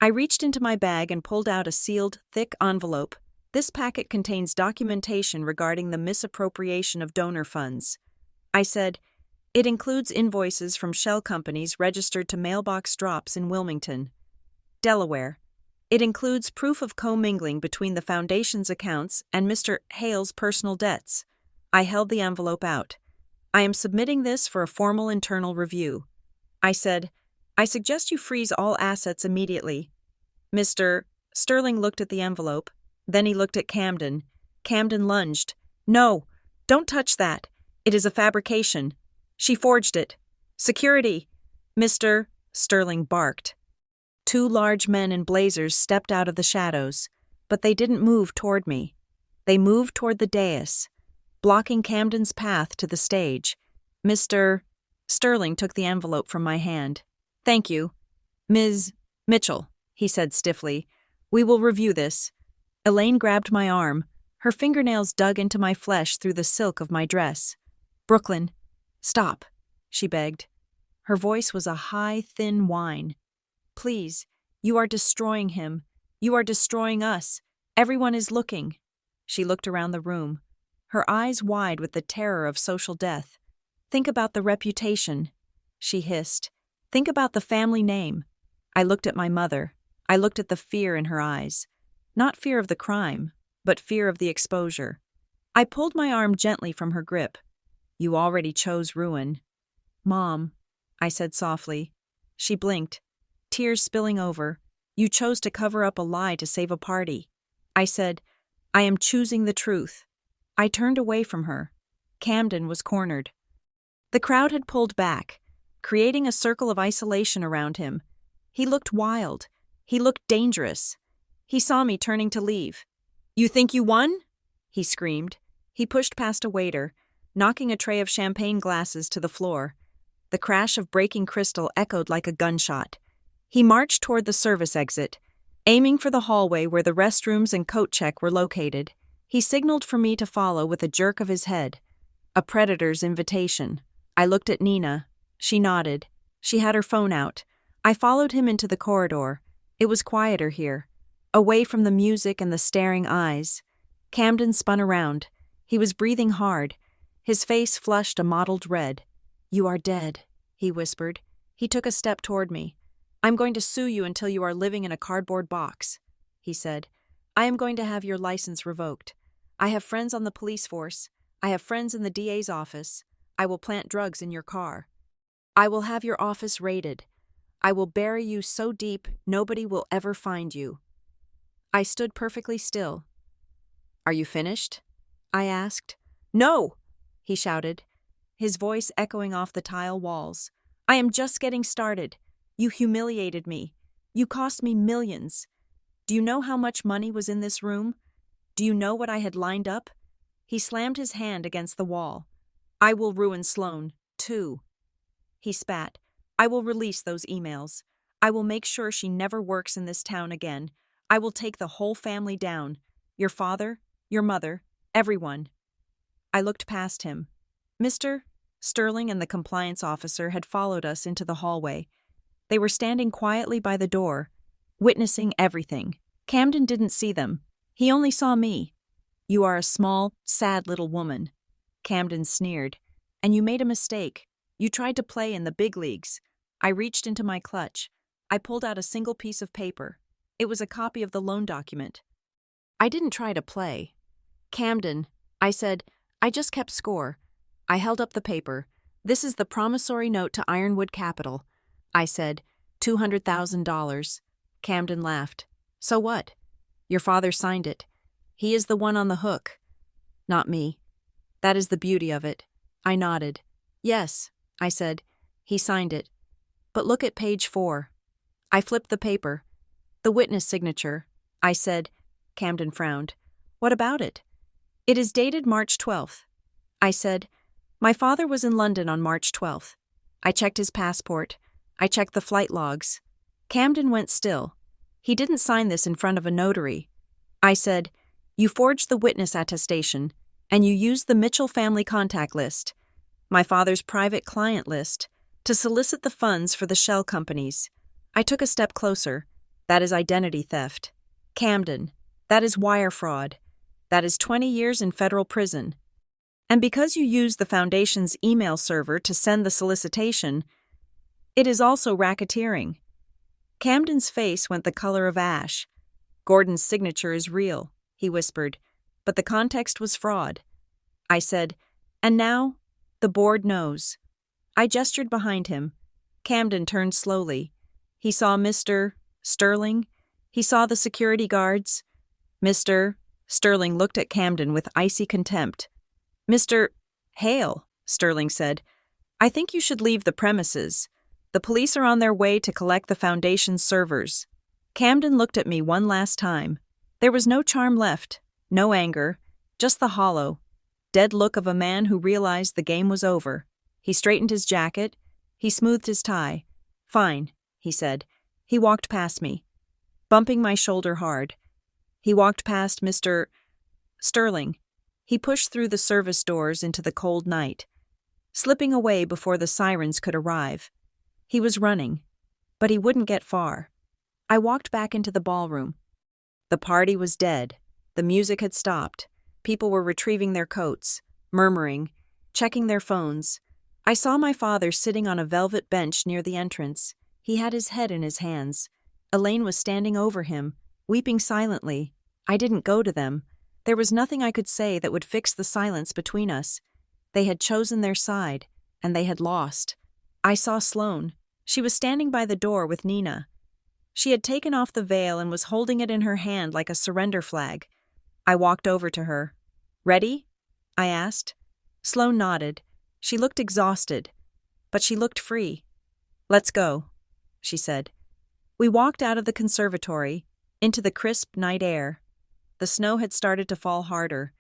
I reached into my bag and pulled out a sealed, thick envelope. "This packet contains documentation regarding the misappropriation of donor funds." I said, "It includes invoices from shell companies registered to mailbox drops in Wilmington, Delaware. It includes proof of commingling between the foundation's accounts and Mr. Hale's personal debts." I held the envelope out. "I am submitting this for a formal internal review." I said, "I suggest you freeze all assets immediately." Mr. Sterling looked at the envelope. Then he looked at Camden. Camden lunged. "No, don't touch that. It is a fabrication. She forged it. Security!" Mr. Sterling barked. Two large men in blazers stepped out of the shadows, but they didn't move toward me. They moved toward the dais, blocking Camden's path to the stage. Mr. Sterling took the envelope from my hand. "Thank you. Ms. Mitchell," he said stiffly. "We will review this." Elaine grabbed my arm. Her fingernails dug into my flesh through the silk of my dress. "Brooklyn, stop," she begged. Her voice was a high, thin whine. "Please, you are destroying him. You are destroying us. Everyone is looking." She looked around the room, her eyes wide with the terror of social death. "Think about the reputation," she hissed. "Think about the family name." I looked at my mother. I looked at the fear in her eyes. Not fear of the crime, but fear of the exposure. I pulled my arm gently from her grip. "You already chose ruin." "Mom," I said softly. She blinked, tears spilling over. "You chose to cover up a lie to save a party." I said, "I am choosing the truth." I turned away from her. Camden was cornered. The crowd had pulled back, creating a circle of isolation around him. He looked wild. He looked dangerous. He saw me turning to leave. "You think you won?" he screamed. He pushed past a waiter, knocking a tray of champagne glasses to the floor. The crash of breaking crystal echoed like a gunshot. He marched toward the service exit, aiming for the hallway where the restrooms and coat check were located. He signaled for me to follow with a jerk of his head. A predator's invitation. I looked at Nina. She nodded. She had her phone out. I followed him into the corridor. It was quieter here, away from the music and the staring eyes. Camden spun around. He was breathing hard. His face flushed a mottled red. "You are dead," he whispered. He took a step toward me. "I'm going to sue you until you are living in a cardboard box," he said. "I am going to have your license revoked. I have friends on the police force. I have friends in the DA's office. I will plant drugs in your car. I will have your office raided. I will bury you so deep nobody will ever find you." I stood perfectly still. "Are you finished?" I asked. "No!" he shouted, his voice echoing off the tile walls. "I am just getting started. You humiliated me. You cost me millions. Do you know how much money was in this room? Do you know what I had lined up?" He slammed his hand against the wall. "I will ruin Sloan, too." He spat. "I will release those emails. I will make sure she never works in this town again. I will take the whole family down. Your father, your mother, everyone." I looked past him. Mr. Sterling and the compliance officer had followed us into the hallway. They were standing quietly by the door, witnessing everything. Camden didn't see them. He only saw me. "You are a small, sad little woman," Camden sneered. "And you made a mistake. You tried to play in the big leagues. I reached into my clutch. I pulled out a single piece of paper. It was a copy of the loan document. I didn't try to play. Camden, I said, I just kept score. I held up the paper. This is the promissory note to Ironwood Capital. I said, $200,000. Camden laughed. So what? Your father signed it. He is the one on the hook. Not me. That is the beauty of it. I nodded. Yes, I said. He signed it. But look at page 4. I flipped the paper. The witness signature. I said. Camden frowned. What about it? It is dated March 12th. I said. My father was in London on March 12th. I checked his passport. I checked the flight logs. Camden went still. He didn't sign this in front of a notary. I said, you forged the witness attestation, and you used the Mitchell family contact list, my father's private client list, to solicit the funds for the shell companies. I took a step closer. That is identity theft. Camden, that is wire fraud. That is 20 years in federal prison. And because you used the foundation's email server to send the solicitation, it is also racketeering. Camden's face went the color of ash. Gordon's signature is real, he whispered, but the context was fraud. I said, and now, the board knows. I gestured behind him. Camden turned slowly. He saw Mr. Sterling. He saw the security guards. Mr. Sterling looked at Camden with icy contempt. Mr. Hale, Sterling said, I think you should leave the premises. The police are on their way to collect the foundation's servers. Camden looked at me one last time. There was no charm left, no anger, just the hollow, dead look of a man who realized the game was over. He straightened his jacket. He smoothed his tie. Fine, he said. He walked past me, bumping my shoulder hard. He walked past Mr. Sterling. He pushed through the service doors into the cold night, slipping away before the sirens could arrive. He was running, but he wouldn't get far. I walked back into the ballroom. The party was dead. The music had stopped. People were retrieving their coats, murmuring, checking their phones. I saw my father sitting on a velvet bench near the entrance. He had his head in his hands. Elaine was standing over him, weeping silently. I didn't go to them. There was nothing I could say that would fix the silence between us. They had chosen their side, and they had lost. I saw Sloane. She was standing by the door with Nina. She had taken off the veil and was holding it in her hand like a surrender flag. I walked over to her. Ready? I asked. Sloane nodded. She looked exhausted, but she looked free. Let's go, she said. We walked out of the conservatory, into the crisp night air. The snow had started to fall harder,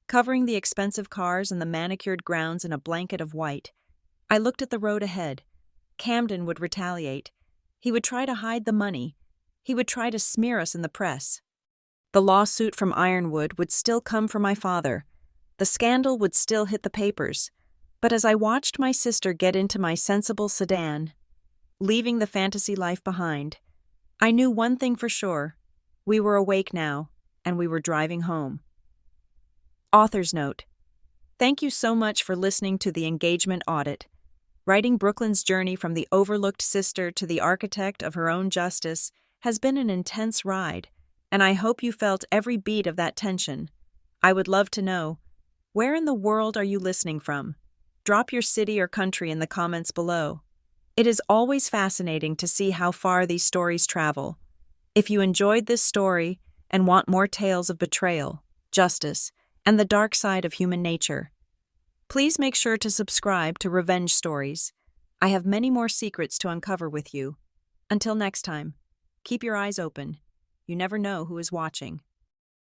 covering the expensive cars and the manicured grounds in a blanket of white. I looked at the road ahead. Camden would retaliate. He would try to hide the money. He would try to smear us in the press. The lawsuit from Ironwood would still come for my father. The scandal would still hit the papers. But as I watched my sister get into my sensible sedan, leaving the fantasy life behind, I knew one thing for sure. We were awake now, and we were driving home. Author's note. Thank you so much for listening to The Engagement Audit. Writing Brooklyn's journey from the overlooked sister to the architect of her own justice has been an intense ride, and I hope you felt every beat of that tension. I would love to know, where in the world are you listening from? Drop your city or country in the comments below. It is always fascinating to see how far these stories travel. If you enjoyed this story and want more tales of betrayal, justice, and the dark side of human nature, please make sure to subscribe to Revenge Stories. I have many more secrets to uncover with you. Until next time, keep your eyes open. You never know who is watching.